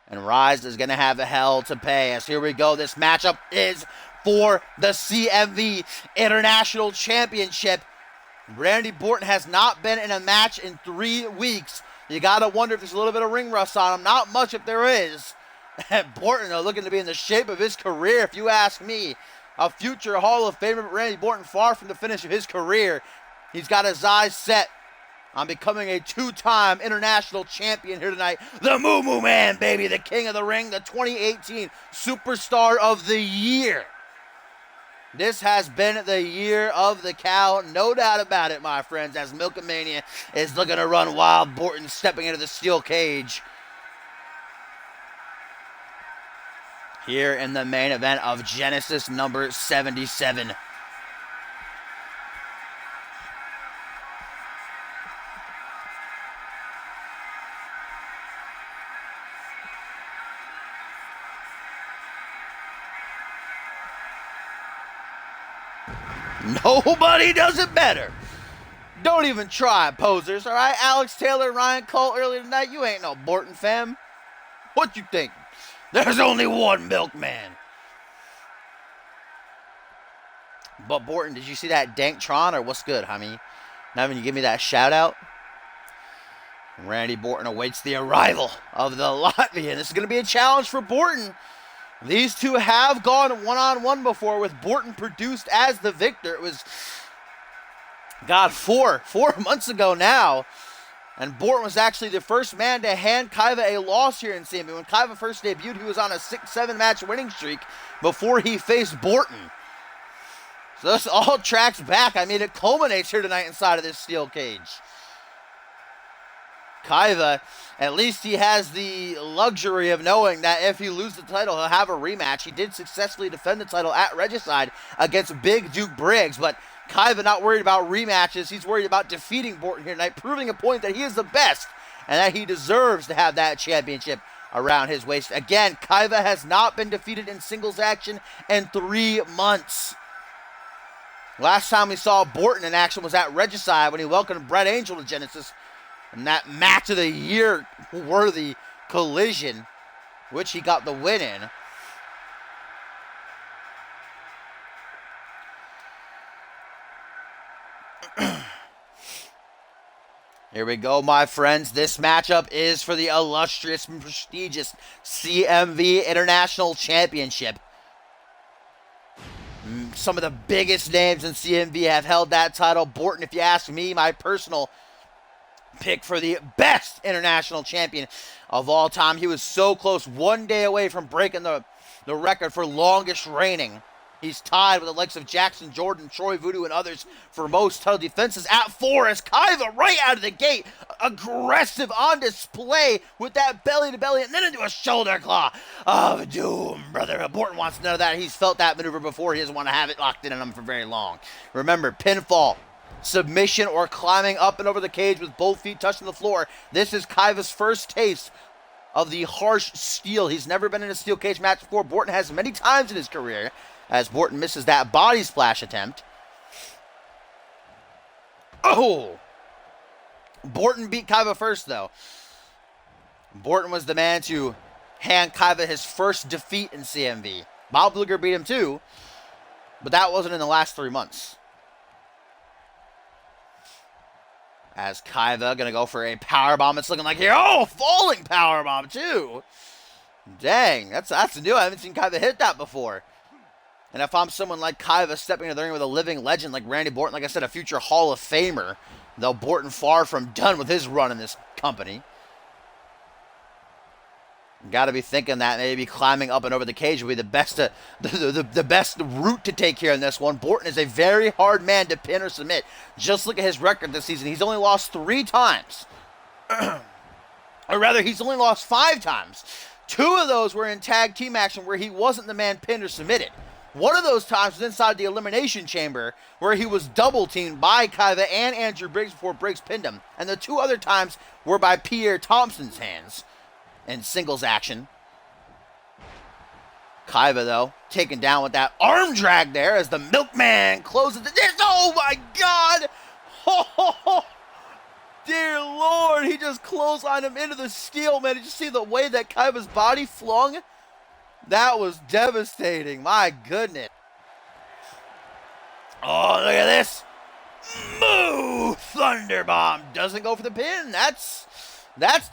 And Rise is going to have a hell to pay. As here we go, this matchup is for the CMV International Championship. Randy Orton has not been in a match in 3 weeks. You got to wonder if there's a little bit of ring rust on him. Not much if there is. And Orton looking to be in the shape of his career, if you ask me. A future Hall of Famer, but Randy Orton far from the finish of his career. He's got his eyes set on becoming a 2-time international champion here tonight. The Moo Moo Man, baby, the king of the ring, the 2018 Superstar of the Year. This has been the year of the cow, no doubt about it, my friends, as Milkamania is looking to run wild. Orton stepping into the steel cage. Here in the main event of Genesis number 77. Nobody does it better. Don't even try, posers, all right? Alex Taylor, Ryan Cole earlier tonight, you ain't no Borton fam. What you think? There's only one milkman. But Borton, did you see that Danktron or what's good, homie? Now when you give me that shout out. Randy Borton awaits the arrival of the Latvian. This is going to be a challenge for Borton. These two have gone one-on-one before with Borton produced as the victor. It was God, four months ago now. And Borton was actually the first man to hand Kaiva a loss here in CMV. When Kaiva first debuted, he was on a 6-7 match winning streak before he faced Borton. So this all tracks back. I mean, it culminates here tonight inside of this steel cage. Kaiva, at least he has the luxury of knowing that if he loses the title, he'll have a rematch. He did successfully defend the title at Regicide against Big Duke Briggs, but Kaiva not worried about rematches. He's worried about defeating Borton here tonight, proving a point that he is the best and that he deserves to have that championship around his waist. Again, Kaiva has not been defeated in singles action in 3 months. Last time we saw Borton in action was at Regicide when he welcomed Brett Angel to Genesis in that match of the year worthy collision, which he got the win in. Here we go, my friends. This matchup is for the illustrious and prestigious CMV International Championship. Some of the biggest names in CMV have held that title. Borton, if you ask me, my personal pick for the best international champion of all time. He was so close, one day away from breaking the record for longest reigning. He's tied with the likes of Jackson Jordan, Troy Voodoo, and others for most title defenses at 4 as Kaiva right out of the gate, aggressive on display with that belly-to-belly and then into a shoulder claw of doom, brother. Borton wants none of that. He's felt that maneuver before. He doesn't want to have it locked in on him for very long. Remember, pinfall, submission, or climbing up and over the cage with both feet touching the floor. This is Kaiva's first taste of the harsh steel. He's never been in a steel cage match before. Borton has many times in his career, as Borton misses that body splash attempt. Oh! Borton beat Kaiva first, though. Borton was the man to hand Kaiva his first defeat in CMV. Bob Luger beat him too, but that wasn't in the last 3 months. As Kaiva gonna go for a powerbomb. It's looking like here. Oh, falling powerbomb too. Dang, that's new. I haven't seen Kaiva hit that before. And if I'm someone like Kaiva stepping into the ring with a living legend like Randy Borton, like I said, a future Hall of Famer, though Borton far from done with his run in this company. Got to be thinking that maybe climbing up and over the cage would be the best the best route to take here in this one. Borton is a very hard man to pin or submit. Just look at his record this season. He's only lost 3 times. Or rather, he's only lost 5 times. 2 of those were in tag team action where he wasn't the man pinned or submitted. One of those times was inside the Elimination Chamber where he was double-teamed by Kaiva and Andrew Briggs before Briggs pinned him. And the 2 other times were by Pierre Thompson's hands in singles action. Kaiva, though, taken down with that arm drag there as the Milkman closes the disc. Oh, my God! Oh, dear Lord, he just clotheslined him into the steel, man. Did you see the way that Kaiva's body flung? That was devastating. My goodness. Oh, look at this. Moo! Thunderbomb doesn't go for the pin. That's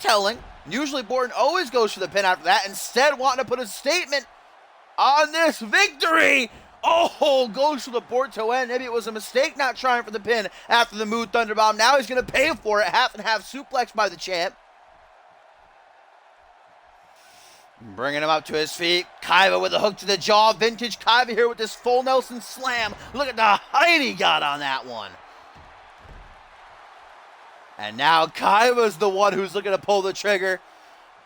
telling. Usually Borton always goes for the pin after that. Instead, wanting to put a statement on this victory. Oh, goes for the Porto end. Maybe it was a mistake not trying for the pin after the Moo Thunderbomb. Now he's going to pay for it. Half and half suplex by the champ. Bringing him up to his feet. Kaiva with a hook to the jaw. Vintage Kaiva here with this full Nelson slam. Look at the height he got on that one. And now Kaiva's the one who's looking to pull the trigger.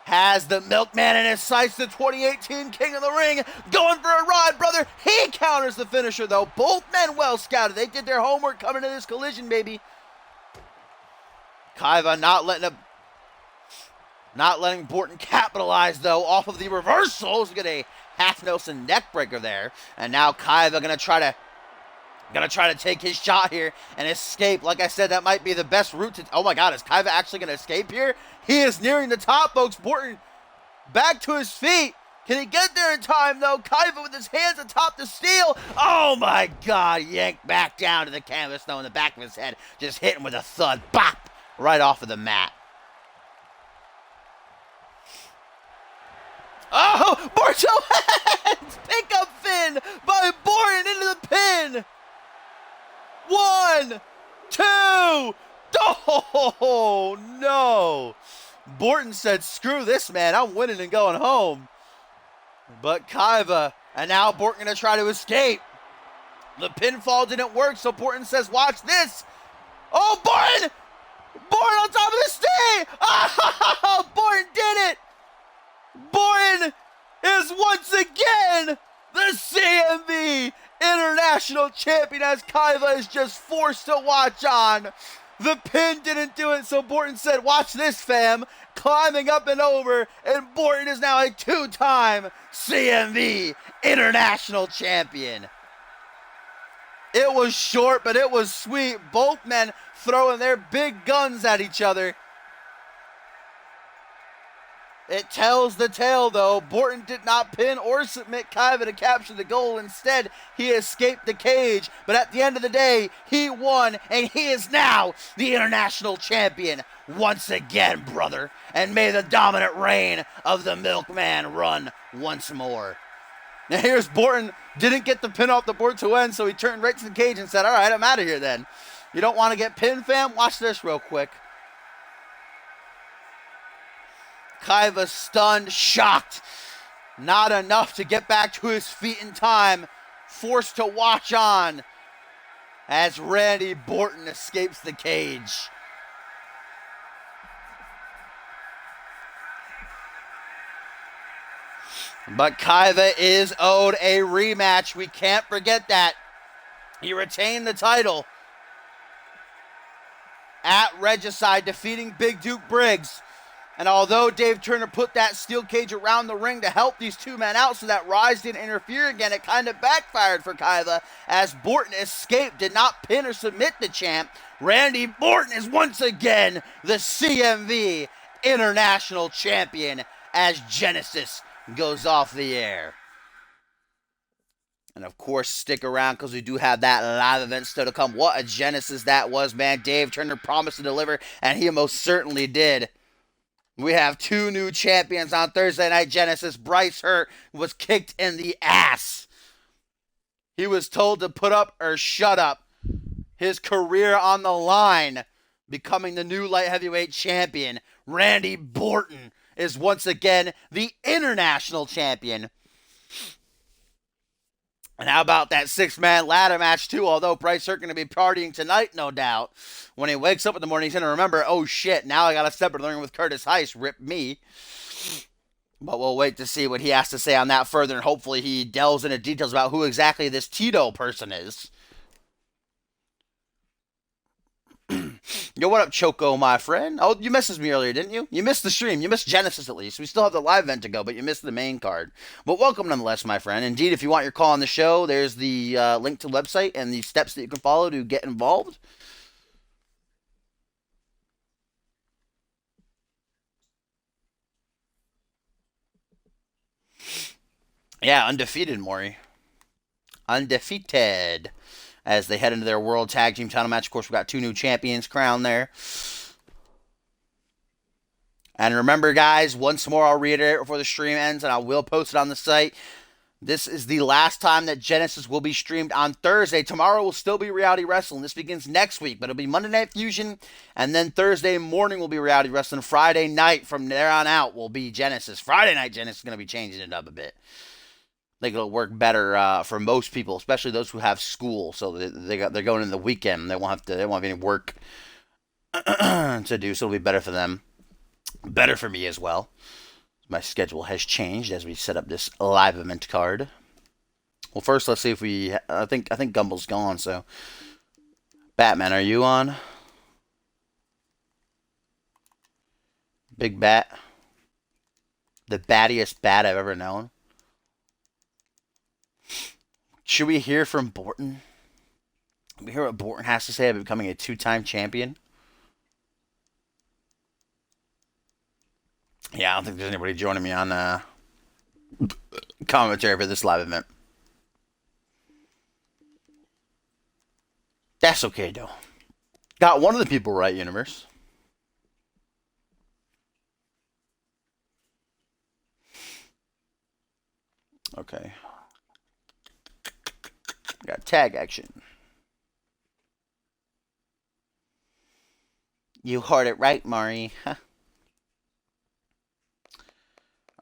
Has the Milkman in his sights, the 2018 King of the Ring. Going for a rod, brother. He counters the finisher, though. Both men well scouted. They did their homework coming to this collision, baby. Kaiva not letting Borton capitalize, though, off of the reversals. Get a half Nelson neck breaker there. And now Kaiva gonna try to take his shot here and escape. Like I said, that might be the best route to... Oh my God, is Kaiva actually gonna escape here? He is nearing the top, folks. Borton back to his feet. Can he get there in time, though? Kaiva with his hands atop the steel. Oh my God, yanked back down to the canvas, though, in the back of his head. Just hitting with a thud. Bop! Right off of the mat. Oh, Borto hands! Pick up Finn by Borton into the pin. 1, 2. Oh, no. Borton said, screw this, man. I'm winning and going home. But Kaiva, and now Borton going to try to escape. The pinfall didn't work, so Borton says, watch this. Oh, Borton! Borton on top of the stage! Oh, Borton did it! Borton is once again the CMV International Champion as Kaiva is just forced to watch on. The pin didn't do it, so Borton said, watch this, fam. Climbing up and over, and Borton is now a 2-time CMV International Champion. It was short, but it was sweet. Both men throwing their big guns at each other. It tells the tale, though. Borton did not pin or submit Kaiva to capture the goal. Instead, he escaped the cage. But at the end of the day, he won, and he is now the International Champion once again, brother. And may the dominant reign of the Milkman run once more. Now here's Borton. Didn't get the pin off the board to end, so he turned right to the cage and said, all right, I'm out of here then. You don't want to get pinned, fam? Watch this real quick. Kaiva stunned, shocked. Not enough to get back to his feet in time. Forced to watch on as Randy Borton escapes the cage. But Kaiva is owed a rematch. We can't forget that. He retained the title at Regicide, defeating Big Duke Briggs. And although Dave Turner put that steel cage around the ring to help these two men out so that Rise didn't interfere again, it kind of backfired for Kaiva as Borton escaped, did not pin or submit the champ. Randy Borton is once again the CMV International Champion as Genesis goes off the air. And of course, stick around because we do have that live event still to come. What a Genesis that was, man. Dave Turner promised to deliver, and he most certainly did. We have 2 new champions on Thursday Night Genesis. Bryce Hurt was kicked in the ass. He was told to put up or shut up. His career on the line, becoming the new light heavyweight champion. Randy Borton is once again the international champion. And how about that 6-man ladder match, too? Although Bryce Hurt going to be partying tonight, no doubt. When he wakes up in the morning, he's going to remember, oh, shit, now I got to step in the ring with Curtis Heist. Rip me. But we'll wait to see what he has to say on that further, and hopefully he delves into details about who exactly this Tito person is. Yo, what up, Choco, my friend? Oh, you messaged me earlier, didn't you? You missed the stream. You missed Genesis, at least. We still have the live event to go, but you missed the main card. But welcome, nonetheless, my friend. Indeed, if you want your call on the show, there's the link to the website and the steps that you can follow to get involved. Yeah, undefeated, Maury. Undefeated. As they head into their World Tag Team title match. Of course, we've got 2 new champions crowned there. And remember, guys, once more, I'll reiterate before the stream ends, and I will post it on the site. This is the last time that Genesis will be streamed on Thursday. Tomorrow will still be Reality Wrestling. This begins next week, but it'll be Monday Night Fusion, and then Thursday morning will be Reality Wrestling. Friday night, from there on out, will be Genesis. Friday Night Genesis is going to be changing it up a bit. I think it'll work better for most people, especially those who have school. So they're going in the weekend. They won't have any work to do, so it'll be better for them. Better for me as well. My schedule has changed as we set up this live event card. Well, first let's see if we. I think Gumble's gone. So, Batman, are you on? Big Bat, the battiest bat I've ever known. Should we hear from Borton? We hear what Borton has to say about becoming a 2-time champion. Yeah, I don't think there's anybody joining me on commentary for this live event. That's okay, though. Got one of the people right, Universe. Okay. Got tag action. You heard it right, Mari.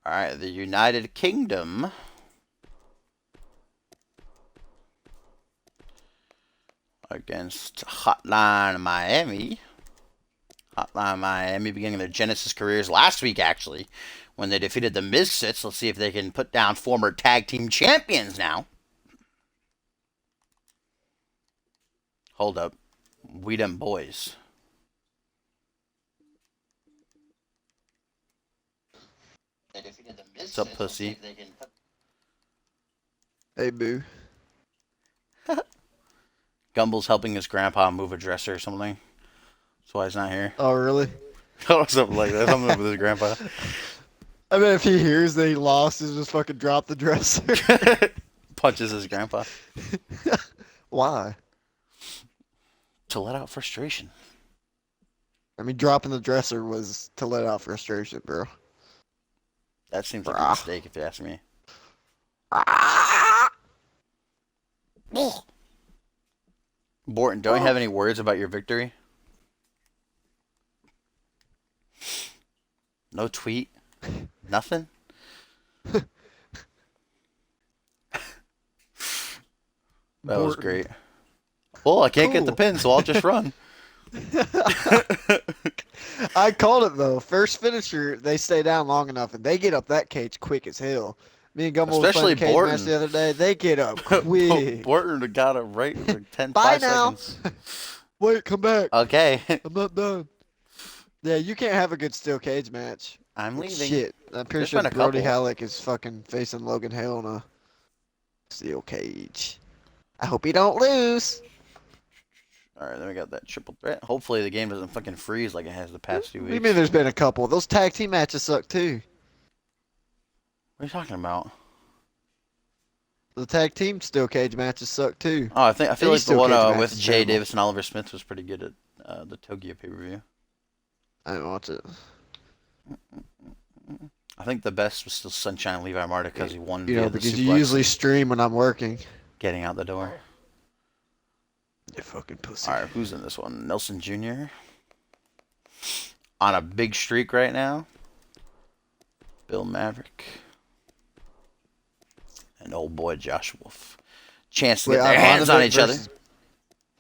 Alright, the United Kingdom against Hotline Miami. Hotline Miami beginning their Genesis careers last week, actually, when they defeated the Misfits. Let's see if they can put down former tag team champions now. Hold up. We them boys. What's up, pussy? Hey, boo. Gumble's helping his grandpa move a dresser or something. That's why he's not here. Oh, really? Or something like that. Something with his grandpa. I mean, if he hears that he lost, he'll just fucking drop the dresser. Punches his grandpa. Why? To let out frustration. I mean, dropping the dresser was to let out frustration, bro. That seems like a mistake if you ask me. Borton, don't you have any words about your victory? No tweet? Nothing? That was great. Well, I can't get the pin, so I'll just run. I called it, though. First finisher, they stay down long enough, and they get up that cage quick as hell. Me and Gumbel was playing cage match the other day. They get up quick. Borton got it right in like 10, Bye 5 now. seconds. Wait, come back. Okay. I'm not done. Yeah, you can't have a good steel cage match. I'm leaving. Shit. I'm pretty sure Brody Halleck is fucking facing Logan Hale in a steel cage. I hope he don't lose. Alright, then we got that triple threat. Hopefully the game doesn't fucking freeze like it has the past few weeks. What do you mean there's been a couple? Those tag team matches suck too. What are you talking about? The tag team steel cage matches suck too. Oh, I feel like the one with Jay Davis and Oliver Smith was pretty good at the Tokyo pay-per-view. I didn't watch it. I think the best was still Sunshine Levi Martin because he won. You know, because you usually stream when I'm working. Getting out the door. You fucking pussy. Alright, who's in this one? Nelson Jr. On a big streak right now. Bill Maverick. And old boy Josh Wolf. Chance to get their hands on each other.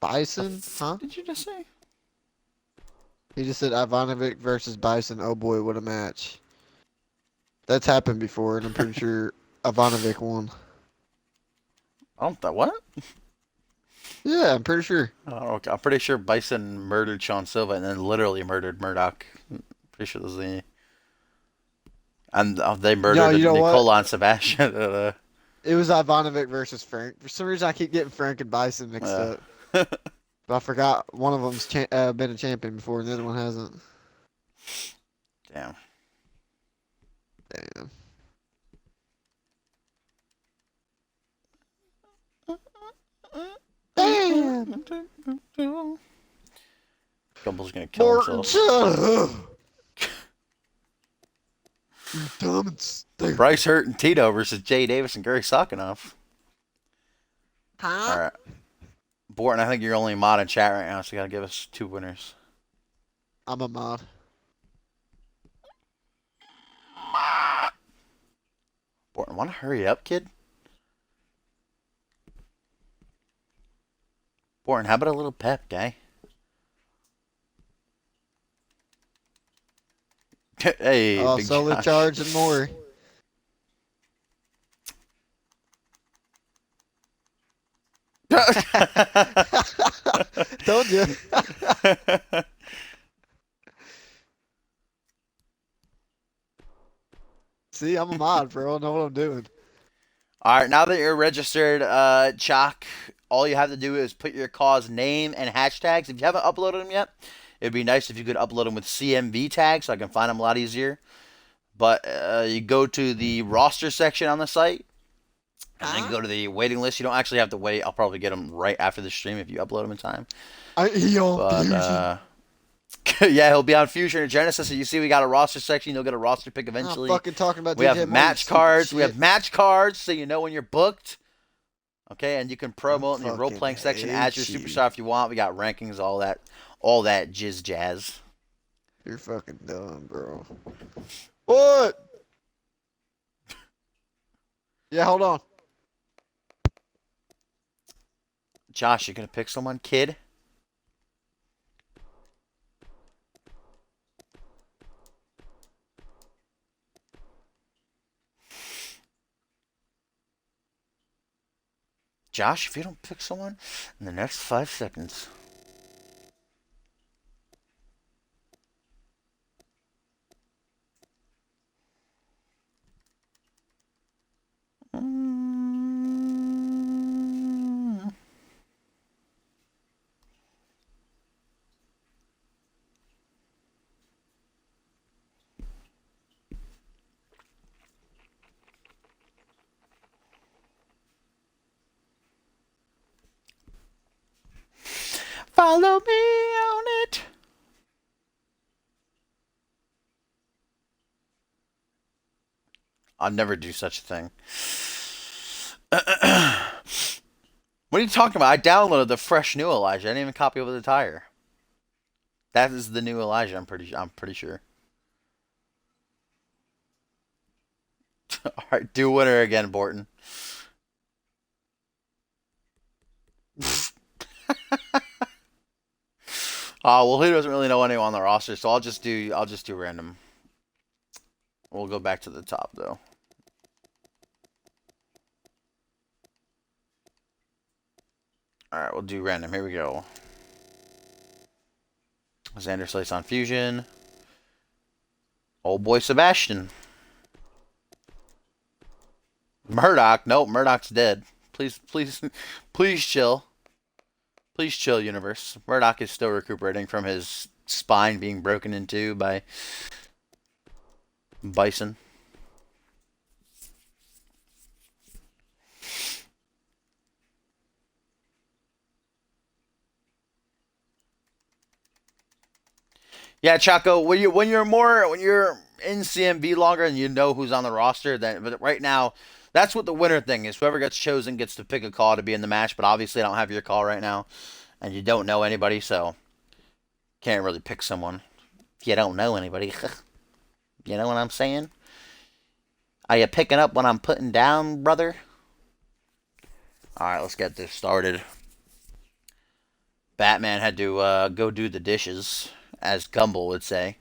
Bison? Huh? Did you just say? He just said Ivanovic versus Bison. Oh boy, what a match. That's happened before, and I'm pretty sure Ivanovic won. What? Yeah, I'm pretty sure. Oh, okay. I'm pretty sure Bison murdered Sean Silva and then literally murdered Murdoch. Pretty sure this is the... And they murdered Nicola and Sebastian. It was Ivanovic versus Frank. For some reason, I keep getting Frank and Bison mixed up. But I forgot one of them's been a champion before, and the other one hasn't. Damn. Damn. Gumble's gonna kill himself. Bryce Hurt and Tito versus Jay Davis and Gary Sakanoff. Huh? Alright. Borton, I think you're only mod in chat right now, so you gotta give us 2 winners. I'm a mod. Borton, wanna hurry up, kid? Borton, how about a little pep, guy? Hey, oh, big solar Josh. charge and more. Told you. See, I'm a mod, bro. I know what I'm doing. All right, now that you're registered, Chalk, all you have to do is put your cause name and hashtags. If you haven't uploaded them yet, it'd be nice if you could upload them with CMV tags so I can find them a lot easier. But you go to the roster section on the site, and then go to the waiting list. You don't actually have to wait. I'll probably get them right after the stream if you upload them in time. Yeah, he'll be on Fusion or Genesis. So you see we got a roster section. You'll get a roster pick eventually. I'm fucking talking about we have match cards. We have match cards so you know when you're booked. Okay, and you can promote in your role-playing section as your superstar if you want. We got rankings, all that jizz jazz. You're fucking dumb, bro. What? Yeah, hold on. Josh, you gonna pick someone, kid? Josh, if you don't pick someone in the next 5 seconds. Follow me on it. I'll never do such a thing. What are you talking about? I downloaded the fresh new Elijah. I didn't even copy over the tire. That is the new Elijah. I'm pretty sure. All right, do winner again, Borton. Well, he doesn't really know anyone on the roster, so I'll just do random. We'll go back to the top though. All right, we'll do random. Here we go. Xander Slates on Fusion. Old boy Sebastian. Murdoch. Nope, Murdoch's dead. Please, please, please chill. Please chill, universe. Murdoch is still recuperating from his spine being broken into by Bison. Yeah, Chaco. When you're in CMV longer and you know who's on the roster, then but right now, that's what the winner thing is. Whoever gets chosen gets to pick a call to be in the match. But obviously, I don't have your call right now, and you don't know anybody, so can't really pick someone if you don't know anybody. You know what I'm saying? Are you picking up what I'm putting down, brother? All right, let's get this started. Batman had to go do the dishes, as Gumbel would say.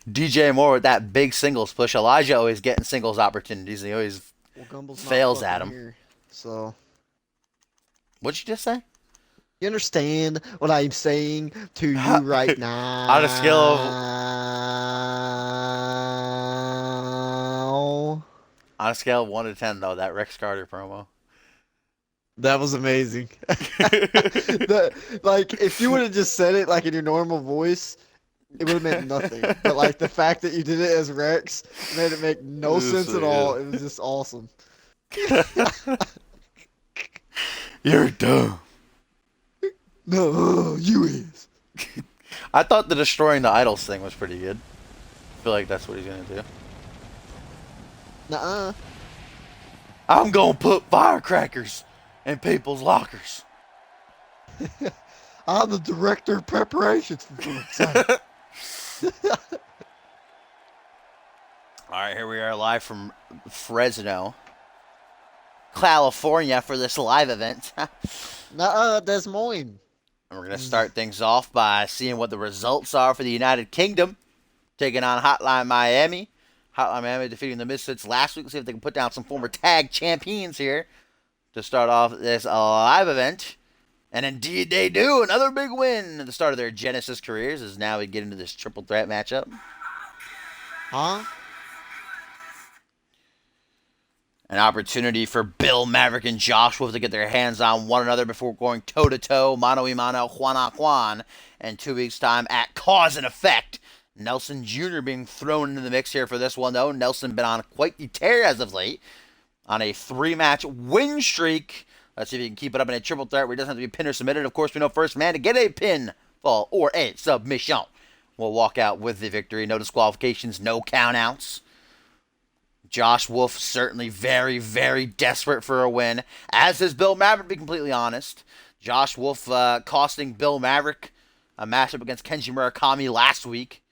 DJ Moore with that big singles push. Elijah always getting singles opportunities. And he always fails at them. Here, so. What'd you just say? You understand what I'm saying to you right now? On a scale of... On a scale of 1 to 10, though, that Rex Carter promo. That was amazing. Like, if you would have just said it like in your normal voice, it would have meant nothing. But like the fact that you did it as Rex made it make no sense at all. It was just awesome. You're dumb. No, you is. I thought the destroying the idols thing was pretty good. I feel like that's what he's gonna do. Nuh-uh. I'm gonna put firecrackers in people's lockers. I'm the director of preparations for Alright, here we are live from Fresno, California for this live event. Nuh-uh, Des Moines. And we're going to start things off by seeing what the results are for the United Kingdom, taking on Hotline Miami. Hotline Miami defeating the Misfits last week. Let's see if they can put down some former tag champions here to start off this live event. And indeed they do. Another big win at the start of their Genesis careers as now we get into this triple threat matchup. Huh? An opportunity for Bill Maverick and Josh Wolf to get their hands on one another before going toe-to-toe, mano-a-mano, Juan-a-Juan, in 2 weeks' time at Cause and Effect. Nelson Jr. being thrown into the mix here for this one, though. Nelson been on quite the tear as of late on a 3-match win streak. Let's see if he can keep it up in a triple threat where he doesn't have to be pinned or submitted. Of course, we know first man to get a pin fall or a submission will walk out with the victory. No disqualifications, no countouts. Josh Wolf certainly very, very desperate for a win, as is Bill Maverick, to be completely honest. Josh Wolf costing Bill Maverick a matchup against Kenji Murakami last week.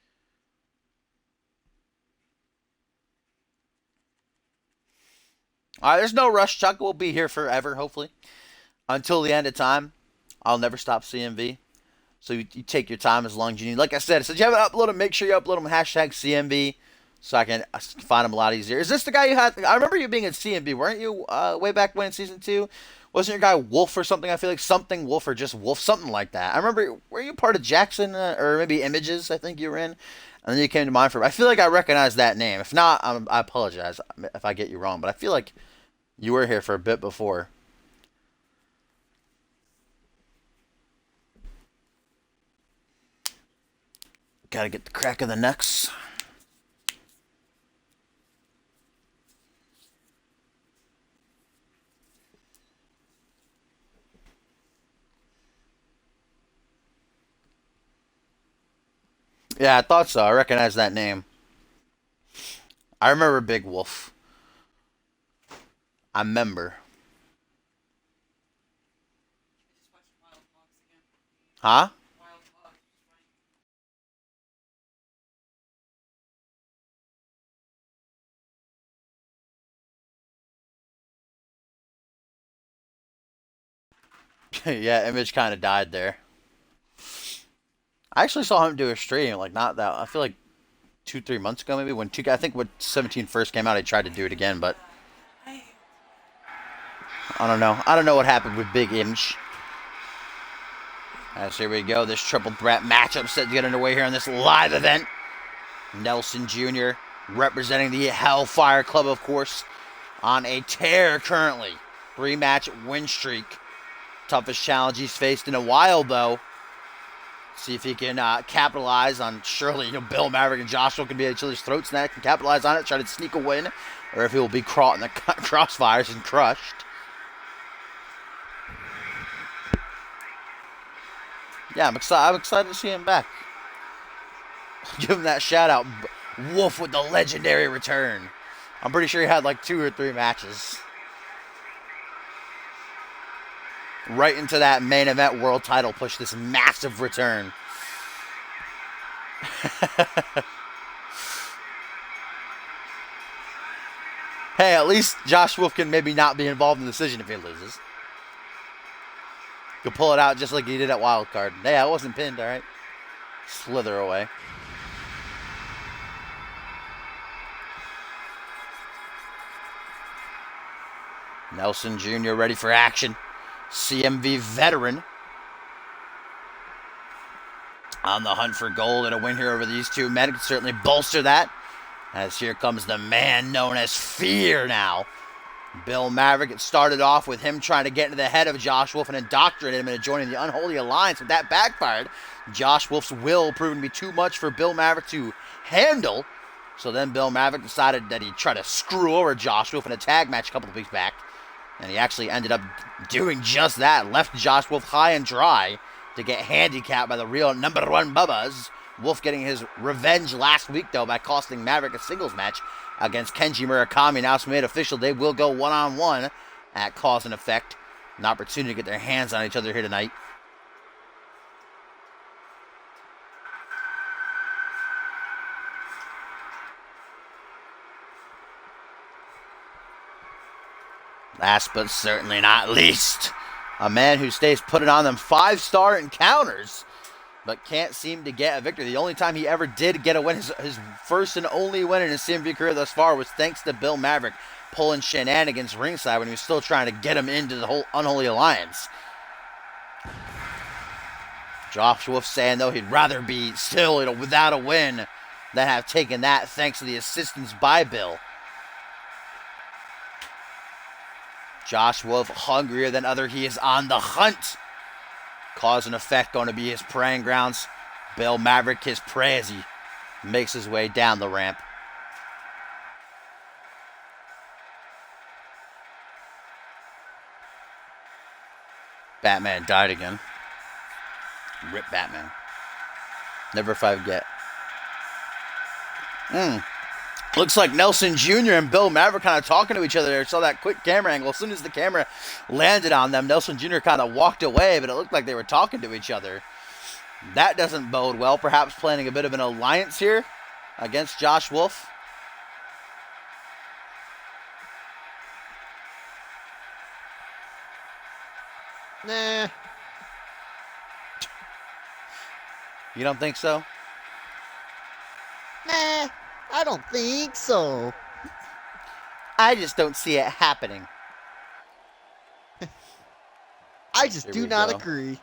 All right, there's no rush. Chuck will be here forever, hopefully, until the end of time. I'll never stop CMV. So you take your time as long as you need. Like I said, since you haven't uploaded, make sure you upload them hashtag CMV so I can find them a lot easier. Is this the guy you had? I remember you being in CMV, weren't you? Way back when in season 2, wasn't your guy Wolf or something? I feel like something Wolf or just Wolf, something like that. I remember. Were you part of Jackson or maybe Images? I think you were in, and then you came to mind for. I feel like I recognize that name. If not, I apologize if I get you wrong, but I feel like you were here for a bit before. Gotta get the crack of the necks. Yeah, I thought so. I recognize that name. I remember Big Wolf. I remember. Huh? Yeah, Image kind of died there. I actually saw him do a stream, like not that. I feel like 2-3 months ago, maybe when I think when 17 first came out, I tried to do it again, but I don't know. I don't know what happened with Big Image. As here we go, this triple threat matchup set to get underway here on this live event. Nelson Jr. representing the Hellfire Club, of course, on a tear currently. 3-match win streak. Toughest challenge he's faced in a while, though. See if he can capitalize on, surely, Bill Maverick and Joshua can be at each other's throats next and capitalize on it, try to sneak a win, or if he will be caught in the crossfires and crushed. Yeah, I'm excited to see him back. Give him that shout out. Wolf with the legendary return. I'm pretty sure he had like 2 or 3 matches. Right into that main event world title push, this massive return. Hey, at least Josh Wolf can maybe not be involved in the decision if he loses. He'll pull it out just like he did at Wildcard. Hey, I wasn't pinned, alright? Slither away. Nelson Jr. ready for action. CMV veteran. On the hunt for gold and a win here over these two men can certainly bolster that. As here comes the man known as Fear now. Bill Maverick, it started off with him trying to get into the head of Josh Wolf and indoctrinate him into joining the Unholy Alliance, but that backfired. Josh Wolf's will proving to be too much for Bill Maverick to handle. So then Bill Maverick decided that he'd try to screw over Josh Wolf in a tag match a couple of weeks back. And he actually ended up doing just that. Left Josh Wolf high and dry to get handicapped by the real number 1 Bubbas. Wolf getting his revenge last week, though, by costing Maverick a singles match against Kenji Murakami. Now it's made official. They will go one-on-one at Cause and Effect. An opportunity to get their hands on each other here tonight. Last but certainly not least, a man who stays putting on them 5-star encounters, but can't seem to get a victory. The only time he ever did get a win, his first and only win in his CMV career thus far, was thanks to Bill Maverick pulling shenanigans ringside when he was still trying to get him into the whole Unholy Alliance. Josh Wolf saying, though, he'd rather be still without a win than have taken that thanks to the assistance by Bill. Josh Wolf hungrier than ever. He is on the hunt. Cause and Effect going to be his praying grounds. Bill Maverick his prey as he makes his way down the ramp. Batman died again. Rip Batman. Never forget. Looks like Nelson Jr. and Bill Maverick kind of talking to each other. I saw that quick camera angle. As soon as the camera landed on them, Nelson Jr. kind of walked away, but it looked like they were talking to each other. That doesn't bode well. Perhaps planning a bit of an alliance here against Josh Wolf. Nah. You don't think so? Nah, I don't think so. I just don't see it happening. I just do not agree.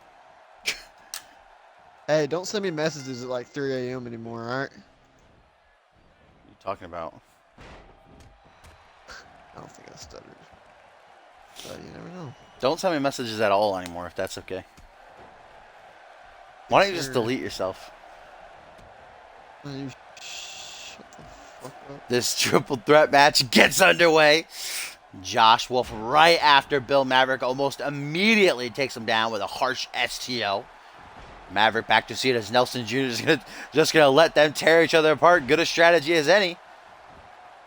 Hey, don't send me messages at like 3 a.m. anymore, alright? What are you talking about? I don't think I stuttered. But you never know. Don't send me messages at all anymore if that's okay. Why don't you just delete yourself? You shut the fuck up. This triple threat match gets underway. Josh Wolf, right after Bill Maverick, almost immediately takes him down with a harsh STO. Maverick back to see it as Nelson Jr. is just going to let them tear each other apart. Good a strategy as any.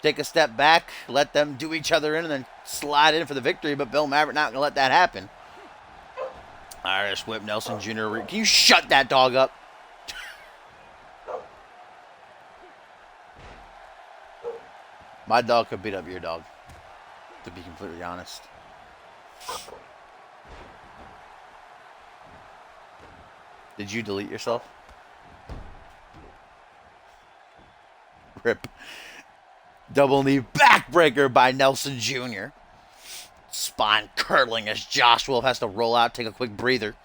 Take a step back, let them do each other in, and then slide in for the victory. But Bill Maverick not going to let that happen. Irish whip, Nelson Jr. Can you shut that dog up? My dog could beat up your dog, to be completely honest. Did you delete yourself? Rip. Double knee backbreaker by Nelson Jr. Spine curdling as Josh Wolf has to roll out, take a quick breather.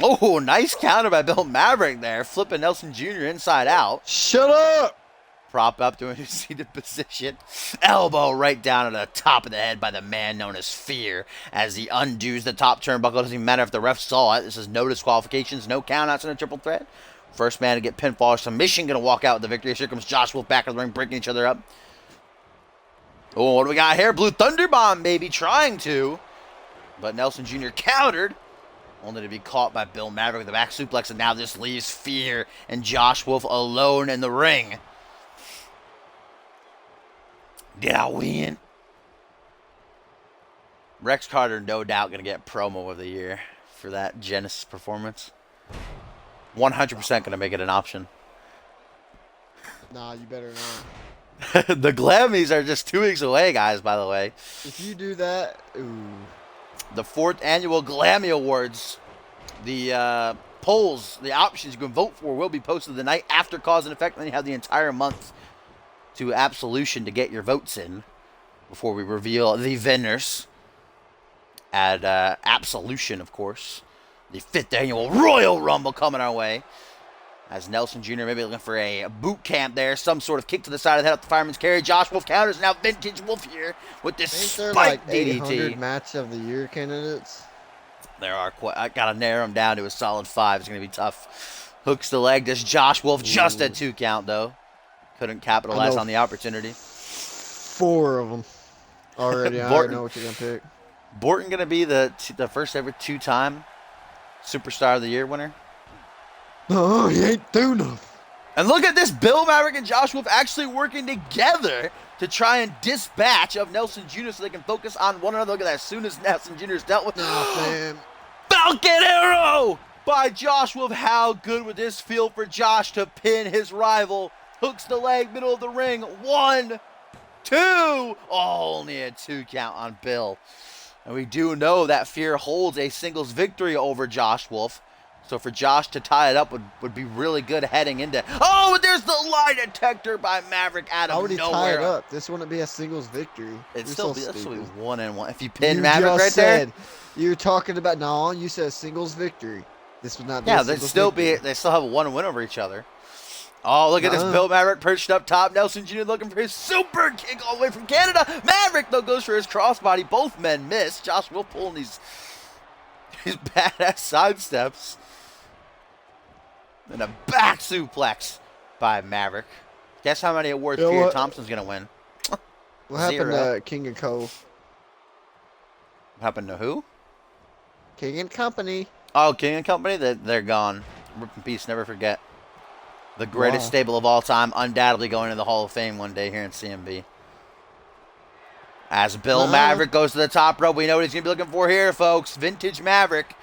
Oh, nice counter by Bill Maverick there. Flipping Nelson Jr. inside out. Shut up! Prop up to a seated position. Elbow right down to the top of the head by the man known as Fear. As he undoes the top turnbuckle. Doesn't even matter if the ref saw it. This is no disqualifications, no countouts in a triple threat. First man to get pinfall or submission going to walk out with the victory. Here comes Josh Wolf back in the ring, breaking each other up. Oh, what do we got here? Blue Thunder Bomb, baby, trying to. But Nelson Jr. countered. Only to be caught by Bill Maverick with the back suplex. And now this leaves Fear and Josh Wolf alone in the ring. Did I win? Rex Carter, no doubt, going to get promo of the year for that Genesis performance. 100% going to make it an option. Nah, you better not. The Glammies are just 2 weeks away, guys, by the way. If you do that, ooh. The 4th annual Glammy Awards. The polls, the options you can vote for will be posted the night after Cause and Effect. And then you have the entire month to Absolution to get your votes in before we reveal the winners at Absolution, of course. The 5th annual Royal Rumble coming our way. As Nelson Jr. maybe looking for a boot camp there. Some sort of kick to the side of the head up the fireman's carry. Josh Wolf counters. Now Vintage Wolf here with this spike like DDT. 800 match of the year candidates? There are quite. I got to narrow them down to a solid 5. It's going to be tough. Hooks the leg. Does Josh Wolf just at 2 count, though. Couldn't capitalize on the opportunity. 4 of them already. I already know what you're going to pick. Borton going to be the first ever 2-time Superstar of the Year winner. Oh, he ain't do nothing. And look at this. Bill Maverick and Josh Wolf actually working together to try and dispatch of Nelson Jr. so they can focus on one another. Look at that. As soon as Nelson Jr. is dealt with. Oh, man. Falcon Arrow by Josh Wolf. How good would this feel for Josh to pin his rival? Hooks the leg, middle of the ring. 1, 2. Oh, only a 2 count on Bill. And we do know that Fear holds a singles victory over Josh Wolf. So for Josh to tie it up would be really good heading into... Oh, there's the lie detector by Maverick out of nowhere. How would he tie it up? This wouldn't be a singles victory. It'd still be 1-1. If you pin Maverick right there... You're talking about... No, you said singles victory. This would not be a singles victory. They still have a 1-win over each other. Oh, look at this. Bill Maverick perched up top. Nelson Jr. looking for his super kick all the way from Canada. Maverick, though, goes for his crossbody. Both men miss. Josh Wolf pulling these badass side steps. And a back suplex by Maverick. Guess how many awards Pierre Thompson's going to win? What happened to King and Co? What happened to who? King and Company. Oh, King and Company? They're gone. Rip in peace, never forget. The greatest stable of all time, undoubtedly going to the Hall of Fame one day here in CMV. As Bill Maverick goes to the top rope, we know what he's going to be looking for here, folks. Vintage Maverick.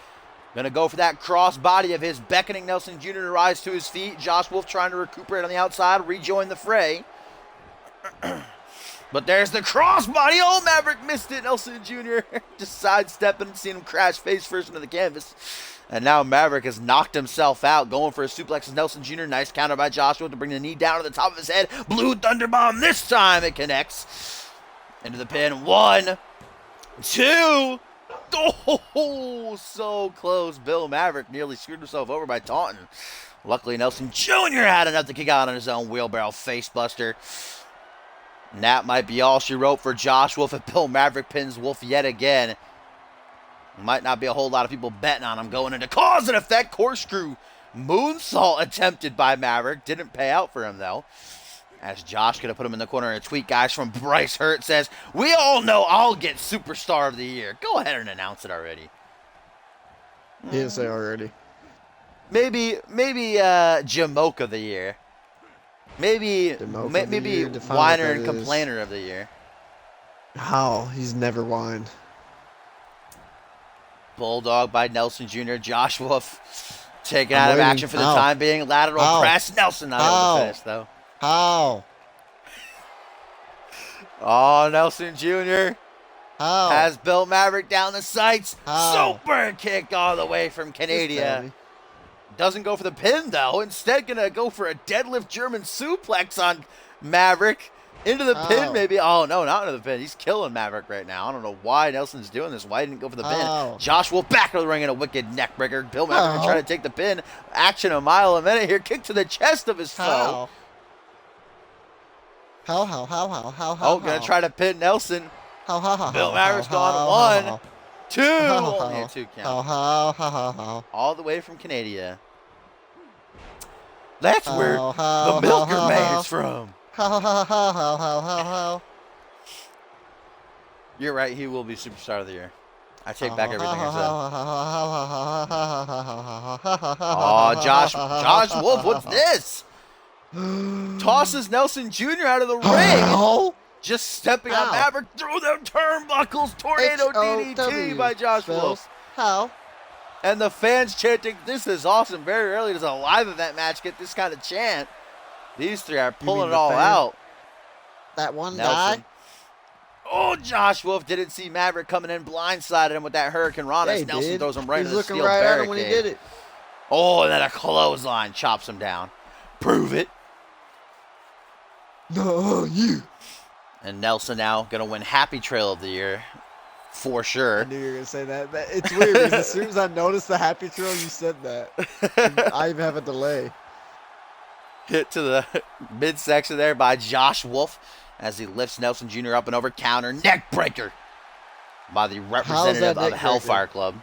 Gonna go for that cross body of his, beckoning Nelson Jr. to rise to his feet. Josh Wolf trying to recuperate on the outside, rejoin the fray. But there's the crossbody. Oh, Maverick missed it. Nelson Jr. just sidestepping, seeing him crash face first into the canvas. And now Maverick has knocked himself out, going for a suplex as Nelson Jr. Nice counter by Joshua to bring the knee down to the top of his head. Blue Thunder Bomb. This time it connects. Into the pin. 1, 2. Oh, so close. Bill Maverick nearly screwed himself over by taunting. Luckily, Nelson Jr. had enough to kick out on his own wheelbarrow facebuster. And that might be all she wrote for Josh Wolf if Bill Maverick pins Wolf yet again. Might not be a whole lot of people betting on him going into cause and effect. Corkscrew moonsault attempted by Maverick. Didn't pay out for him, though. As Josh could have put him in the corner. And a tweet, guys, from Bryce Hurt says, "We all know I'll get Superstar of the Year." Go ahead and announce it already. He didn't say already. Maybe Jamoke of the Year. Maybe Whiner and Complainer of the Year. How? He's never whined. Bulldog by Nelson Jr. Josh Wolf taken out of action for the time being. Lateral press. Nelson not able to finish, though. How? Oh, Nelson Jr. How? has Bill Maverick down the sights. Super kick all the way from Canada. Doesn't go for the pin, though. Instead, going to go for a deadlift German suplex on Maverick. Into the pin, maybe. Oh, no, not into the pin. He's killing Maverick right now. I don't know why Nelson's doing this. Why he didn't go for the pin? Josh will back to the ring in a wicked neck breaker. Bill Maverick trying to take the pin. Action a mile a minute here. Kick to the chest of his foe. How? Oh, going to try to pin Nelson. Bill Maverick's gone. 1, 2. Only a 2 count. All the way from Canada. That's where the Milker Man is from. You're right. He will be Superstar of the Year. I take back everything I said. Oh, Josh Wolf, what's this? Tosses Nelson Jr. out of the ring. Just stepping on Maverick through the turnbuckles. Tornado DDT by Josh Wolf. How? And the fans chanting, "This is awesome." Very rarely does a live event match get this kind of chant. These three are pulling it all out. That one guy? Oh, Josh Wolf didn't see Maverick coming in, blindsided him with that Hurricane Rana. Yeah, Nelson throws him right into the steel right barricade. at him when he did it. Oh, and then a clothesline chops him down. Prove it. No, you. And Nelson now going to win Happy Trail of the Year. For sure. I knew you were going to say that. It's weird because as soon as I noticed the Happy Trail, you said that. I even have a delay. Hit to the midsection there by Josh Wolf as he lifts Nelson Jr. up and over. Counter neck breaker by the representative of Hellfire Club.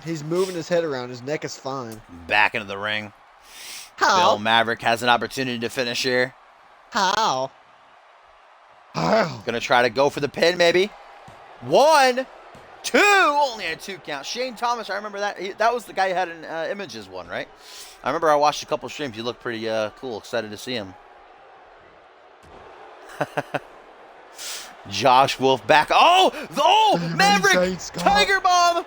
He's moving his head around. His neck is fine. Back into the ring. How? Bill Maverick has an opportunity to finish here. How? Gonna try to go for the pin, maybe. 1, 2. Only a 2 count. Shane Thomas, I remember that. That was the guy who had an Images one, right? I remember I watched a couple streams. He looked pretty cool. Excited to see him. Josh Wolf back. Oh, Maverick! Tiger Bomb!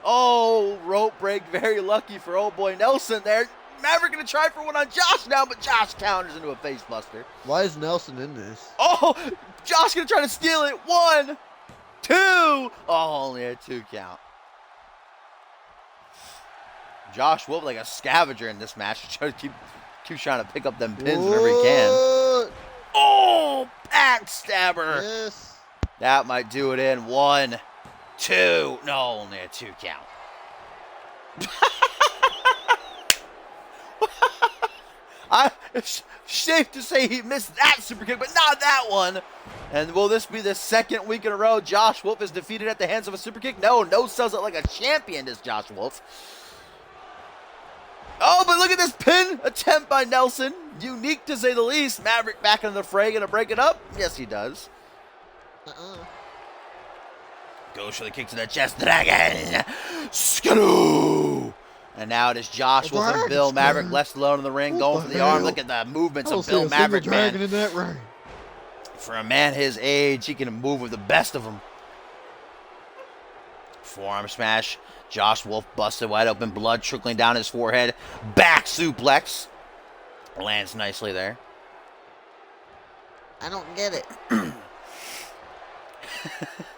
Oh, rope break. Very lucky for old boy Nelson there. Maverick going to try for one on Josh now, but Josh counters into a face buster. Why is Nelson in this? Oh, Josh going to try to steal it. 1, 2. Oh, only a 2 count. Josh Wolf like a scavenger in this match. Keep trying to pick up them pins whenever he can. Oh, backstabber. Yes. That might do it in 1, 2. No, only a 2 count. It's safe to say he missed that super kick, but not that one. And will this be the second week in a row Josh Wolf is defeated at the hands of a super kick? No sells it like a champion, this Josh Wolf. Oh, but look at this pin attempt by Nelson. Unique to say the least. Maverick back into the fray, gonna break it up? Yes, he does. Goes for the kick to the chest. Dragon! Skadoo! And now it is Josh Wolf and Bill Maverick left alone in the ring, going for the arm. Look at the movements of Bill Maverick, man. In that ring. For a man his age, he can move with the best of them. Forearm smash. Josh Wolf busted wide open, blood trickling down his forehead. Back suplex. Lands nicely there. I don't get it.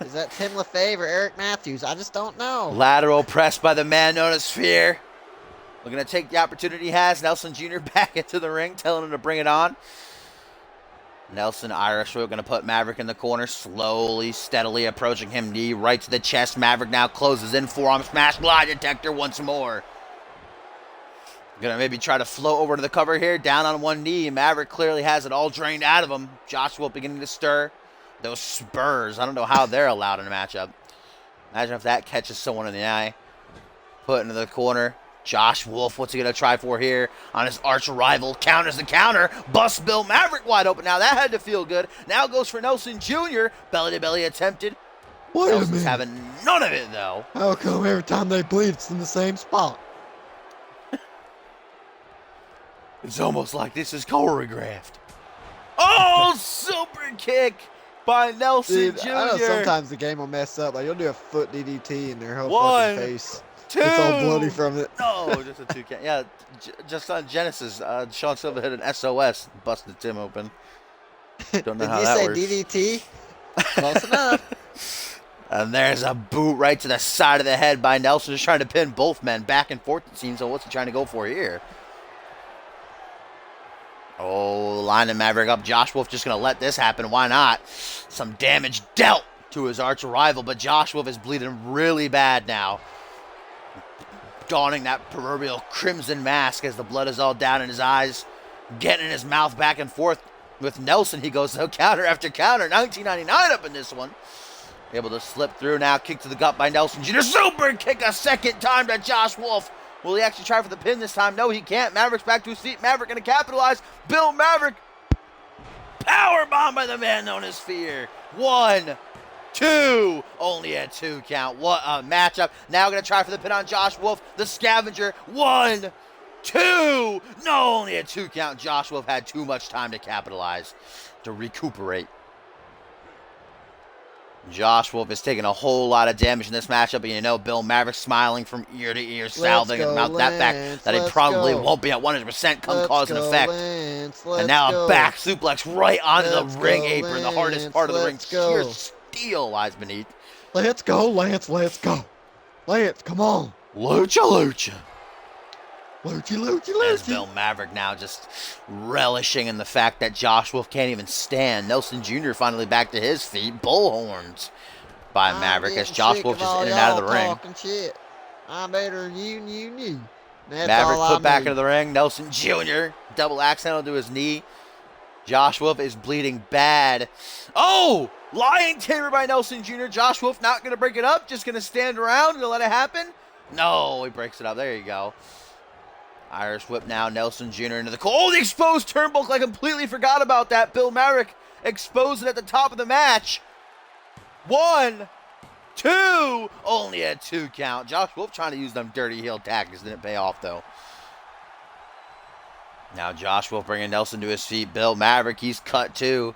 Is that Tim LaFave or Eric Matthews? I just don't know. Lateral press by the man known as Fear. Looking to take the opportunity he has. Nelson Jr. back into the ring, telling him to bring it on. Nelson Irish Whip going to put Maverick in the corner, slowly, steadily approaching him. Knee right to the chest. Maverick now closes in. Forearm smash. Lie detector once more. Going to maybe try to float over to the cover here. Down on one knee. Maverick clearly has it all drained out of him. Josh Wolf beginning to stir. Those spurs. I don't know how they're allowed in a matchup. Imagine if that catches someone in the eye. Put into the corner. Josh Wolf, what's he going to try for here on his arch rival? Counters the counter. Busts Bill Maverick wide open. Now that had to feel good. Now goes for Nelson Jr. Belly to belly attempted. Nelson's having none of it, though. How come every time they bleed, it's in the same spot? It's almost like this is choreographed. Oh, super kick by Nelson Jr. I know sometimes the game will mess up. Like, you'll do a foot DDT in their whole One, fucking face. Two. It's all bloody from it. No, just a 2 count. Yeah, just on Genesis, Sean Silva hit an SOS, busted Tim open. Don't know how that works. Did you say DDT? Close enough. And there's a boot right to the side of the head by Nelson, just trying to pin both men back and forth, it seems. So what's he trying to go for here? Oh, lining Maverick up. Josh Wolf just going to let this happen. Why not? Some damage dealt to his arch rival, but Josh Wolf is bleeding really bad now. Donning that proverbial crimson mask as the blood is all down in his eyes. Getting in his mouth back and forth with Nelson. He goes counter after counter. 1999 up in this one. Able to slip through now. Kick to the gut by Nelson Jr. Super kick a second time to Josh Wolf. Will he actually try for the pin this time? No, he can't. Maverick's back to his feet. Maverick going to capitalize. Bill Maverick. Power bomb by the man known as Fear. 1, 2. Only a 2 count. What a matchup. Now going to try for the pin on Josh Wolf. The Scavenger. 1, 2. No, only a 2 count. Josh Wolf had too much time to capitalize, to recuperate. Josh Wolf is taking a whole lot of damage in this matchup, and you know Bill Maverick smiling from ear to ear, salving about that fact that he probably won't be at 100% come cause and effect. And now a back suplex right onto the ring apron, the hardest part of the ring. Sheer steel lies beneath. Let's go, Lance, let's go. Lance, come on. Lucha, lucha. Lucha, lucha, lucha. As Bill Maverick now just relishing in the fact that Josh Wolf can't even stand. Nelson Jr. finally back to his feet. Bullhorns by Maverick as Josh Wolf just in and out of the ring. Shit. I'm better than you. Maverick put back into the ring. Nelson Jr. double axe handle to his knee. Josh Wolf is bleeding bad. Oh! Lion tamer by Nelson Jr. Josh Wolf not going to break it up. Just going to stand around and let it happen. No, he breaks it up. There you go. Irish whip now, Nelson Jr. into the cold exposed turnbuckle. I completely forgot about that. Bill Maverick exposed it at the top of the match. 1, 2. Only a 2 count. Josh Wolf trying to use them dirty heel tactics. Didn't pay off, though. Now Josh Wolf bringing Nelson to his feet. Bill Maverick, he's cut too.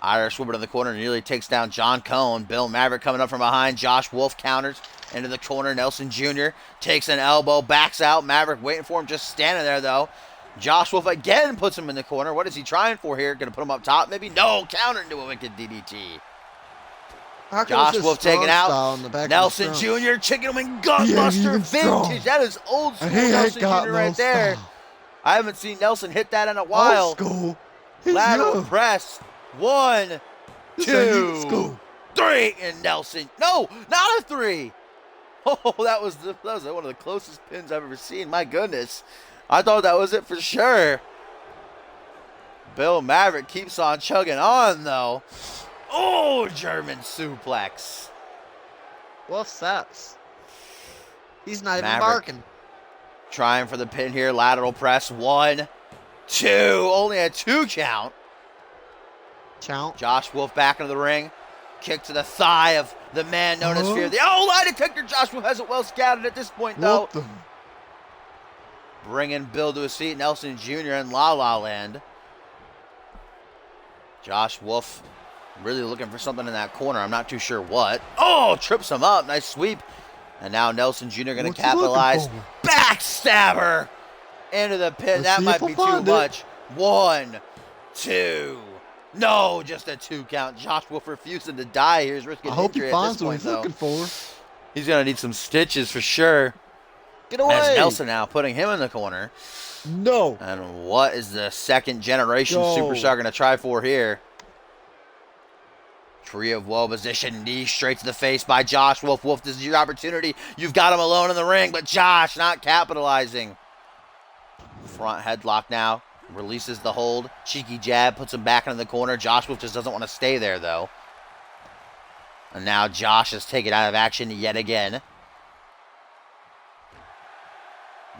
Irish whip into the corner, nearly takes down John Cone. Bill Maverick coming up from behind. Josh Wolf counters into the corner. Nelson Jr. takes an elbow, backs out. Maverick waiting for him, just standing there though. Josh Wolf again puts him in the corner. What is he trying for here? Going to put him up top maybe? No, counter into a wicked DDT. Josh Wolf taking out. Nelson Jr. Chicken Wing Gutbuster vintage. That is old school Nelson Jr. right there. I haven't seen Nelson hit that in a while. Old school. Lateral press. 1, 2, 3, and Nelson. No, not a 3. Oh, that was one of the closest pins I've ever seen. My goodness. I thought that was it for sure. Bill Maverick keeps on chugging on, though. Oh, German suplex. Wolf sucks. He's not even Maverick barking. Trying for the pin here. Lateral press. 1, 2. Only a 2 count. Josh Wolf back into the ring. Kick to the thigh of the man known as Fear. The lie detector. Josh Wolf has it well scouted at this point, though. Bringing Bill to his feet. Nelson Jr. in La La Land. Josh Wolf Really looking for something in that corner. I'm not too sure what. Oh, trips him up. Nice sweep. And now Nelson Jr. going to capitalize. Backstabber into the pin. That might be too much. 1, 2. No, just a 2 count. Josh Wolf refusing to die here. He's risking injury at this point, though. Looking for. He's going to need some stitches for sure. Get away. As Nelson now putting him in the corner. No. And what is the second generation superstar going to try for here? Tree of woe position, knee straight to the face by Josh Wolf. Wolf, this is your opportunity. You've got him alone in the ring, but Josh not capitalizing. Front headlock now. Releases the hold. Cheeky jab, puts him back into the corner. Josh Wolf just doesn't want to stay there, though. And now Josh is taken out of action yet again.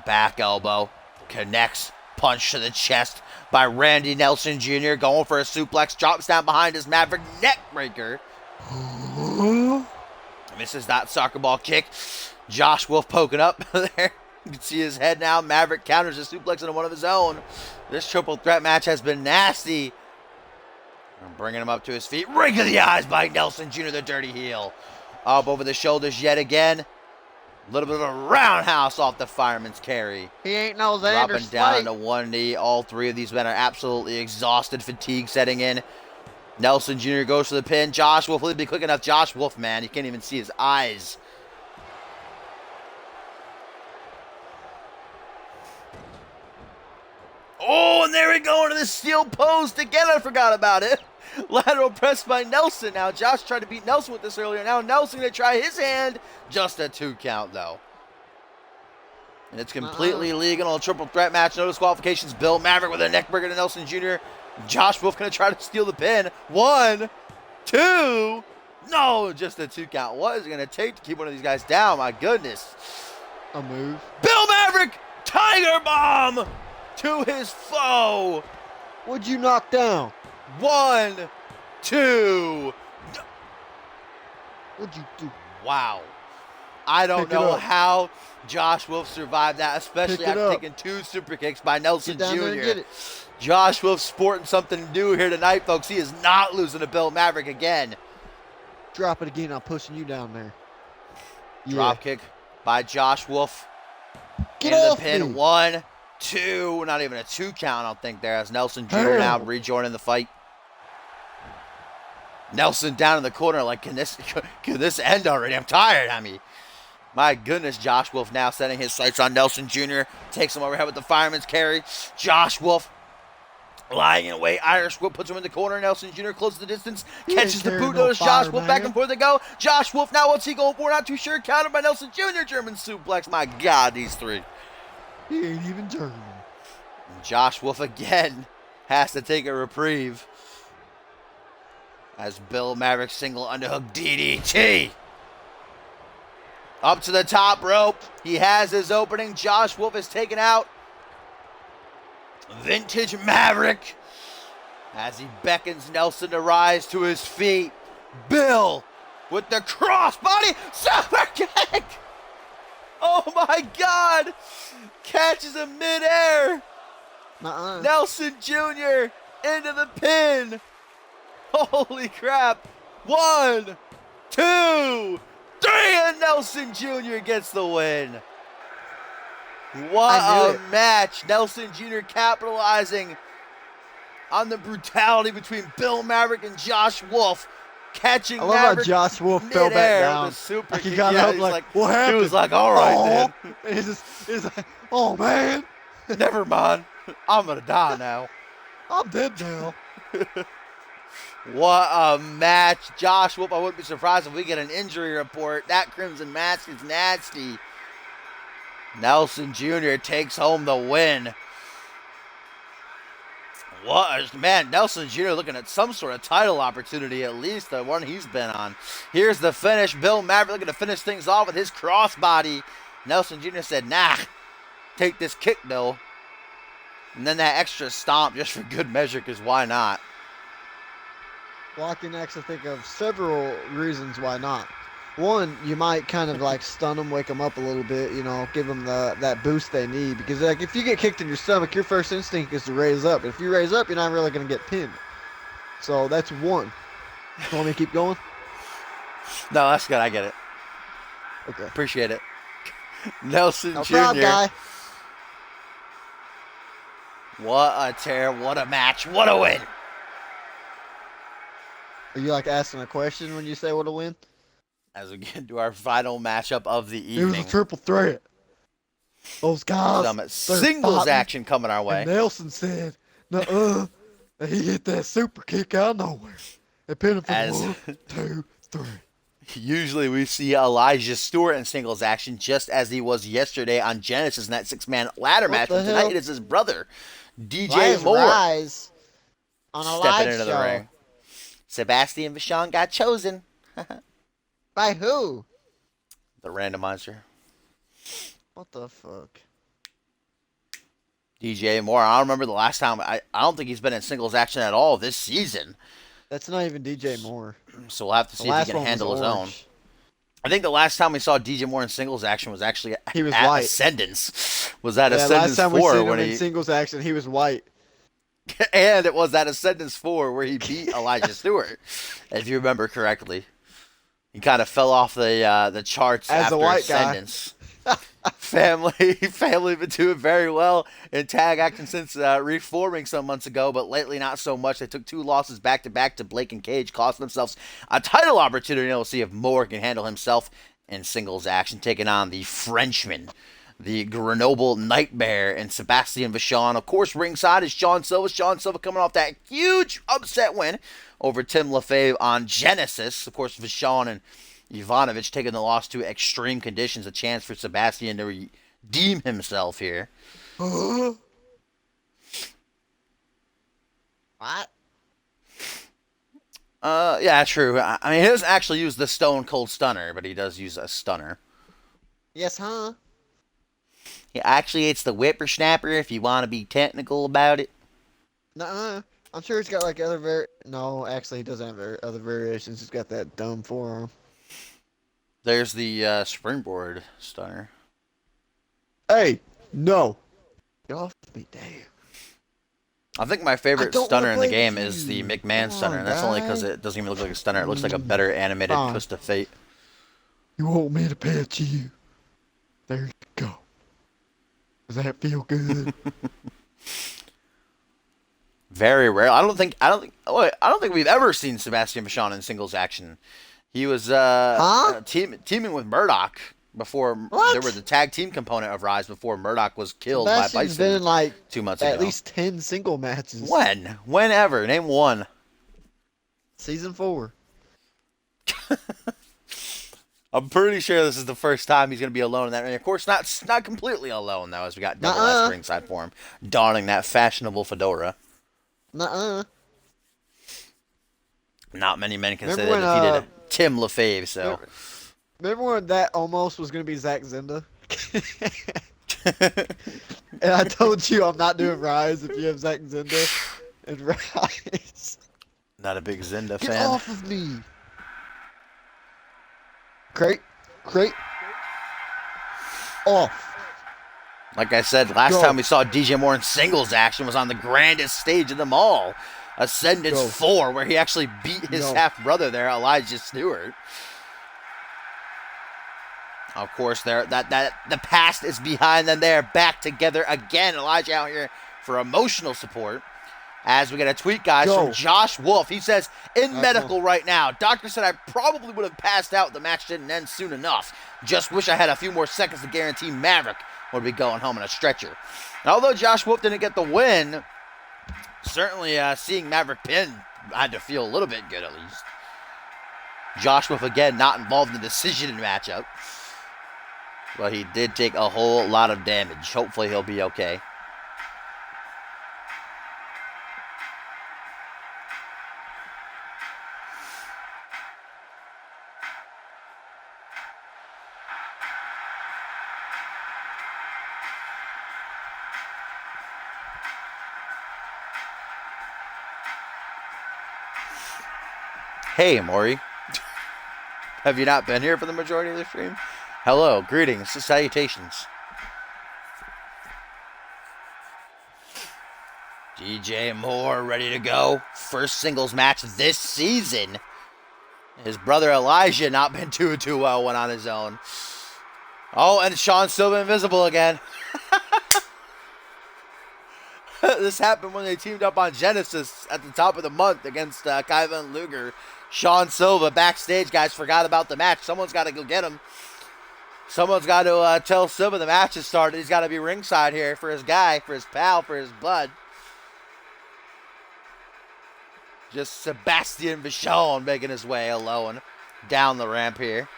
Back elbow. Connects. Punch to the chest by Randy Nelson Jr. Going for a suplex. Drops down behind his Maverick neck breaker. Misses that soccer ball kick. Josh Wolf poking up there. You can see his head now. Maverick counters a suplex into one of his own. This triple threat match has been nasty. I'm bringing him up to his feet. Ring of the eyes by Nelson Jr., the dirty heel. Up over the shoulders yet again. A little bit of a roundhouse off the fireman's carry. He ain't no Xander Dropping down to one knee. All three of these men are absolutely exhausted. Fatigue setting in. Nelson Jr. goes for the pin. Josh Wolf, will he be quick enough? Josh Wolf, man, you can't even see his eyes. Oh, and there we go into the steel post again. I forgot about it. Lateral press by Nelson. Now, Josh tried to beat Nelson with this earlier. Now, Nelson going to try his hand. Just a 2 count, though. And it's completely legal in a triple threat match. No disqualifications. Bill Maverick with a neckbreaker to Nelson Jr. Josh Wolf going to try to steal the pin. 1, 2. No, just a 2 count. What is it going to take to keep one of these guys down? My goodness. A move. Bill Maverick, Tiger Bomb to his foe. What'd you knock down? 1, 2. What'd you do? Wow. I don't know how Josh Wolf survived that, especially after taking 2 super kicks by Nelson Jr. Josh Wolf sporting something new here tonight, folks. He is not losing to Bill Maverick again. Drop it again. I'm pushing you down there. Drop kick by Josh Wolf. Get off the pin. Me. 1, 2. Not even a 2 count, I don't think, there, as Nelson Jr. now rejoining the fight. Nelson down in the corner like, can this end already? I'm tired, My goodness, Josh Wolf now setting his sights on Nelson Jr. Takes him overhead with the fireman's carry. Josh Wolf lying in wait. Irish whip puts him in the corner. Nelson Jr. closes the distance. Catches the boot. Notice Josh Wolf back and forth they go. Josh Wolf now, what's he going for? Not too sure. Countered by Nelson Jr. German suplex. My God, these three. He ain't even German. And Josh Wolf again has to take a reprieve. As Bill Maverick single underhook DDT. Up to the top rope. He has his opening. Josh Wolf is taken out. Vintage Maverick. As he beckons Nelson to rise to his feet. Bill with the crossbody super kick. Oh my God. Catches him midair. Nelson Jr. into the pin. Holy crap. 1, 2, 3, and Nelson Jr. gets the win. What a match. Nelson Jr. capitalizing on the brutality between Bill Maverick and Josh Wolf. Catching Maverick. I love how Josh Wolf fell back down. Super he got up like, what happened? He was like, all right, then. He's like, oh, man. Never mind. I'm going to die now. I'm dead now. What a match. Josh Wolf, I wouldn't be surprised if we get an injury report. That Crimson Mask is nasty. Nelson Jr. takes home the win. Man, Nelson Jr. looking at some sort of title opportunity, at least the one he's been on. Here's the finish. Bill Maverick looking to finish things off with his crossbody. Nelson Jr. said, nah, take this kick, though. And then that extra stomp just for good measure, because why not? Well, I can actually think of several reasons why not. One, you might kind of like stun them, wake them up a little bit, give them that boost they need. Because like if you get kicked in your stomach, your first instinct is to raise up. If you raise up, you're not really going to get pinned. So that's one. You want me to keep going? No, that's good. I get it. Okay. Appreciate it. Nelson No problem, Jr. guy. What a tear. What a match. What a win. Are you like asking a question when you say what a win? As we get into our final matchup of the It was a evening. triple threat. Those guys, Some they're singles fighting, action coming our and way. Nelson said, "Nuh-uh." And he hit that super kick out of nowhere. And pinned him for the As 1, 2, 3. usually we see Elijah Stewart in singles action, just as he was yesterday on Genesis in that 6-man ladder What match. the But tonight hell? it is his brother, DJ Rise, Moore, rise on a stepping live into the show. ring. Sebastian Vachon got chosen. By who? The randomizer. What the fuck? DJ Moore. I don't remember the last time. I don't think he's been in singles action at all this season. That's not even DJ Moore. So we'll have to The see if he last can one was handle his own. orange. I think the last time we saw DJ Moore in singles action was actually He was at white. Ascendance. Was that Yeah, last Ascendance time we 4 seen when him in he singles action, he was white. and it was that Ascendance 4 where he beat Elijah Stewart, if you remember correctly. He kind of fell off the charts As after a white guy. Ascendance. Family been doing very well in tag action since reforming some months ago, but lately not so much. They took 2 losses back to back to Blake and Cage, costing themselves a title opportunity. We'll see if Moore can handle himself in singles action, taking on the Frenchman, the Grenoble Nightmare, and Sebastian Vachon. Of course, ringside is Sean Silva. Sean Silva coming off that huge upset win over Tim LaFave on Genesis. Of course, Vachon and Ivanovic taking the loss to extreme conditions, a chance for Sebastian to redeem himself here. What? Yeah, true. I mean, he doesn't actually use the Stone Cold Stunner, but he does use a stunner. Yes, huh? Actually, it's the Whippersnapper if you want to be technical about it. Nuh-uh. I'm sure he's got like other No, actually, he doesn't have other variations. He's got that dumb forearm. There's the springboard stunner. Hey, no. Get off me, damn. I think my favorite don't stunner wanna in the play game with is the you. McMahon Come stunner, on, and that's only because guy. it doesn't even look like a stunner. It looks like a better animated Fine. twist of fate. You want me to pet you? There you go. Does that feel good? Very rare. I don't think we've ever seen Sebastian Vachon in singles action. He was Huh? teaming with Murdoch before What? there was a tag team component of Rise before Murdoch was killed Sebastian's by been Bison in like 2 months at ago. least 10 single matches. When? Whenever. Name one. Season 4. I'm pretty sure this is the first time he's going to be alone in that ring. Of course, not completely alone, though, as we got Double Nuh-uh. S ringside for him, donning that fashionable fedora. Nuh-uh. Not many men can Remember say they when, defeated Tim LaFave, so. Remember when that almost was going to be Zack Zenda? And I told you I'm not doing Rise if you have Zack Zenda and Rise. Not a big Zenda Get fan. off of me. Great. Off. Like I said, last Go. time we saw DJ Moore in singles action was on the grandest stage of them all, Ascendance Go. 4, where he actually beat his No. half-brother there, Elijah Stewart. Of course, the past is behind them. They're back together again. Elijah out here for emotional support. As we get a tweet, guys, Go. from Josh Wolf. He says, in That's medical right now, doctor said I probably would have passed out. The match didn't end soon enough. Just wish I had a few more seconds to guarantee Maverick would be going home in a stretcher. And although Josh Wolf didn't get the win, certainly seeing Maverick pin had to feel a little bit good at least. Josh Wolf, again, not involved in the decision matchup. But he did take a whole lot of damage. Hopefully he'll be okay. Hey, Maury. Have you not been here for the majority of the stream? Hello, greetings, salutations. DJ Moore ready to go. First singles match this season His brother Elijah not been too well when on his own. Oh, and Sean Silva invisible again. This happened when they teamed up on Genesis at the top of the month against Kevin Luger. Sean Silva backstage, guys, forgot about the match. Someone's got to go get him. Someone's got to tell Silva the match has started. He's got to be ringside here for his guy, for his pal, for his bud. Just Sebastian Vachon making his way alone down the ramp here.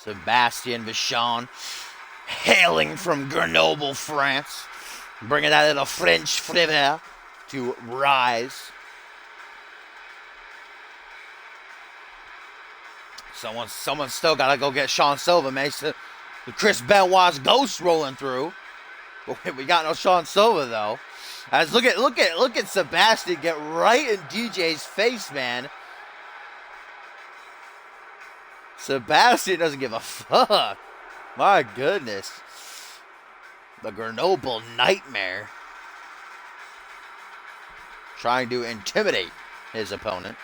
Sebastian Vachon, hailing from Grenoble, France, bringing that little French flavor to rise. Someone's still got to go get Sean Silva, man. Chris Benoit's ghost rolling through. But we got no Sean Silva though. As look at Sebastian get right in DJ's face, man. Sebastian doesn't give a fuck. My goodness. The Grenoble Nightmare. Trying to intimidate his opponent.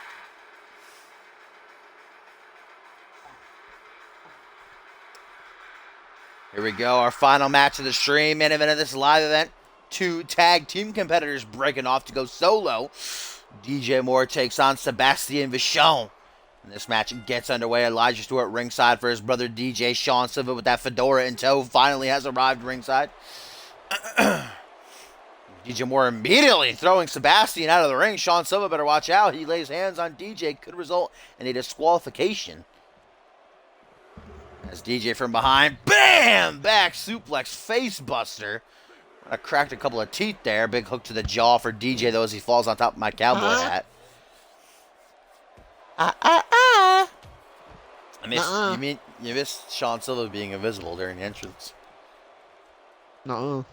Here we go. Our final match of the stream. Main event of this live event. 2 tag team competitors breaking off to go solo. DJ Moore takes on Sebastian Vachon. And this match gets underway. Elijah Stewart ringside for his brother DJ. Sean Silva with that fedora in tow finally has arrived ringside. DJ Moore immediately throwing Sebastian out of the ring. Sean Silva better watch out. He lays hands on DJ. Could result in a disqualification. As DJ from behind. Bam! Back suplex face buster. I cracked a couple of teeth there. Big hook to the jaw for DJ though as he falls on top of my cowboy hat. I miss, you missed Sean Silva being invisible during the entrance. No.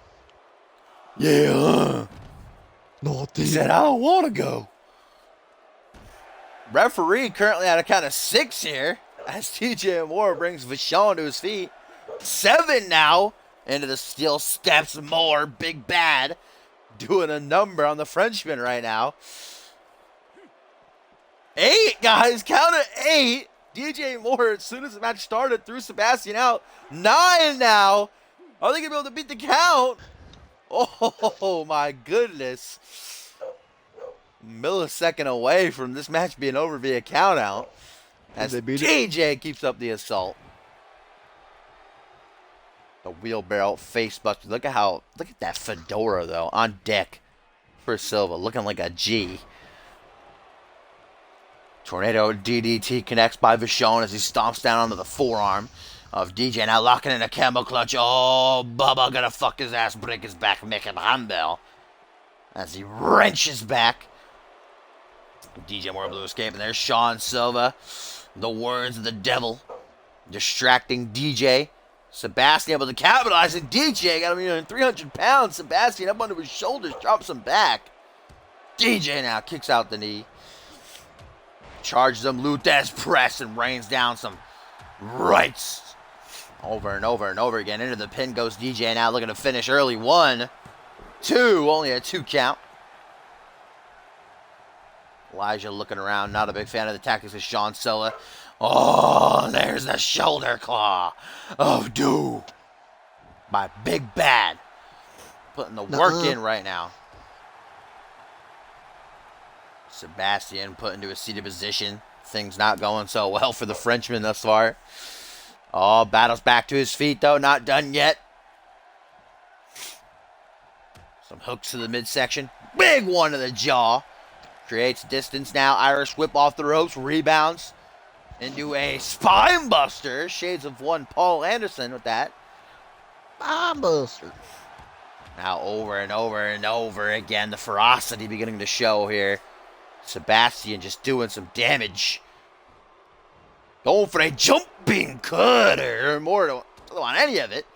Yeah. No, He said, I don't want to go. Referee currently at a count of 6 here. As TJ Moore brings Vachon to his feet. 7 now. Into the steel steps Moore. Big bad. Doing a number on the Frenchman right now. 8, guys. Count of 8. DJ Moore, as soon as the match started, threw Sebastian out. 9 now. Are they going to be able to beat the count? Oh, my goodness. Millisecond away from this match being over via count out. As DJ keeps up the assault. The wheelbarrow face buster. Look at that fedora, though, on deck for Silva. Looking like a G. Tornado DDT connects by Vachon as he stomps down onto the forearm of DJ. Now locking in a camel clutch. Oh, Bubba gonna fuck his ass, break his back, make him handbell. As he wrenches back. DJ Moore blew escape, and there's Sean Silva. The words of the devil. Distracting DJ. Sebastian able to capitalize, and DJ got him 300 pounds. Sebastian up onto his shoulders, drops him back. DJ now kicks out the knee. Charges him, Lutez press, and rains down some rights. Over and over and over again. Into the pin goes DJ now, looking to finish early. 1, 2, only a 2 count. Elijah looking around, not a big fan of the tactics of Sean Silva. Oh, there's the shoulder claw of doom by Big Bad. Putting the work in right now. Sebastian put into a seated position. Things not going so well for the Frenchman thus far. Oh, battles back to his feet though. Not done yet. Some hooks to the midsection. Big one to the jaw. Creates distance now. Irish whip off the ropes. Rebounds into a spine buster. Shades of one Paul Anderson with that. Spine buster. Now over and over and over again. The ferocity beginning to show here. Sebastian just doing some damage. Going for a jumping cutter. More don't want any of it.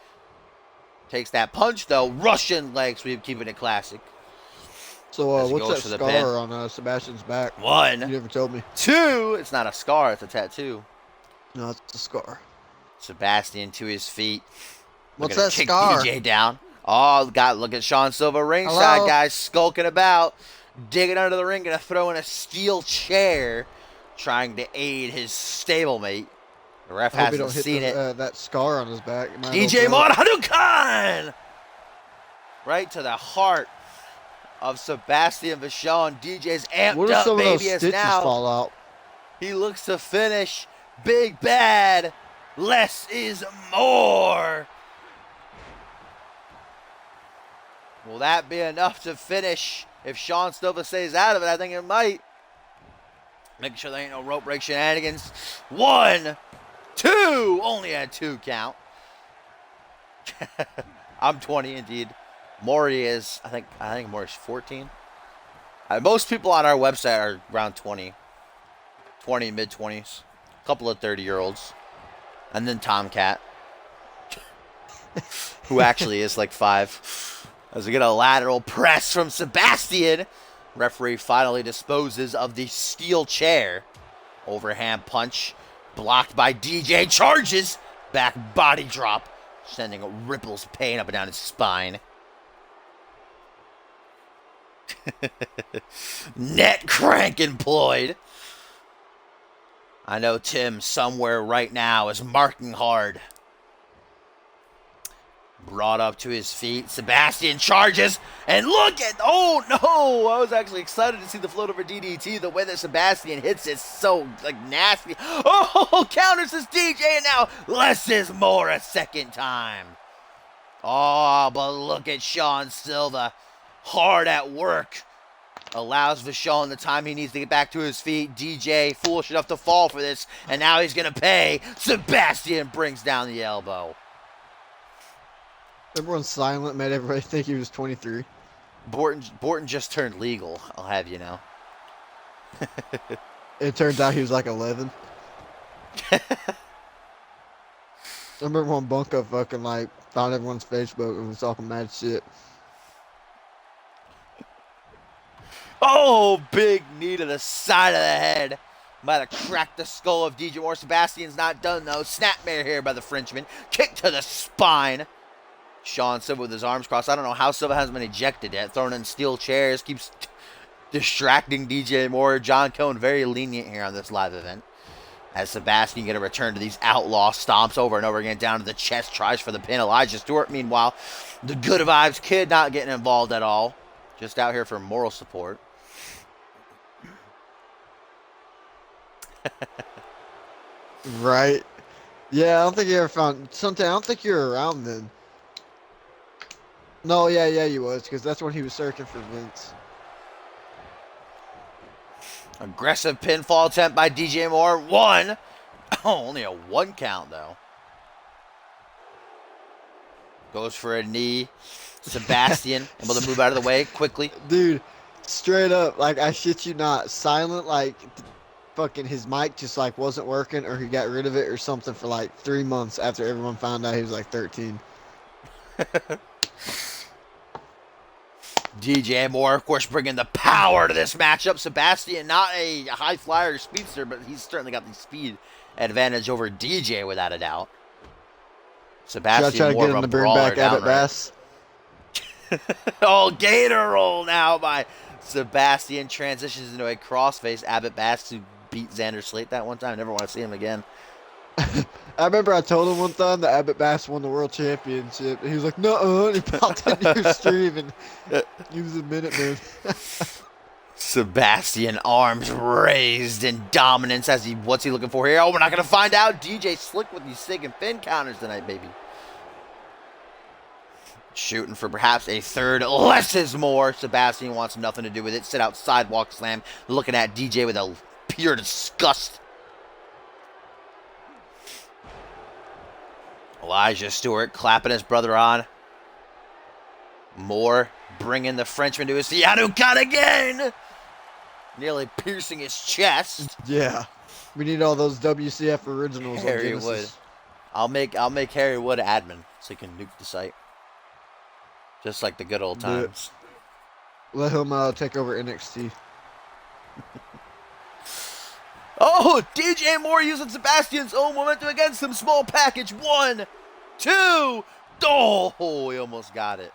Takes that punch though. Russian leg sweep, keeping it classic. So, as he what's goes that for the pin. scar on Sebastian's back? You 1, never told me. 2. It's not a scar, it's a tattoo. No, it's a scar. Sebastian to his feet. What's Looking to that kick scar? DJ down. Oh, God, look at Sean Silva ringside, Hello? guys, skulking about. Digging under the ring, going to throw in a steel chair. Trying to aid his stablemate. The ref I hope he hasn't don't hit seen it. that scar on his back. It might DJ open Moore up. Hadouken! Right to the heart of Sebastian Vachon. DJ's amped What if up, some of those baby, as stitches now fall out? he looks to finish. Big bad. Less is more. Will that be enough to finish? If Sean Silva stays out of it, I think it might. Making sure there ain't no rope break shenanigans. 1, 2. Only a 2 count. I'm 20 indeed. Maury is, I think Maury's 14. Most people on our website are around 20. 20, mid-20s. A couple of 30-year-olds. And then Tomcat. Who actually is like 5. As we get a lateral press from Sebastian. Referee finally disposes of the steel chair. Overhand punch. Blocked by DJ. Charges. Back body drop. Sending ripples of pain up and down his spine. Net crank employed. I know Tim somewhere right now is marking hard. Brought up to his feet. Sebastian charges. And look at... Oh, no. I was actually excited to see the float over DDT. The way that Sebastian hits is so, like, nasty. Oh, counters his DJ. And now less is more a second time. Oh, but look at Sean Silva. Hard at work. Allows Vachon the time he needs to get back to his feet. DJ foolish enough to fall for this. And now he's going to pay. Sebastian brings down the elbow. Everyone's silent, made everybody think he was 23. Borton just turned legal, I'll have you know. It turns out he was like 11. I remember when Bunko fucking like found everyone's Facebook and was talking mad shit. Oh, big knee to the side of the head. Might have cracked the skull of DJ Moore. Sebastian's not done though. Snapmare here by the Frenchman. Kick to the spine. Sean Silva with his arms crossed. I don't know how Silva hasn't been ejected yet. Throwing in steel chairs. Keeps distracting DJ Moore. John Cone very lenient here on this live event. As Sebastian going to return to these outlaw stomps over and over again. Down to the chest. Tries for the pin. Elijah Stewart, meanwhile, the Good Vibes Kid not getting involved at all. Just out here for moral support. Right. Yeah, I don't think you ever found something. I don't think you were around then. No, yeah, you was, because that's when he was searching for Vince. Aggressive pinfall attempt by DJ Moore. 1. Oh, only a 1 count, though. Goes for a knee. Sebastian able to move out of the way quickly. Dude, straight up, like, I shit you not, silent, like, fucking his mic just, like, wasn't working, or he got rid of it or something for, like, 3 months after everyone found out he was, like, 13. DJ Moore, of course, bringing the power to this matchup. Sebastian, not a high flyer speedster, but he's certainly got the speed advantage over DJ without a doubt. Sebastian Try to more get of him a to bring brawler back Abbott downright. Bass. Oh, gator roll now by Sebastian. Transitions into a crossface. Abbott Bass who beat Xander Slate that one time. I never want to see him again. I remember I told him one time that Abbott Bass won the world championship. And he was like, no, and he popped into your stream, and he was a minute, man. Sebastian, arms raised in dominance as what's he looking for here? Oh, we're not going to find out. DJ slick with these stick and pin counters tonight, baby. Shooting for perhaps a third. Less is more. Sebastian wants nothing to do with it. Sit out sidewalk slam. Looking at DJ with a pure disgust. Elijah Stewart clapping his brother on. Moore bringing the Frenchman to his feet. Hadouken again! Nearly piercing his chest. Yeah. We need all those WCF originals on Harry Genesis. Wood. I'll make Harry Wood admin so he can nuke the site. Just like the good old times. Let him take over NXT. Oh, DJ Moore using Sebastian's own momentum against him. Small package. 1, 2. Oh, he almost got it.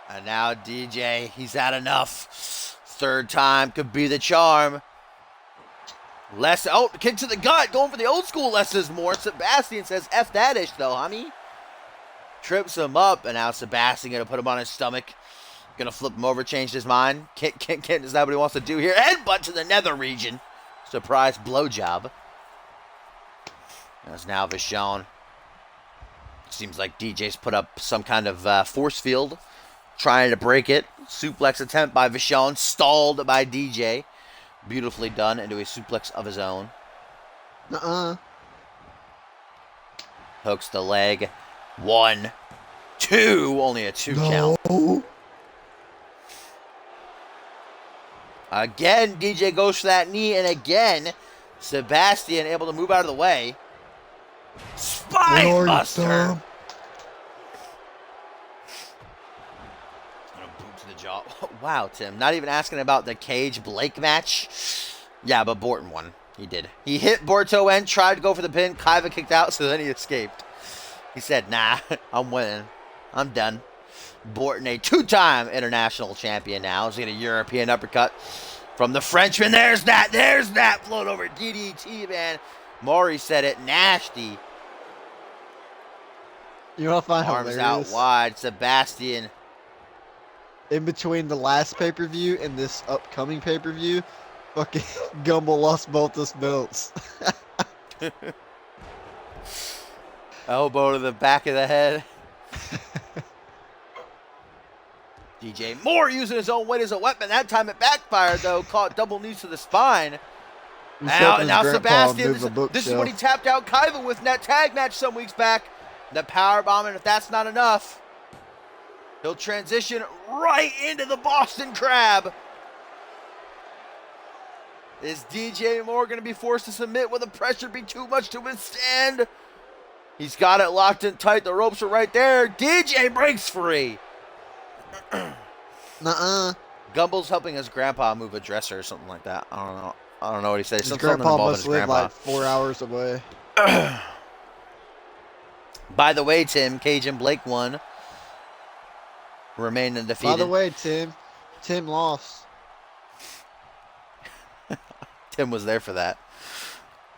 And now DJ, he's had enough. Third time could be the charm. Kick to the gut. Going for the old school less is more. Sebastian says, F that ish though, homie. Trips him up, and now Sebastian going to put him on his stomach. Going to flip him over, changed his mind. Can't, is that what he wants to do here? Headbutt to the nether region. Surprise blowjob. As now Vachon. Seems like DJ's put up some kind of force field. Trying to break it. Suplex attempt by Vachon. Stalled by DJ. Beautifully done into a suplex of his own. Hooks the leg. 1, 2. Only a 2 count. Again, DJ goes for that knee, and again, Sebastian able to move out of the way. Spine buster. Boot to the jaw. Wow, Tim. Not even asking about the Cage Blake match. Yeah, but Borton won. He did. He hit Borto and tried to go for the pin. Kaiva kicked out, so then he escaped. He said, nah, I'm winning. I'm done. Borton, a 2-time international champion now. He's getting a European uppercut from the Frenchman. There's that. Float over DDT, man. Maury said it. Nasty. You know what I find Arms hilarious? out wide. Sebastian. In between the last pay-per-view and this upcoming pay-per-view, fucking Gumbel lost both his belts. Elbow to the back of the head. DJ Moore using his own weight as a weapon. That time it backfired, though. Caught double knees to the spine. Now Sebastian, this is what he tapped out Kaiva with in that tag match some weeks back. The powerbomb, and if that's not enough, he'll transition right into the Boston Crab. Is DJ Moore going to be forced to submit? Will the pressure be too much to withstand? He's got it locked in tight. The ropes are right there. DJ breaks free. Gumbel's helping his grandpa move a dresser or something like that. I don't know what he said. His grandpa must live like 4 hours away. By the way, Tim, Cage and Blake won. Remain undefeated. By the way, Tim lost. Tim was there for that.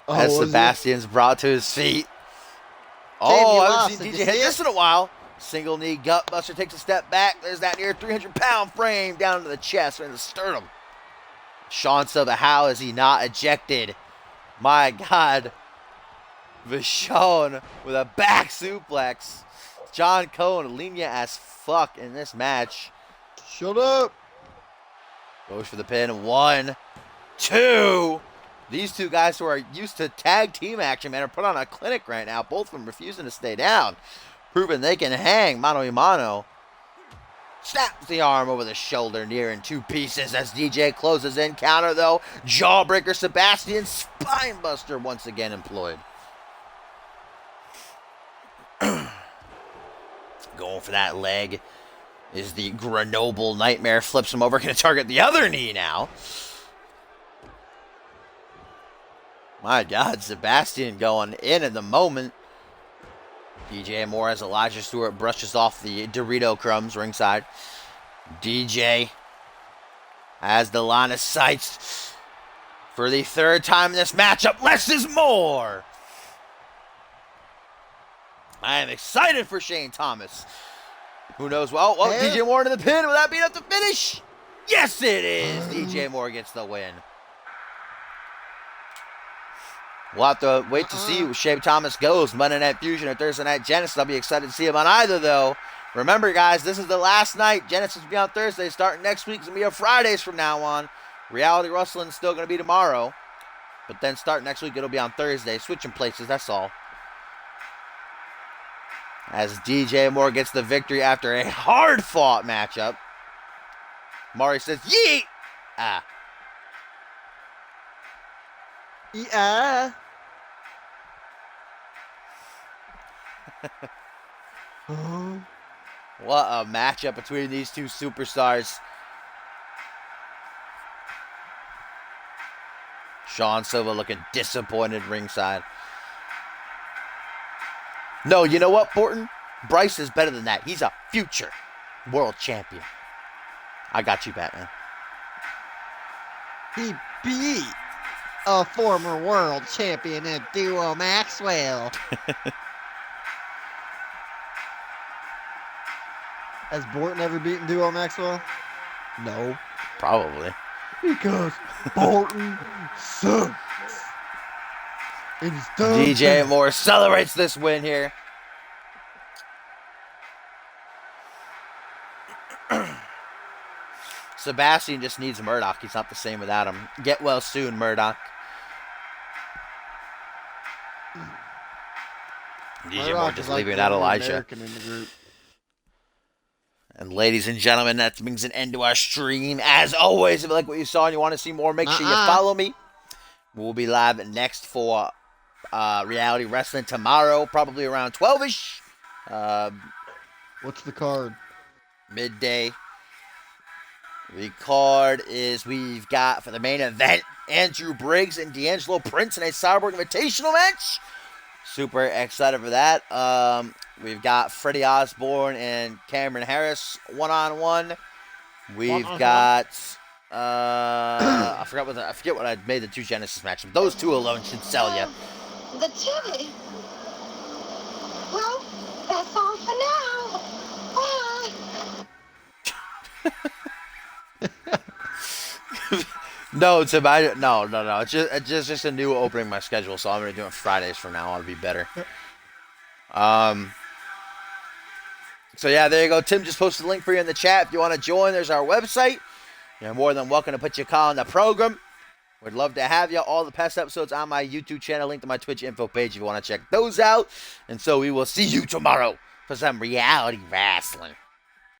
Oh, as Sebastian's brought to his feet. Oh, I haven't seen DJ hit this in a while. Single knee gut buster, takes a step back. There's that near 300-pound frame down to the chest and the sternum. Sean Silva, how is he not ejected? My God. Vachon with a back suplex. John Cohen, lenient as fuck in this match. Shut up. Goes for the pin. 1, 2. These two guys who are used to tag team action, man, are put on a clinic right now. Both of them refusing to stay down. Proving they can hang mano a mano. Snaps the arm over the shoulder, near in 2 pieces as DJ closes in. Counter, though. Jawbreaker, Sebastian. Spinebuster once again employed. Going for that leg is the Grenoble Nightmare. Flips him over. Going to target the other knee now. My God, Sebastian going in at the moment. DJ Moore as Elijah Stewart brushes off the Dorito crumbs ringside. DJ has the line of sight for the 3rd time in this matchup. Less is more. I am excited for Shane Thomas. Who knows? Well, DJ Moore into the pin. Will that be enough to finish? Yes, it is. DJ Moore gets the win. We'll have to wait to see where Shane Thomas goes. Monday Night Fusion or Thursday Night Genesis. I'll be excited to see him on either, though. Remember, guys, this is the last night. Genesis will be on Thursday. Starting next week, it's going to be on Fridays from now on. Reality Wrestling is still going to be tomorrow. But then starting next week, it'll be on Thursday. Switching places, that's all. As DJ Moore gets the victory after a hard-fought matchup. Mari says, yeet! Ah. Yeah. What a matchup between these two superstars. Sean Silva looking disappointed ringside. No, you know what, Borton? Bryce is better than that. He's a future world champion. I got you, Batman. He beat a former world champion in Duo Maxwell. Has Borton ever beaten Duo Maxwell? No. Probably. Because Borton sucks. And he's done DJ bad. Moore celebrates this win here. Sebastian just needs Murdoch. He's not the same without him. Get well soon, Murdoch. DJ Moore just leaving out Elijah. In the group. And ladies and gentlemen, that brings an end to our stream. As always, if you like what you saw and you want to see more, make sure you follow me. We'll be live next for Reality Wrestling tomorrow, probably around 12-ish. What's the card? Midday. The card is we've got for the main event Andrew Briggs and D'Angelo Prince in a Cyborg Invitational match. Super excited for that. We've got Freddie Osborne and Cameron Harris one-on-one. We've got I forget what I made the two Genesis matches. Those two alone should sell you. The chili. Well, that's all for now. No, Tim. No. It's just a new opening my schedule, so I'm gonna do it Fridays from now on. It'll be better. So yeah, there you go. Tim just posted a link for you in the chat. If you want to join, there's our website. You're more than welcome to put your call on the program. We'd love to have you. All the past episodes on my YouTube channel, link to my Twitch info page if you want to check those out. And so we will see you tomorrow for some reality wrestling.